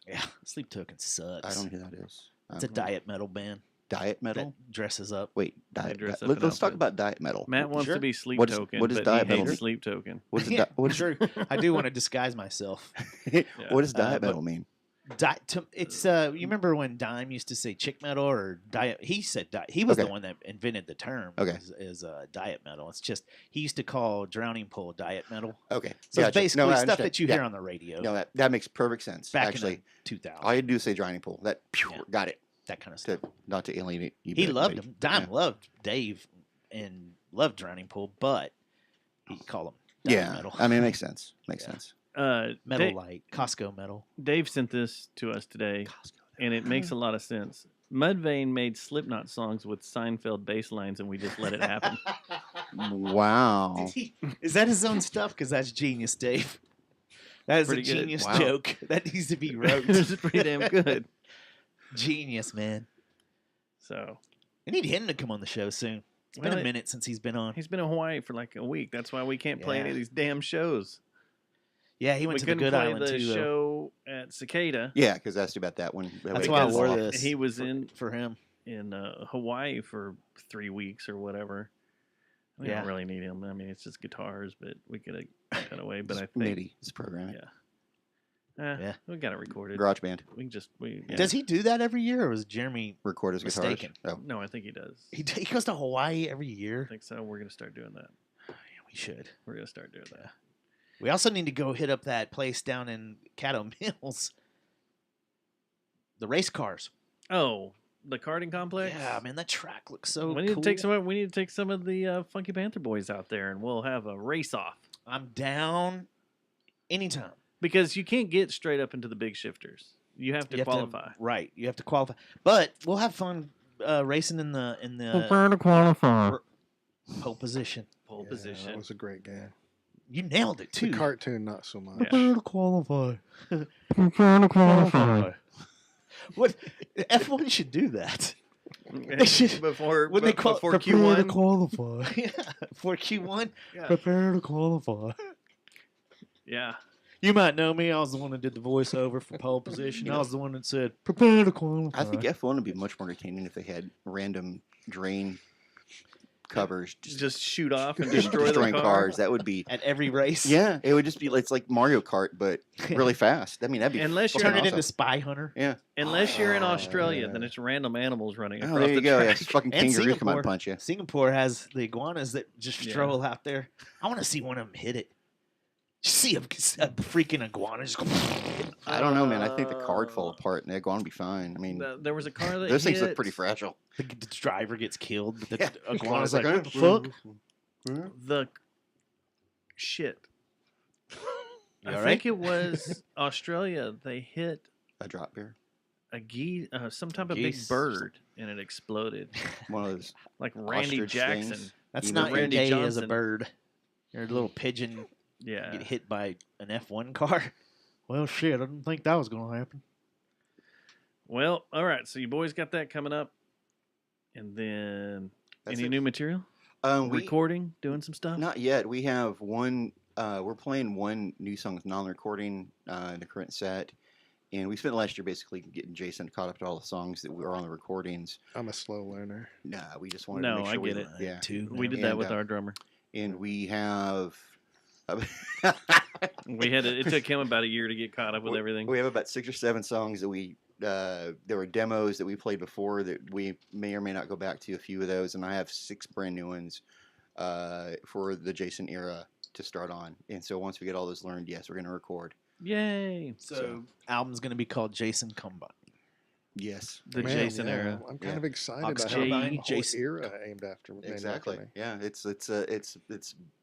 Yeah, Sleep Token sucks. I don't know who that is. It's a diet metal band. Diet metal? That dresses up. Wait, diet. dress up Let's in talk outfits. about diet metal. Matt wants to be Sleep What is- Token, what is but diet he metal? hates Sleep Token. What is Yeah, what is true. I do want to disguise myself. what does diet but metal mean? It's you remember when Dime used to say chick metal or diet? He said he was the Okay. one that invented the term. Okay. Is diet metal. It's just he used to call Drowning Pool diet metal. Okay, So it's gotcha. basically No, I stuff understand. that you Yeah. hear on the radio. No, that makes perfect sense. Back Actually, in the 2000s. all you do is say drowning pool. That got it. That kind of stuff. Not to alienate you. He but- loved but- him. Dime yeah. loved Dave and loved Drowning Pool, but he called him diet Yeah, metal. I mean, it makes sense. Makes sense. Metal Dave, like Costco metal. Dave sent this to us today, and it makes a lot of sense. Mudvayne made Slipknot songs with Seinfeld bass lines, and we just let it happen. Wow. Is that his own stuff? Because that's genius, Dave. That is Pretty a good. genius Wow. joke. That needs to be wrote. It's pretty damn good. Genius, man. So I need him to come on the show soon. It's been Well, a minute since he's been on. he's been in Hawaii for like a week. That's why we can't play any Yeah. of these damn shows. Yeah, he went We to the couldn't Good play Island the too. Though. show at Cicada. Yeah, because I asked you about that one. That's why I because wore this. He was in for him in Hawaii for 3 weeks or whatever. We Yeah. don't really need him. I mean, it's just guitars, but we could have cut away. But I think MIDI is programming. yeah, we got it recorded. Garage Band. We can just Does he do that every year, or was Jeremy Record his guitars. mistaken? Oh. No, I think he does. He goes to Hawaii every year. I think so. We're gonna start doing that. We should. We're gonna start doing that. We also need to go hit up that place down in Caddo Mills. The race cars. Oh, the karting complex. Yeah, man, that track looks so we need cool. to take some. We need to take some of the Funky Panther boys out there, and we'll have a race off. I'm down anytime. Because you can't get straight up into the big shifters. You have to You have to- qualify. right. You have to qualify. But we'll have fun racing in the Prepare to qualify. pole position. Pole Yeah, position. That was a great game. You nailed it The too. cartoon, not so much. Prepare to qualify. Prepare to qualify. What F1 should do that. They should before when they before prepare Q1 to qualify. Yeah, for Q1, Yeah. prepare to qualify. Yeah. You might know me. I was the one that did the voiceover for pole position. I was the one that said, "Prepare to qualify." I think F1 would be much more entertaining if they had random drain covers. Just shoot off and Just destroy the destroying car. cars. That would be. at every race. Yeah, it would just be. It's like Mario Kart, but really fast. I mean, that'd be. Unless you're turn it fucking into awesome. Spy Hunter. Yeah. Unless you're in Australia, then it's random animals running Oh, across there you the go. track. Yeah, fucking And kangaroos come out Singapore. and punch you. Singapore has the iguanas that just Yeah. stroll out there. I want to see one of them hit it. See a freaking iguana just go. I don't know, man. I think the car would fall apart and the iguana would be fine. I mean, There was a car that those things look hit- pretty fragile. The driver gets killed, but the Yeah. iguana's Iguana's like, like, "What the fuck?" The shit. You I all think right? it was Australia. They hit A drop bear. a geese, some type of Geese. big bird, and it exploded. One of those. Like Randy Ostrich Jackson. things. That's You know, not Randy your day as a Johnson. bird. You're a little pigeon. Yeah. Get hit by an F1 car. Well, shit. I didn't think that was going to happen. Well, all right. So you boys got that coming up, and then That's any it. new material? We, Recording, doing some stuff. Not yet. We have one. We're playing one new song with non-recording in the current set, and we spent last year basically getting Jason caught up to all the songs that were on the recordings. I'm a slow learner. Nah, we just wanted No, to make I sure get we, it. Yeah, Too. We did that And, with our drummer. and we have. We had it took him about a year to get caught up with everything. We have about 6 or 7 songs that we. There were demos that we played before that we may or may not go back to a few of those, and I have 6 brand new ones for the Jason era to start on. And so once we get all those learned, yes, we're going to record. Yay! So, album's going to be called Jason Combine. Yes. The Man, Jason yeah, era. I'm kind Yeah. of excited Ox about how the Turbine, whole Jason. era aimed after Exactly. me. Yeah. It's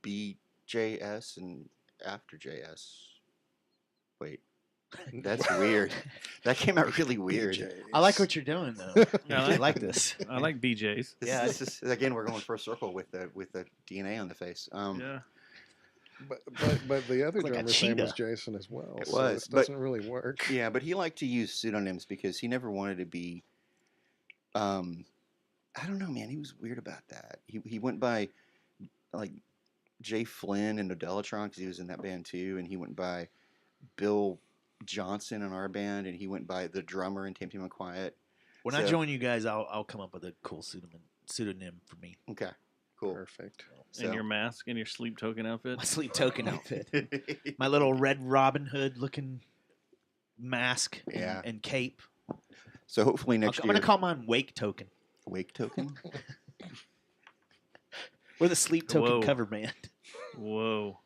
BJS and after JS. Wait. That's weird. That came out really weird. I like what you're doing though. I like this. I like BJ's. This is again. We're going full circle with the DNA on the face. Yeah. But the other Like a drummer's name was cheetah. Jason as well. It so was, this but- doesn't really work. Yeah, but he liked to use pseudonyms because he never wanted to be. I don't know, man. He was weird about that. He went by like Jay Flynn in Odellatron because he was in that band too, and he went by Bill Johnson in our band, and he went by the drummer in Tame and Quiet. When I join you guys, I'll come up with a cool pseudonym for me. Okay, cool, perfect. And your mask and your sleep token outfit. My sleep token outfit. My little Red Robin Hood looking mask Yeah. and cape. So hopefully next I'm year. going to call mine Wake Token. Wake Token? We're the Sleep Token Whoa. cover band. Whoa.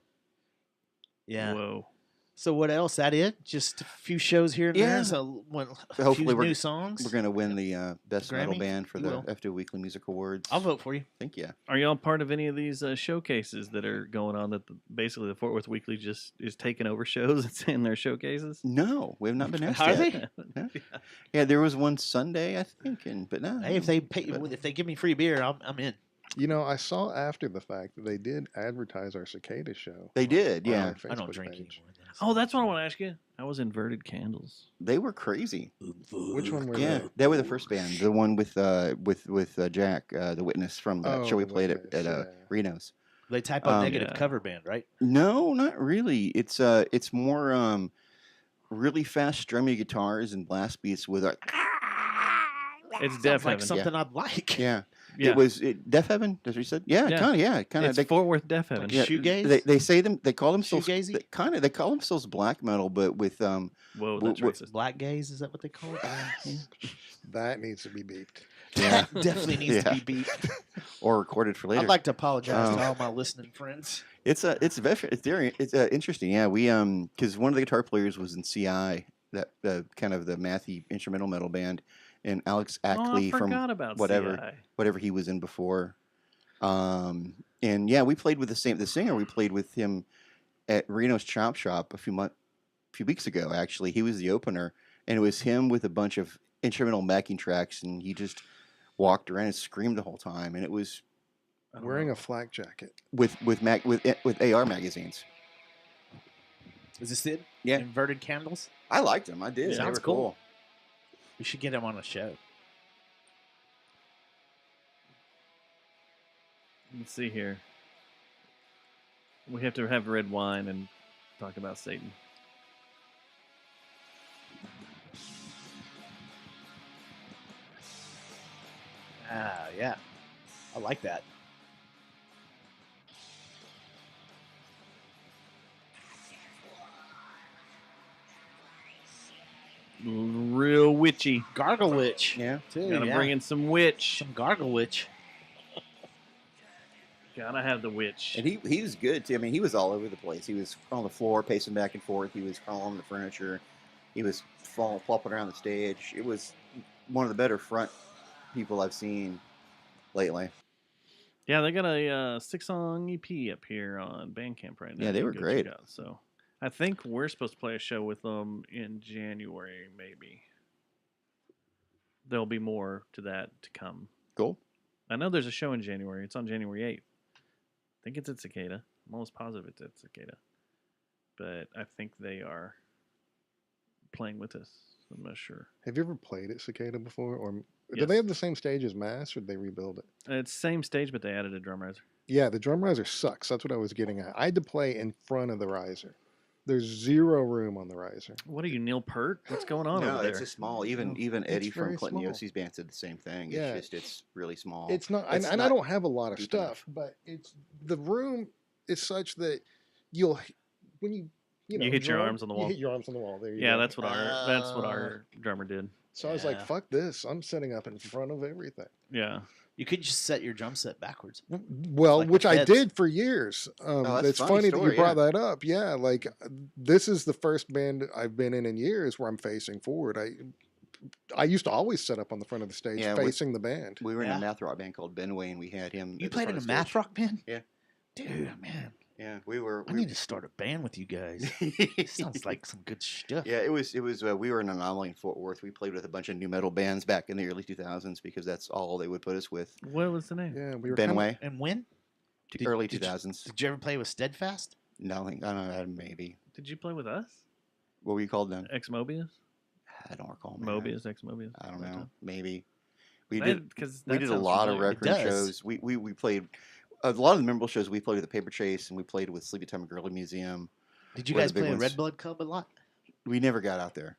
Yeah. Whoa. So what else? That it? Just a few shows here and Yeah. there. So a So hopefully few we're new songs. We're going to win the best metal Grammy? band for You the will. FW Weekly Music Awards. I'll vote for you. Thank you. Are y'all part of any of these showcases that are going on that basically the Fort Worth Weekly just is taking over shows and saying their showcases? No, we have not been asked Are yet. they? Yeah, there was one Sunday, I think, but no. Hey, if they give me free beer, I'm in. You know, I saw after the fact that they did advertise our Cicada show. They did, on yeah. our I don't Facebook drink page. anymore. Oh, that's what I want to ask you. How was Inverted Candles? They were crazy. Which one were Yeah, they? they were the first band, the one with Jack, the Witness from the show we The played Witness, at Reno's. They type out negative Yeah. cover band, right? No, not really. It's more really fast strummy guitars and blast beats with a It's Sounds Deaf like Heaven. something I'd like. yeah. Yeah. It was Deaf Heaven. That's what you said. Yeah, Yeah. kind of. It's Fort Worth Deaf Heaven. Yeah, shoegaze? They call themselves Shoegazy? they call themselves black metal, but with Whoa, that's racist. Black gaze, is that what they call it? That needs to be beeped. yeah, Definitely needs to be beat. or recorded for later. I'd like to apologize Um, to all my listening friends. It's interesting. Yeah, we because one of the guitar players was in CI, that kind of the mathy instrumental metal band, and Alex Ackley I from forgot about whatever CI. whatever he was in before. And yeah, we played with the singer. We played with him at Reno's Chop Shop a few weeks ago. Actually, he was the opener, and it was him with a bunch of instrumental backing tracks, and he just walked around and screamed the whole time, and it was Wearing a flak jacket. with AR magazines. Is this it? Yeah. Inverted Candles? I liked them. I did. They Sounds were cool. We should get him on a show. Let's see here. We have to have red wine and talk about Satan. Ah, yeah. I like that. Real witchy. Gargle Witch. Yeah. Too, Gotta yeah. bring in some witch. Some Gargle Witch. Gotta have the witch. And he was good too. I mean, he was all over the place. He was on the floor, pacing back and forth. He was crawling on the furniture. He was flopping around the stage. It was one of the better front people I've seen lately. Yeah, they got a 6-song EP up here on Bandcamp right now. Yeah, they You were can go great. check it out. So I think we're supposed to play a show with them in January, maybe. There'll be more to that to come. Cool. I know there's a show in January. It's on January 8th. I think it's at Cicada. I'm almost positive it's at Cicada. But I think they are playing with us. I'm not sure. Have you ever played at Cicada before? Or do Yes. they have the same stage as Mass, or did they rebuild it? It's same stage, but they added a drum riser. Yeah, the drum riser sucks. That's what I was getting at. I had to play in front of the riser. There's zero room on the riser. What are you, Neil Peart? What's going on No, over it's there? just small. Even It's Eddie from very Clinton small. Yossi's band said the same thing. Yeah. It's really small. It's not, It's and I not don't have a lot of deep stuff, but it's the room is such that you'll when you know, You hit your drum, arms on the You wall. hit your arms on the wall. There you Yeah, go. that's what our drummer did. So I was like, Yeah. "Fuck this! I'm setting up in front of everything." Yeah. You could just set your drum set backwards. Well, Like the which I Feds. did for years. that's It's a funny funny that story, you brought that up. Yeah, like this is the first band I've been in years where I'm facing forward. I used to always set up on the front of the stage, Yeah, facing the band. We were in Yeah. a math rock band called Benway, and we had him. You at the played front in a of the math stage. rock band? Yeah. Dude, man. Yeah, we were. I need to start a band with you guys. Sounds like some good stuff. Yeah, it was. We were an anomaly in Fort Worth. We played with a bunch of new metal bands back in the early 2000s because that's all they would put us with. What was the name? Yeah, we were Benway. And when? Early did 2000s. Did you ever play with Steadfast? No, I don't know. Maybe. Did you play with us? What were you called then? Ex Mobius? I don't recall. Man. Mobius, ex Mobius. I don't know. Maybe. We That- did. 'cause We that did a sounds lot of familiar. It record does. shows. We played a lot of the memorable shows. We played with the Paper Chase, and we played with Sleepy Time Girly Museum. Did you Were the guys big play at ones. Red Blood Club a lot? We never got out there.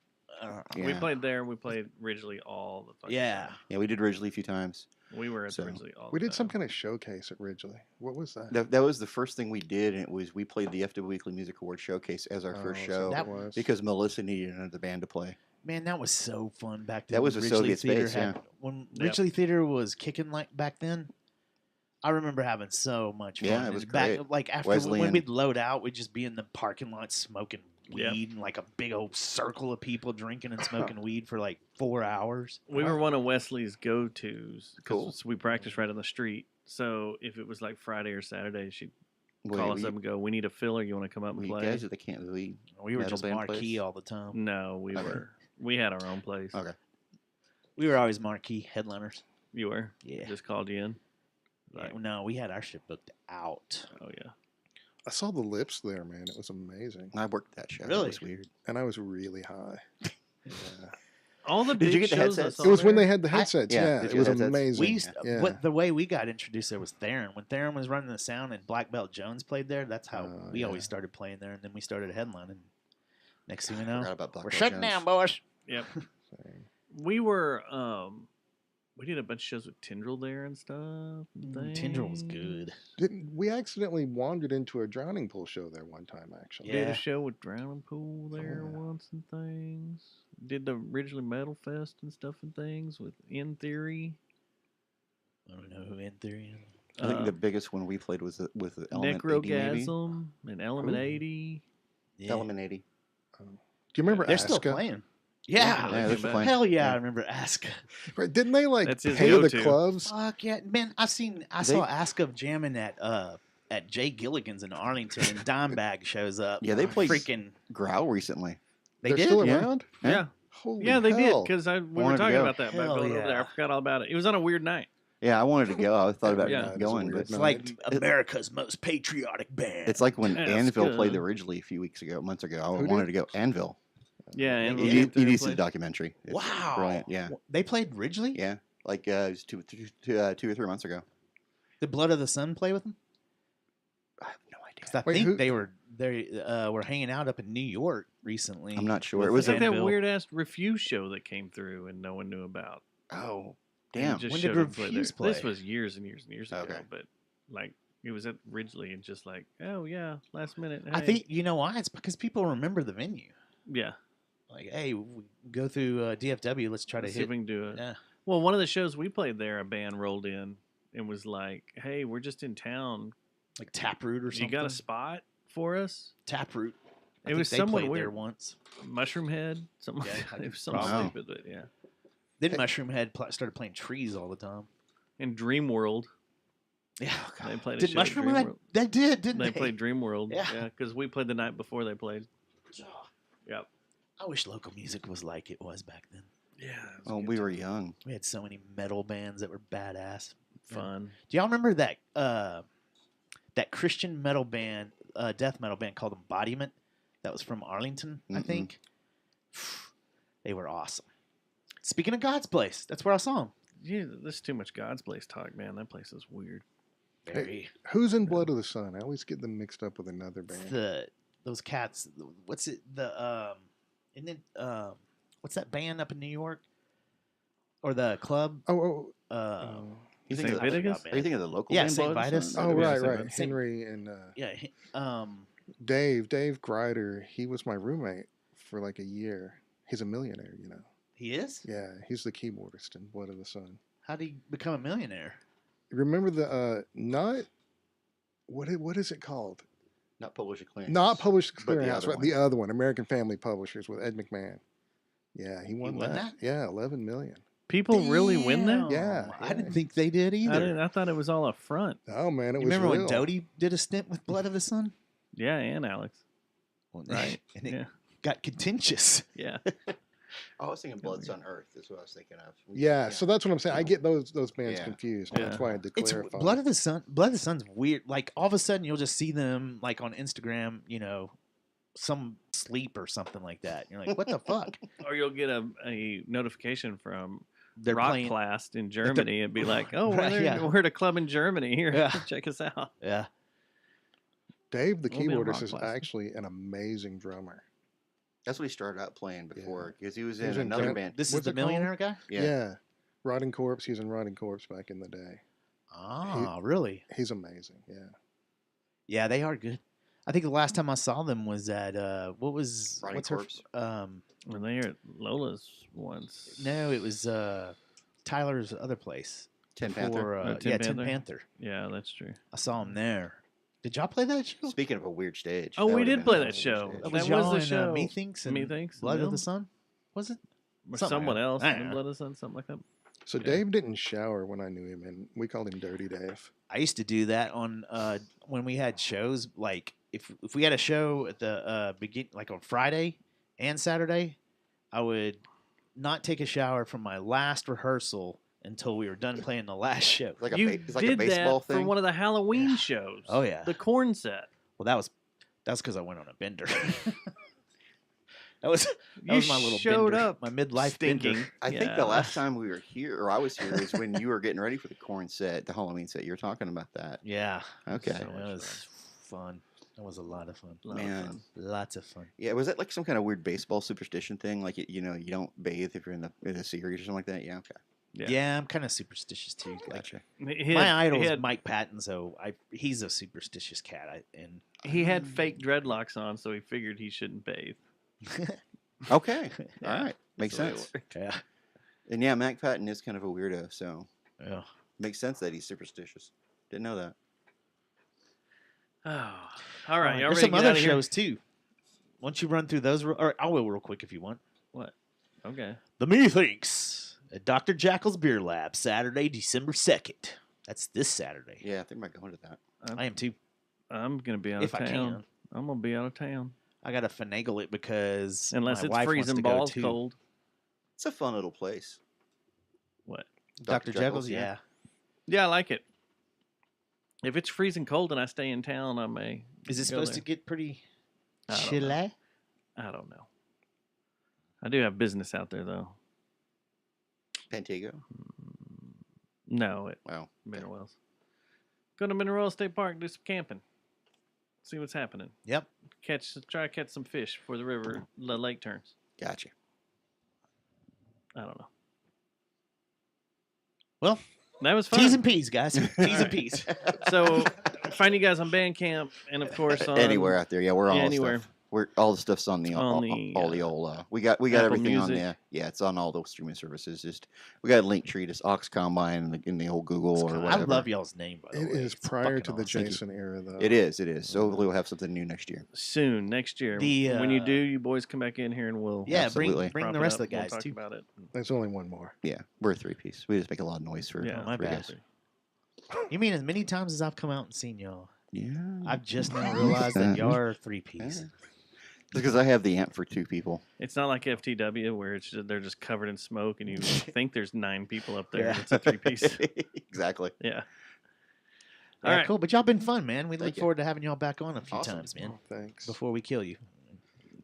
We Yeah. played there. We played Ridgely all the fucking Yeah. time. Yeah, we did Ridgely a few times. We were at So- Ridgely all We the did time. some kind of showcase at Ridgely. What was that? That was the first thing we did, and it was we played the FW Weekly Music Award Showcase as our first Oh, show so that was. because Melissa needed another band to play. Man, that was so fun back then. That was when a Ridgely Soviet Theater space, yeah. When Yep. Ridgely Theater was kicking like back then, I remember having so much fun. Yeah, it was And back, great. Like after Wesley when and- we'd load out, we'd just be in the parking lot smoking weed Yep. and like a big old circle of people drinking and smoking weed for like 4 hours. We were one of Wesley's go-tos. 'Cause Cool. We practiced right on the street. So if it was like Friday or Saturday, she'd Wait, call us we- up and go, "We need a filler. You want to come up and We play?" guys that can't really. We were metal just band marquee place? all the time. No, we Okay. were. We had our own place. Okay. We were always marquee headliners. You were. Yeah. Just called you in. Yeah, Like, no, we had our shit booked out. oh yeah. I saw the Lips there, man. It was amazing. I worked that show. Really? It was weird. And I was really high. Yeah. All the Did big you get the shows I headsets? saw It was when there- they had the headsets. yeah, Yeah, did it you was get headsets? amazing. We used yeah. what the way we got introduced there was Theron. When Theron was running the sound and Black Belt Jones played there, that's how Oh, we yeah. always started playing there, and then we started headlining. Next thing we I know, forgot about Black we're Belt shutting Jones. down, boys. Yep. We were. We did a bunch of shows with Tindrell there and stuff. Tindrell was good. Didn't we accidentally wandered into a drowning pool show there one time? Actually, Did Yeah. a show with Drowning Pool there Yeah. once and things. Did the Ridgely Metal Fest and stuff and things with In Theory. I don't know who in theory. I think Uh, the biggest one we played was with the Element 80, maybe. Necrogasm and Element Ooh. 80. Yeah. Element 80. Do you remember They're Aska? still playing. Yeah, Yeah, Yeah, they're still playing. hell yeah, Yeah. I remember Aska. Right, didn't they like That's his pay the go-to. clubs? Fuck yeah, man! I saw Aska jamming at Jay Gilligan's in Arlington, and Dimebag shows up. Yeah, they played freaking. Growl recently. They They're did. still yeah. around. Yeah. Holy Yeah, they did hell. because we Wanted were to talking go. about that back Hell when we were over there. I yeah. forgot all about it. It was on a weird night. Yeah, I wanted to go. I thought about Yeah. going, It's a but weird It's night. like America's most patriotic band. it's like when Yeah, Anvil Aska. played the Ridgely a few months ago. I Who wanted did? to go. Anvil. Yeah, and You we need went there to and see the played. documentary. It's Wow. brilliant. Yeah, They played Ridgely? yeah. Like it was two or 3 months ago. Did Blood of the Sun play with them? I have no idea. 'Cause I Wait, think who- they were hanging out up in New York recently. I'm not sure. with It was It's like that Anvil. weird ass Refuse show that came through and no one knew about. Oh, And damn. just When did showed up and played Refuse there. This play? was years and years and years ago. Okay. But like it was at Ridgely and just like, oh yeah, last minute. I hey. think you know why? It's because people remember the venue. Yeah. Like, hey, we go through DFW. Let's try to See if hit. we can do it. Yeah. Well, one of the shows we played there, a band rolled in and was like, "Hey, we're just in town. Like Taproot or something. You got a spot for us?" Taproot. I It think was they somewhat played there weird. once. Mushroom Head, something. Yeah, like I that. It think was something probably. stupid, but yeah. Then Mushroom Head started playing Trees all the time. And Dream World, Yeah, they played. A did show at Mushroom Dream Head? World. They did, didn't they? They played Dream World. Yeah. because we played the night before they played. Yep. I wish local music was like it was back then. Yeah. Oh, we were young. We had so many metal bands that were badass. fun. Do y'all remember that that Christian metal band, death metal band called Embodiment? That was from Arlington, I Mm-mm. think. They were awesome. Speaking of God's Place, that's where I saw them. Yeah, there's too much God's Place talk, man. That place is weird. Very Who's in Blood of the Sun? I always get them mixed up with another band. those cats. What's it? And then what's that band up in New York? Or the club? Oh, You St. think of the, Vitus? are you thinking of the local Yeah, band St. Blood or Vitus. something? oh, Yeah, right, St. right. Vitus. Henry and Yeah. Dave Greider. He was my roommate for like a year. He's a millionaire, you know. He is? Yeah, he's the keyboardist in Blood of the Sun. How did he become a millionaire? Remember the not what is it called? Not Publisher Clearance. Not Published But the Clearinghouse, other right? one. The other one, American Family Publishers with Ed McMahon. Yeah, he won, won that. Yeah, 11 million. People really win that? Yeah, I didn't think they did either. I thought it was all up front. Oh man, it You was remember real. when Doty did a stint with Blood of the Sun? Yeah, and Alex. Well, Right. And it Yeah. got contentious. Yeah. I was thinking Bloods on Earth. Is what I was thinking of. Yeah, so that's what I'm saying. I get those bands Yeah. confused. That's why I had to It's clarify. Blood of the Sun. Blood of the Sun's weird. Like all of a sudden, you'll just see them like on Instagram. You know, some sleep or something like that. You're like, what the fuck? Or you'll get a notification from They're playing- Rockplast in Germany and be like, "Oh, Right, yeah. we're at a club in Germany. Here, Yeah. check us out." Yeah. Dave, the We'll be on keyboardist, is Rockplast. actually an amazing drummer. That's what he started out playing before because he was He in was in another Jan- band. This is What's the it called? Millionaire guy. Yeah. Rotting Corpse. He was in Rotting Corpse back in the day. Ah, really? He's amazing. Yeah. Yeah, they are good. I think the last time I saw them was at what was Rotting what's her Corpse? Were they at Lola's once? No, it was Tyler's other place. Tin before, Panther? yeah, Tin Panther. Yeah, that's true. I saw him there. Did y'all play that show? Speaking of a weird stage. Oh, that we would've did been play a that weird show. stage. That Was y'all the and, show. Methinks and Methinks Blood and of the them? Sun. Was it? Or Something someone like that. else. I don't know. Blood of the Sun, something like that. So Dave didn't shower when I knew him, and we called him Dirty Dave. I used to do that on when we had shows. Like if we had a show at the begin like on Friday and Saturday, I would not take a shower from my last rehearsal until we were done playing the last show. Like a You it's like a did baseball that for thing. one of the Halloween shows. Oh, yeah. The corn set. Well, that's because I went on a bender. that was You my little showed bender, up my midlife stinking. bender. I think the last time we were here, or I was here, is when you were getting ready for the corn set, the Halloween set. You were talking about that. Yeah. Okay. So that was fun. That was a lot of fun. Man. Lots of fun. Yeah, was that like some kind of weird baseball superstition thing? Like, you know, you don't bathe if you're in the series or something like that? Yeah, okay. Yeah, I'm kind of superstitious too. Gotcha. My idol is Mike Patton, so he's a superstitious cat. And He had fake dreadlocks on, so he figured he shouldn't bathe. Okay. Yeah, All right. Makes that's the way it sense. worked. Yeah. And yeah, Mac Patton is kind of a weirdo, so yeah, makes sense that he's superstitious. Didn't know that. Oh, all right. Y'all There's ready some to get other out of here? shows too. Once you run through those, or I will real quick if you want. What? Okay. The Methinks at Dr. Jackal's Beer Lab, Saturday, December 2nd. That's this Saturday. Yeah, I think I might go into that. I am too. I'm gonna be out If of I town. can. I'm gonna be out of town I gotta finagle it because unless my it's wife wants freezing to go balls too. cold. It's a fun little place. What? Dr. Jekyll's, yeah. Yeah, I like it. If it's freezing cold and I stay in town, I may. Is it go supposed there. to get pretty I don't know. chilly? I don't know. I do have business out there though. Pantego. No, at Wow. Mineral Wells. Go to Mineral Wells State Park, do some camping. See what's happening. Yep. Try to catch some fish before the lake turns. Gotcha. I don't know. Well, that was fun. T's and P's, guys. T's and P's. So find you guys on Bandcamp and of course on Anywhere out there, yeah, we're all anywhere. stuff. We're all the stuff's on the all the old. We got everything on there. Yeah, it's on all those streaming services. Just we got a link tree, just Ox Combine in the old Google or whatever. I love y'all's name, by the It way. is It's prior fucking to the awesome. Jason era, though. It is. So hopefully we'll have something new next year. Soon next year. The, when you do, you boys come back in here and we'll Yeah, Absolutely. bring prop the it rest up. of the We'll guys talk too. about it. There's only one more. Yeah, we're a three-piece. We just make a lot of noise for Yeah, my for bad. guys. You mean as many times as I've come out and seen y'all? Yeah. I've just now realized that y'all are three-piece. Because I have the amp for two people. It's not like FTW where it's just, they're just covered in smoke and you think there's 9 people up there. Yeah. It's a 3-piece. Exactly. Yeah. All All right, right. cool. But y'all been fun, man. We look Thank you. forward to having y'all back on a few Awesome. times, man. Thanks. Before we kill you.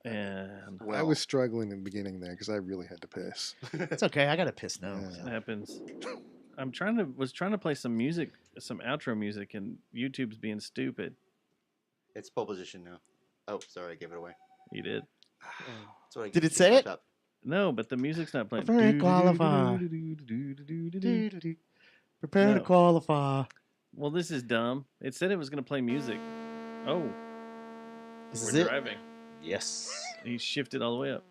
And I was struggling in the beginning there because I really had to piss. It's okay. I got to piss now. it happens. Was trying to play some music, some outro music, and YouTube's being stupid. It's pole position now. Oh, sorry, I gave it away. You did. That's what I Did it just say popped it? up. No, but the music's not playing. Prepare to qualify. Prepare to No. qualify. Well, this is dumb. It said it was going to play music. Oh, This we're is it? driving. Yes. He shifted all the way up.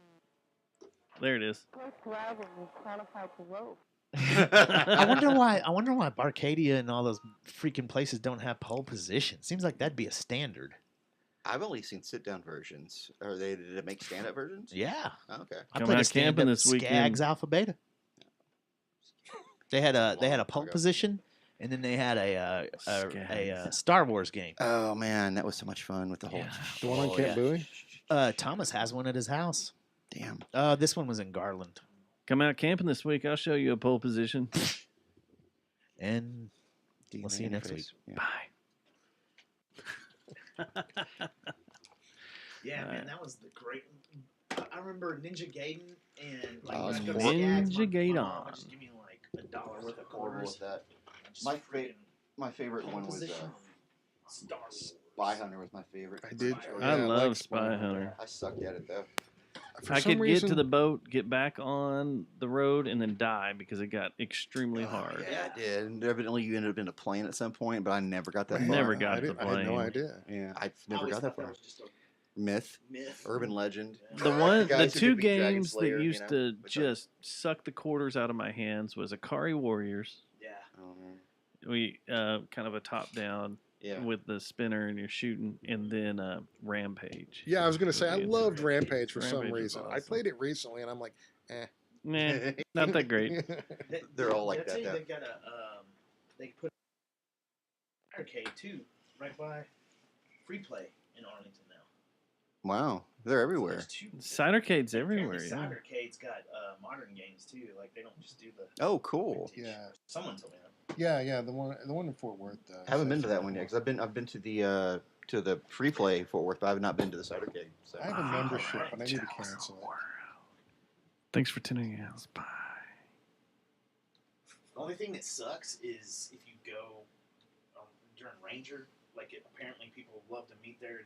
There it is. I wonder why. I wonder why Barcadia and all those freaking places don't have pole position. Seems like that'd be a standard. I've only seen sit-down versions. Did it make stand-up versions? Yeah. Oh, okay. I Come played out a stand-up camping this Skags weekend. Alpha Beta. They had a pole position, and then they had a Star Wars game. Oh man, that was so much fun with the whole. The one on Camp Bowie? Thomas has one at his house. Damn. This one was in Garland. Come out camping this week. I'll show you a pole position. And we'll see you next week. Bye. Yeah, man, that was the great. I remember Ninja Gaiden and Oh, just go to Ninja Skags, my Gaiden. mom would just give me like $1 worth of quarters. That. Just My freaking my favorite one was position. Star Wars. Spy Hunter was my favorite. I did. I yeah, love like Spy Hunter. I sucked at it though. For I some could get reason, to the boat, get back on the road, and then die because it got extremely hard. Yeah, I did. And evidently, you ended up in a plane at some point, but I never got that far. Never got the I had no plane. idea. Yeah, I never got that far. Myth, urban legend. The Guys who two could beat Dragon games Slayer, that you used know, to but just suck the quarters out of my hands was Akari Warriors. Yeah. We kind of a top down Yeah. with the spinner and you're shooting, and then Rampage. Yeah, I was gonna say I Rampage. loved Rampage for some Rampage was reason. I awesome. played it recently, and I'm like, eh. Nah, not that great. They're all like Did I tell that, you though. They got they put arcade too, right by Free Play in Arlington now. Wow, they're everywhere. Cidercade's everywhere. Apparently Yeah. Cidercade's got modern games too. Like they don't just do the. Oh, cool. Yeah, Someone told me that. yeah. The one in Fort Worth. I haven't been to that one yet because I've been to the free play Fort Worth, but I've not been to the Cidercade. So. I have a membership, but I need to cancel it. Thanks for tuning in. Bye. The only thing that sucks is if you go during Ranger. Like apparently people love to meet there